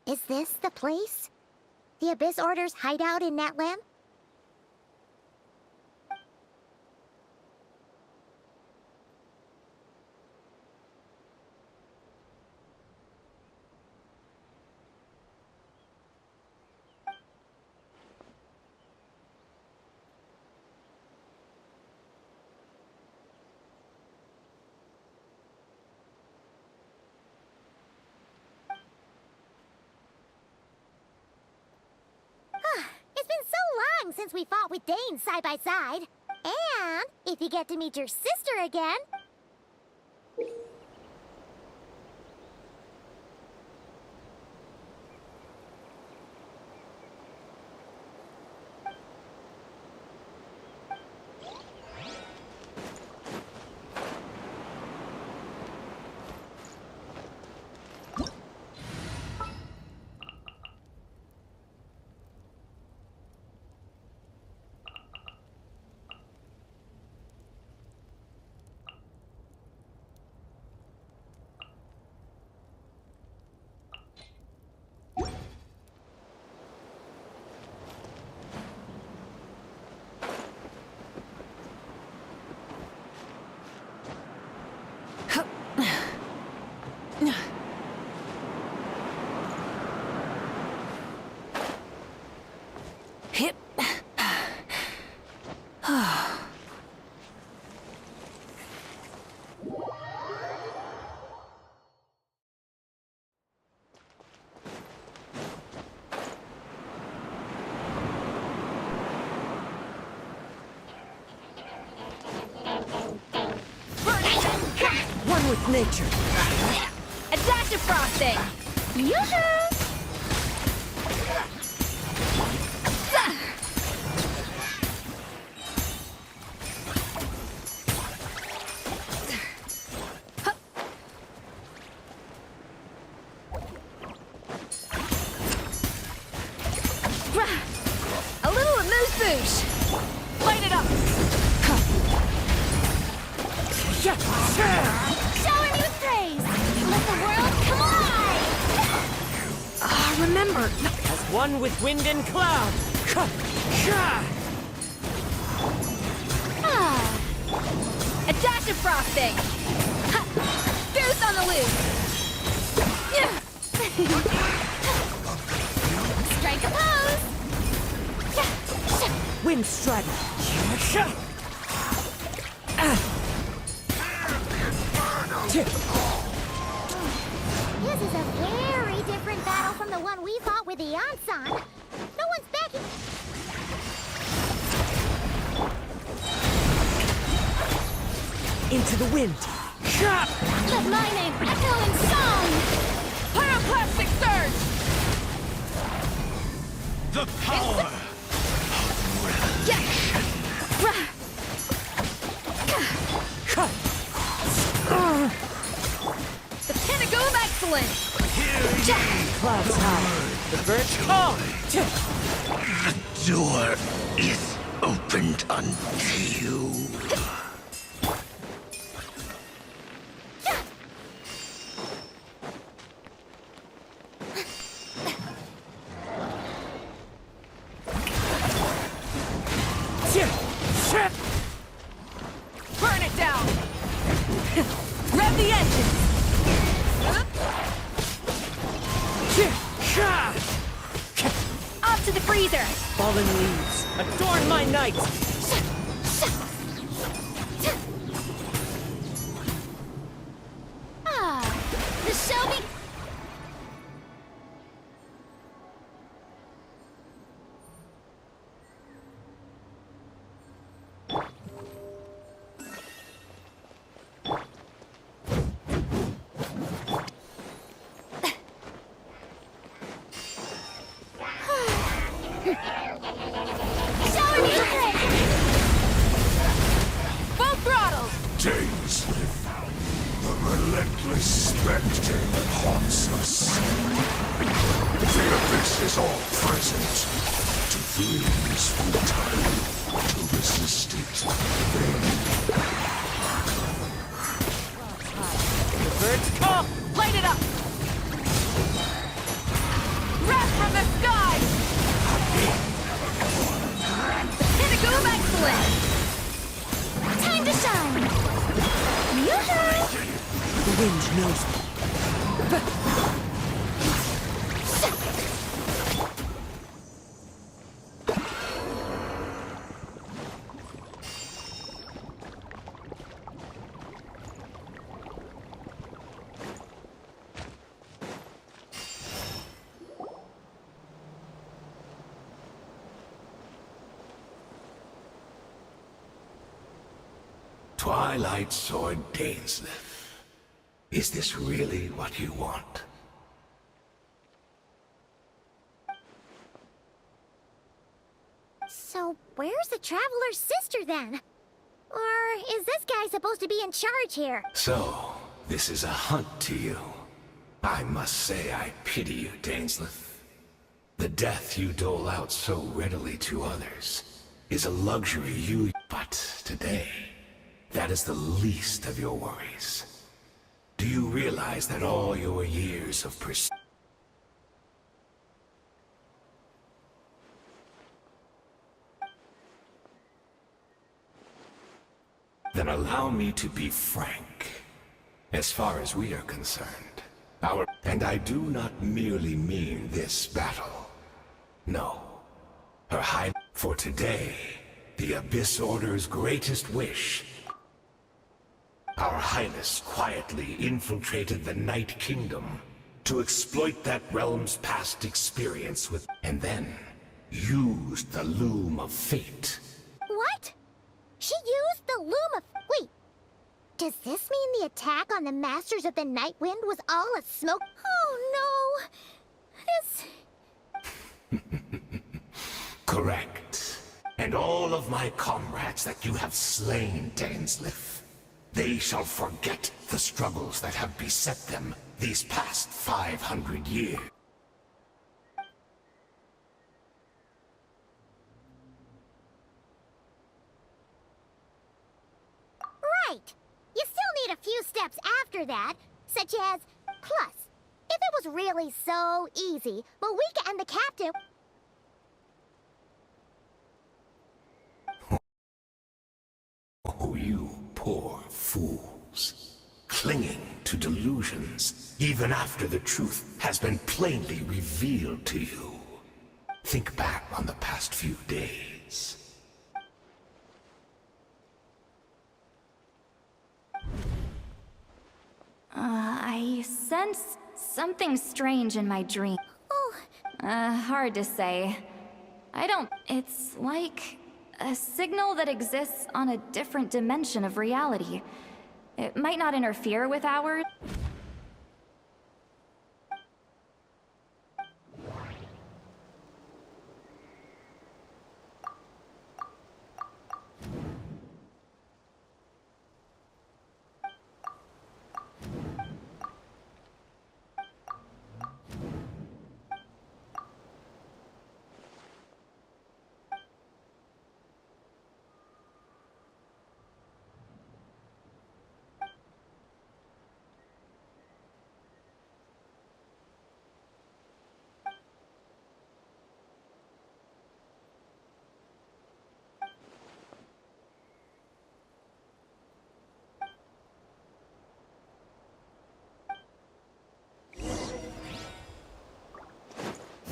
Is this the place? The Abyss Order's hideout in Natlan? It's been so long since we fought with Dane side by side. And if you get to meet your sister again... Hip. One with nature. A dash of frosting! Yoo-hoo! A little amuse-bouche! Light it up! Showering you with praise! Let the world come alive! Remember, as one with wind and cloud. A dash of frosting! Goose on the loose! Strike a pose! Wind strider. This is a very different battle from the one we fought with the Ansan. No one's backing... Into the wind. Let my name echo in song! Pyroclastic surge! The power! The pinnacle of excellence! Clouds high. The birds call. The door is opened unto you. Burn it down! Rev the engine! Up to the freezer! Fallen leaves. Adorn my night. The show be... Full throttle! Days live. The relentless spectre haunts us. The abyss is all present. To flee is futile. To resist it, vain. The birds call. Light it up! from the sky! Pinnacle of excellence! Time to shine! Yoo-hoo! The wind knows me. Twilight Sword Dainsleif. Is this really what you want? So, where's the Traveler's sister then? Or is this guy supposed to be in charge here? So, this is a hunt to you. I must say I pity you, Dainsleif. The death you dole out so readily to others is a luxury you... But today, that is the least of your worries. Do you realize that all your years of pursuit... Then allow me to be frank. As far as we are concerned, and I do not merely mean this battle. No. Her High... For today, the Abyss Order's greatest wish... Our Highness quietly infiltrated the Night Kingdom to exploit that realm's past experience with... And then used the Loom of Fate. What? She used the Loom of... Wait. Does this mean the attack on the Masters of the Night Wind was all a smoke? Oh no! Correct. And all of my comrades that you have slain, Dainsleif, they shall forget the struggles that have beset them these past 500 years. Right! You still need a few steps after that, such as... Plus, if it was really so easy, Mauvika and the captain... Oh, you poor fools. Clinging to delusions, even after the truth has been plainly revealed to you. Think back on the past few days. I sense something strange in my dream. Oh. Hard to say. It's like a signal that exists on a different dimension of reality. It might not interfere with ours.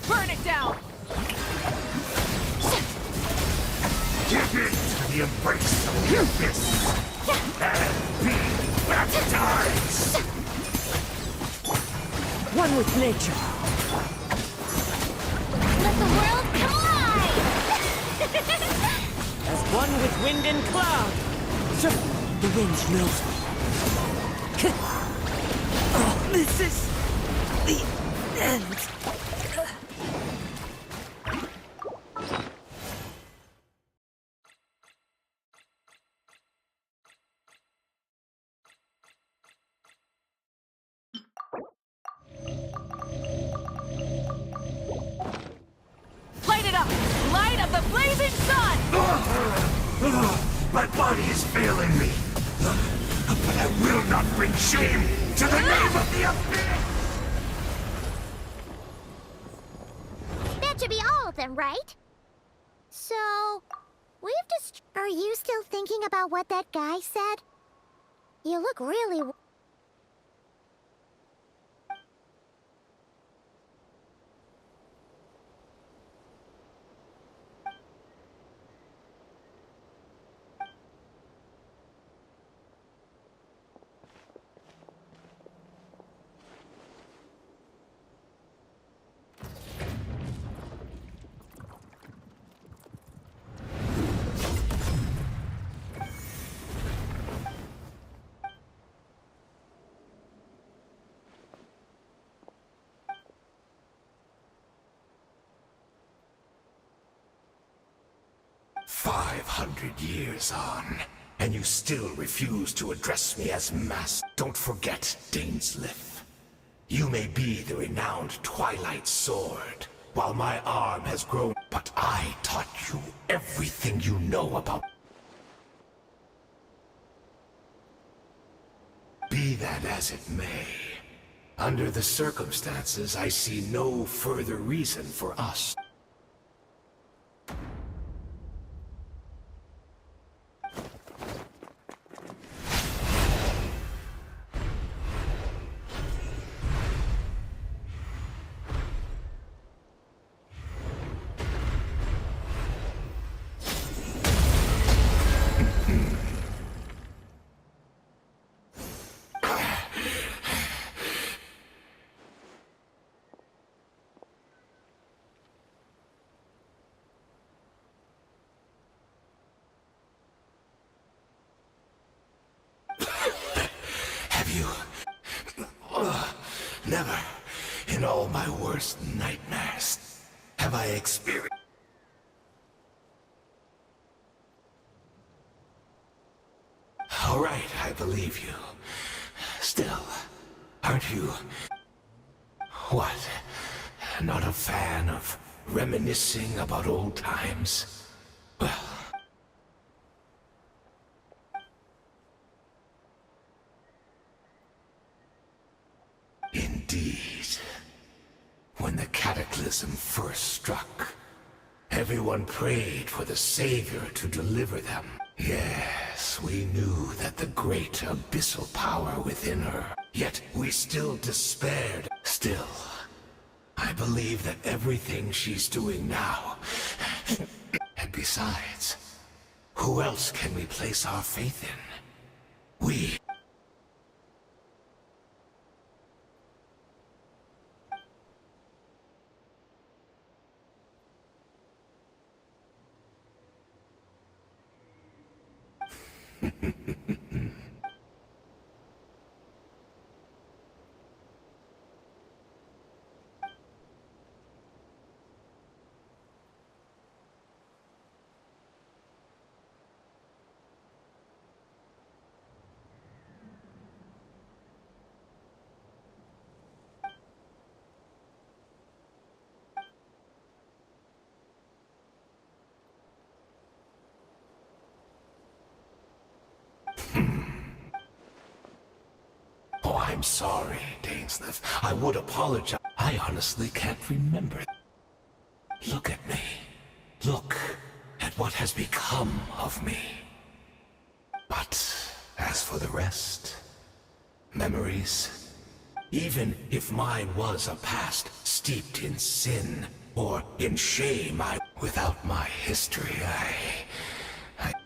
Burn it down! Give in to the embrace of the abyss and be baptized! One with nature. Let the world collide! As one with wind and cloud. The wind knows me. Oh, this is the end. Light it up! Light of the blazing sun! My body is failing me, but I will not bring shame to the name of the abyss! them, right? So, we've just... Are you still thinking about what that guy said? You look really... 500 years on, and you still refuse to address me as Master. Don't forget, Dainsleif. You may be the renowned Twilight Sword, while my arm has grown, but I taught you everything you know about. Be that as it may, under the circumstances, I see no further reason for us. Never, in all my worst nightmares, have I experienced... All right, I believe you. Still, aren't you... What? Not a fan of reminiscing about old times? Well... Indeed. When the cataclysm first struck, everyone prayed for the Savior to deliver them. Yes, we knew that the great abyssal power within her. Yet we still despaired. Still, I believe that everything she's doing now... And besides, who else can we place our faith in? We... Oh, I'm sorry, Dainsleif. I would apologize. I honestly can't remember. Look at me. Look at what has become of me. But as for the rest, memories, even if mine was a past steeped in sin or in shame, without my history,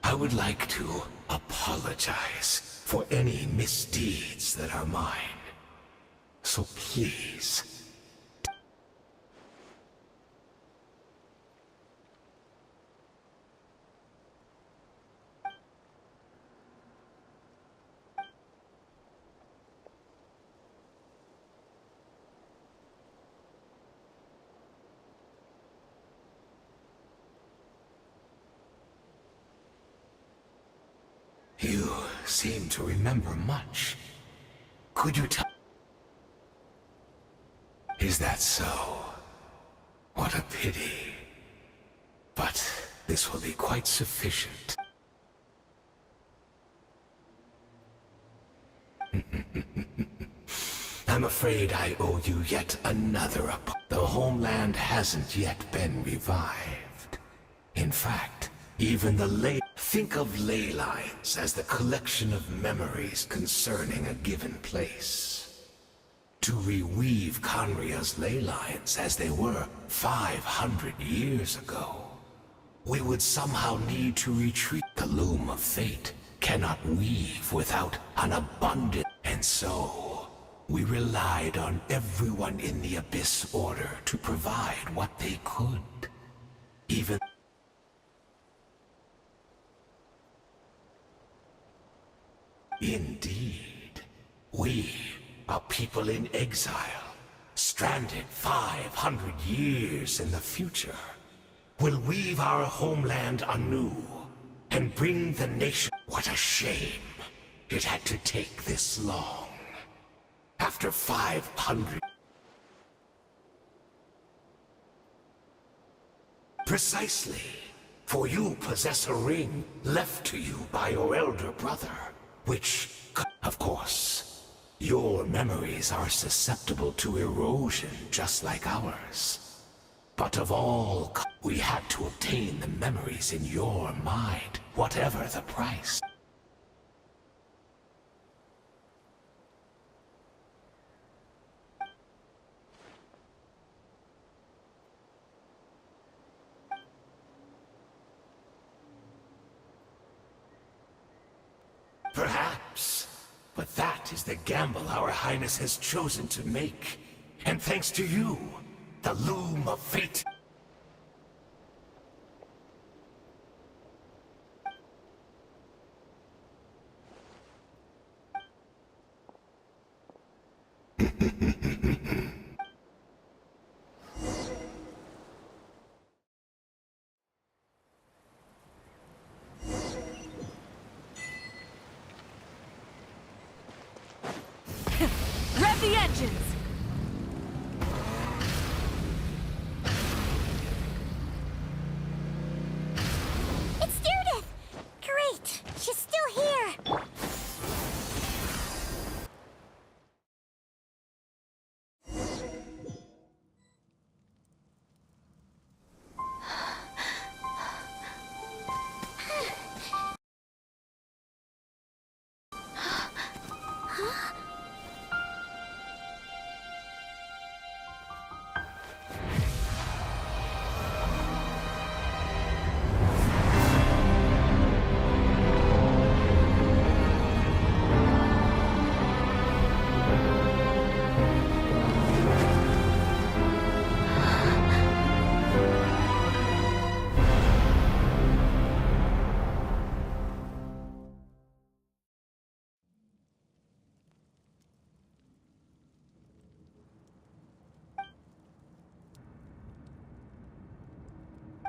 I would like to apologize for any misdeeds that are mine. So please... You seem to remember much. Could you tell... Is that so? What a pity. But this will be quite sufficient. I'm afraid I owe you yet another The homeland hasn't yet been revived. In fact, even the think of ley lines as the collection of memories concerning a given place. To reweave Conria's ley lines as they were 500 years ago, we would somehow need to retreat. The loom of fate cannot weave without an abundant, and so we relied on everyone in the Abyss Order to provide what they could. Even Indeed, we, a people in exile, stranded 500 years in the future, will weave our homeland anew and bring the nation. What a shame it had to take this long. After 500. Precisely, for you possess a ring left to you by your elder brother, which, of course, your memories are susceptible to erosion just like ours. But of all, we had to obtain the memories in your mind, whatever the price. Perhaps, but that is the gamble our Highness has chosen to make. And thanks to you, the loom of fate. Rev the engines! It's Judith! Great! She's still here!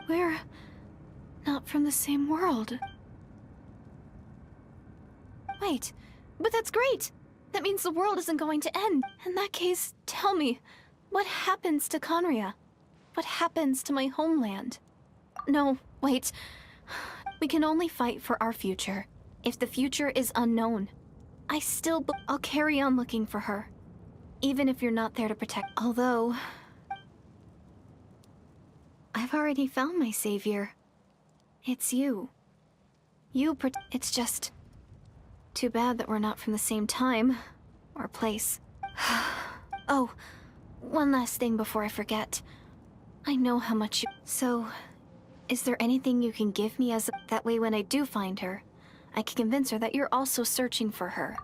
We're not from the same world. Wait, but that's great! That means the world isn't going to end. In that case, tell me, what happens to Conria? What happens to my homeland? No, wait. We can only fight for our future. If the future is unknown, I'll carry on looking for her. Even if you're not there to protect. Although, I've already found my savior. It's you. It's just too bad that we're not from the same time or place. Oh, one last thing before I forget. I know how much you... So, is there anything you can give me that way when I do find her, I can convince her that you're also searching for her?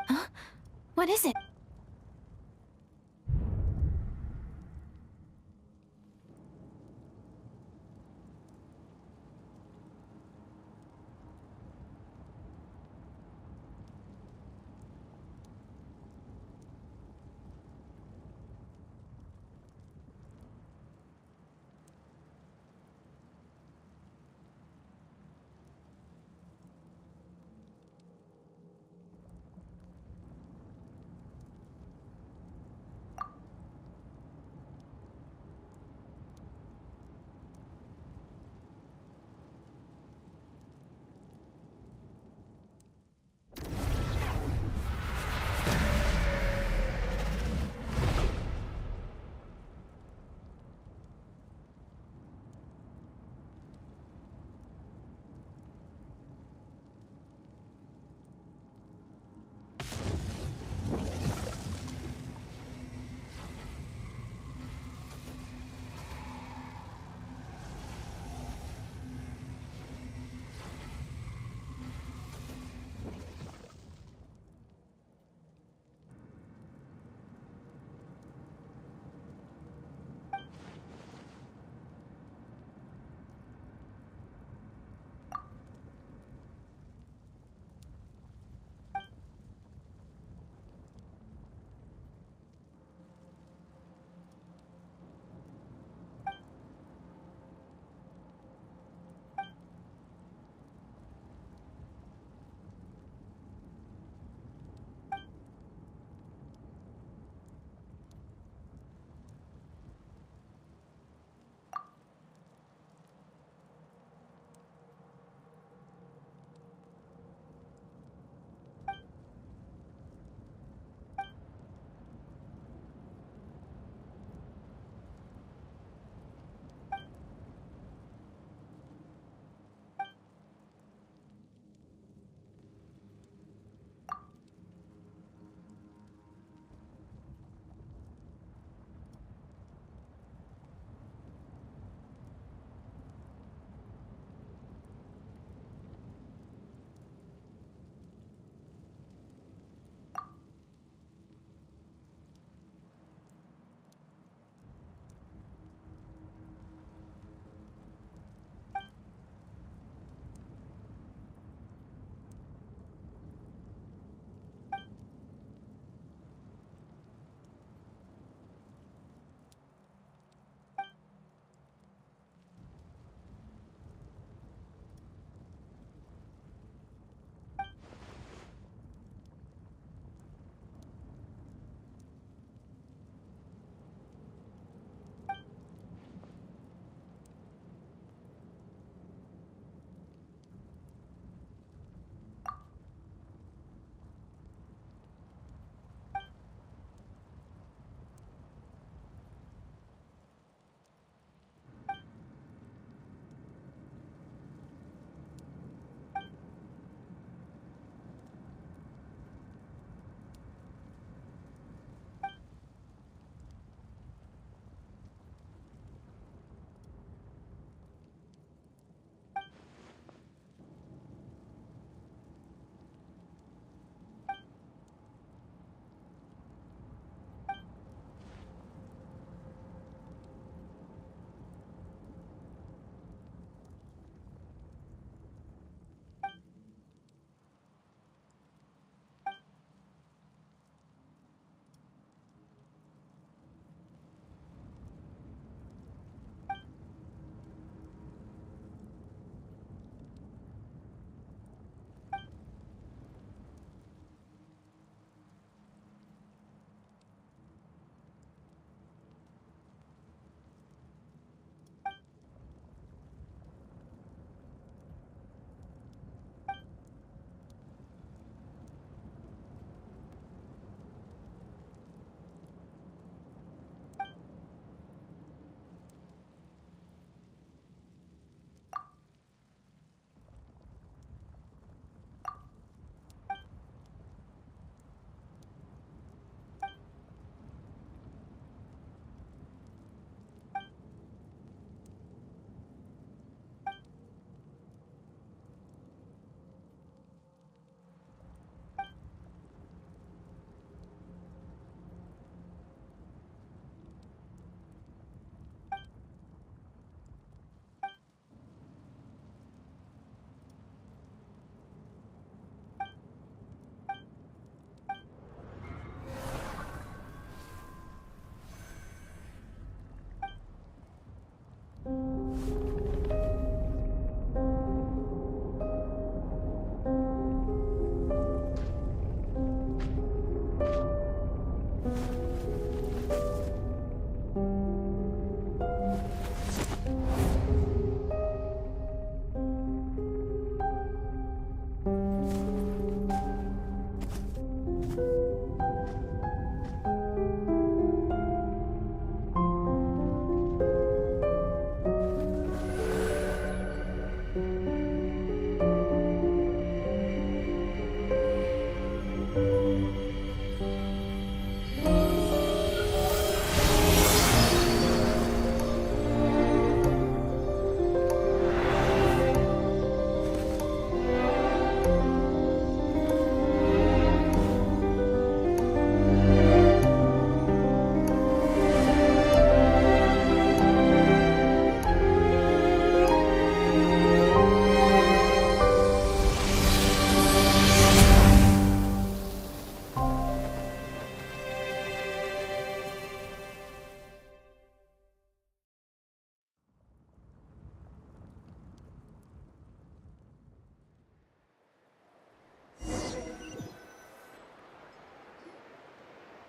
Huh? What is it?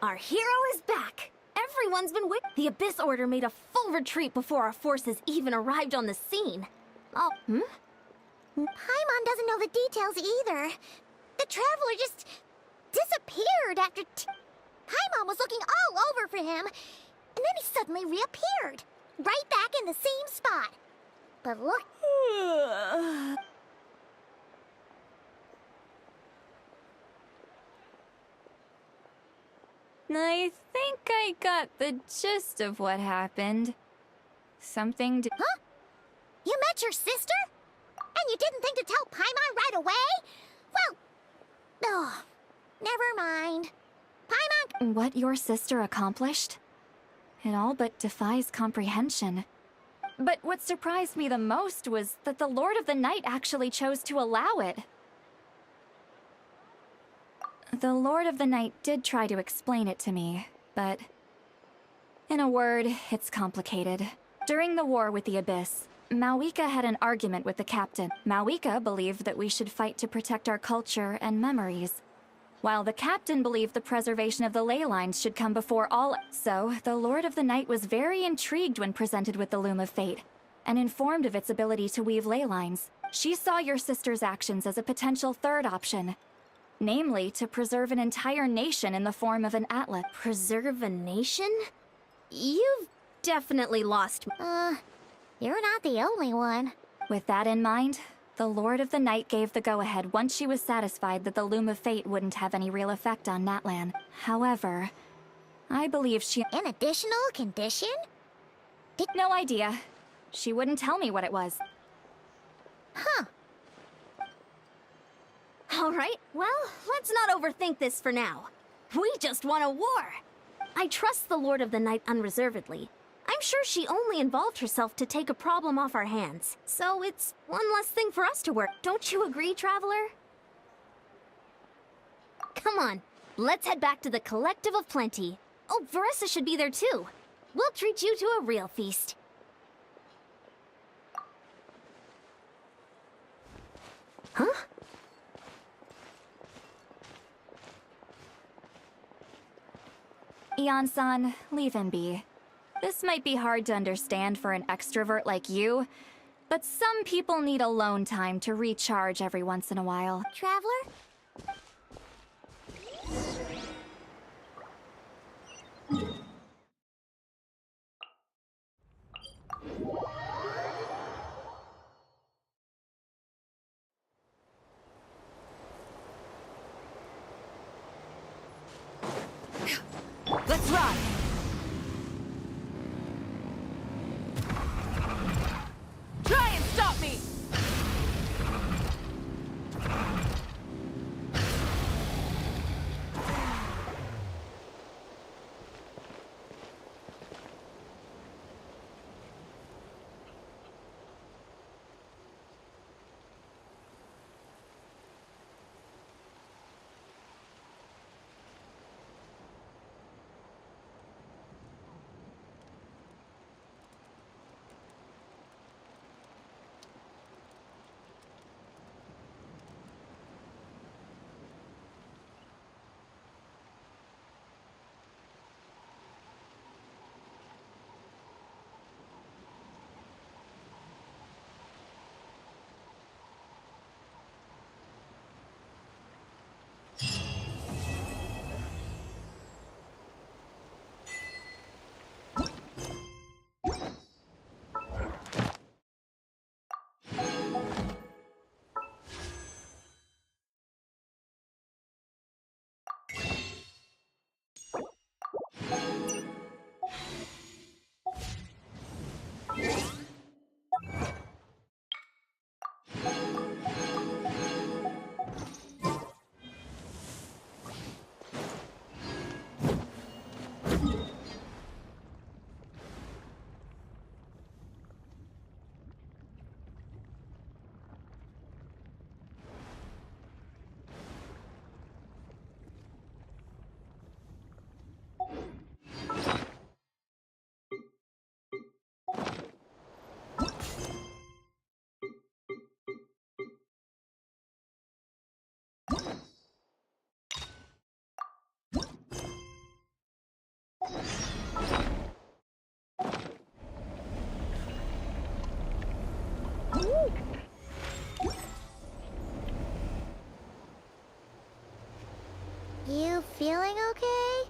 Our hero is back! Everyone's been waiting. The Abyss Order made a full retreat before our forces even arrived on the scene. Oh, Paimon doesn't know the details either. The Traveler just disappeared after Paimon was looking all over for him, and then he suddenly reappeared, right back in the same spot. But look... I think I got the gist of what happened. Something to... Huh? You met your sister? And you didn't think to tell Paimon right away? Well... Oh, never mind. Paimon... What your sister accomplished? It all but defies comprehension. But what surprised me the most was that the Lord of the Night actually chose to allow it. The Lord of the Night did try to explain it to me, but... in a word, it's complicated. During the war with the Abyss, Mauvika had an argument with the captain. Mauvika believed that we should fight to protect our culture and memories, while the captain believed the preservation of the ley lines should come before all. So, the Lord of the Night was very intrigued when presented with the Loom of Fate, and informed of its ability to weave ley lines. She saw your sister's actions as a potential third option, namely, to preserve an entire nation in the form of an atlas. preserve a nation? You've definitely lost me. You're not the only one. With that in mind, the Lord of the Night gave the go-ahead once she was satisfied that the Loom of Fate wouldn't have any real effect on Natlan. However, I believe she... An additional condition? No idea. She wouldn't tell me what it was. Huh. Alright, well, let's not overthink this for now. We just won a war! I trust the Lord of the Night unreservedly. I'm sure she only involved herself to take a problem off our hands. So it's one less thing for us to work. Don't you agree, Traveler? Come on, let's head back to the Collective of Plenty. Oh, Varesa should be there too. We'll treat you to a real feast. Huh? Ian-san, leave him be. This might be hard to understand for an extrovert like you, but some people need alone time to recharge every once in a while. Traveler? Let's ride! Try and stop me! feeling okay?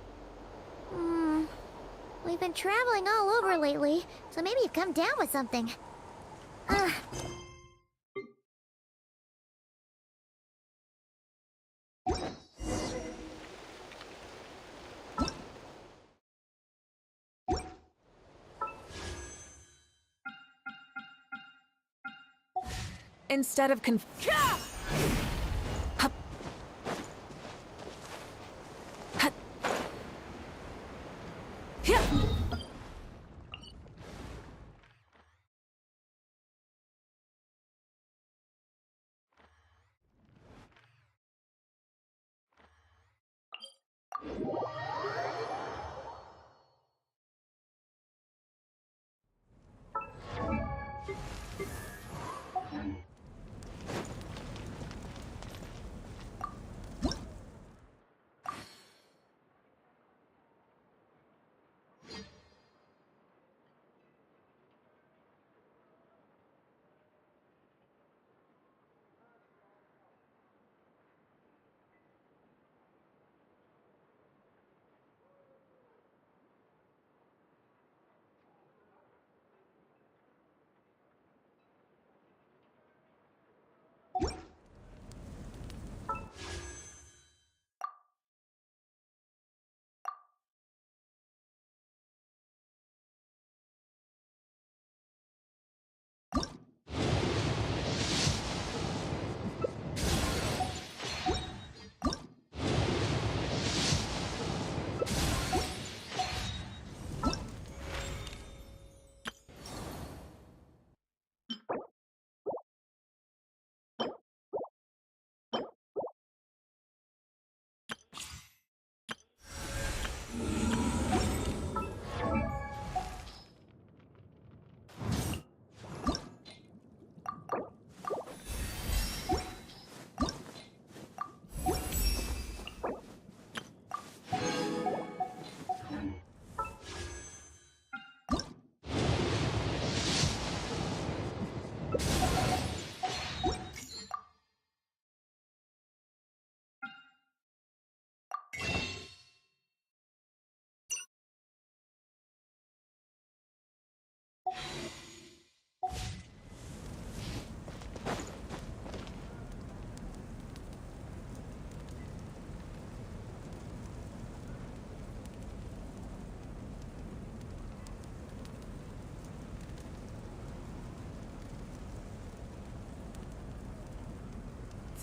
We've been traveling all over lately, so maybe you've come down with something. Instead of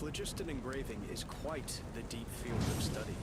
Phlogiston engraving is quite the deep field of study.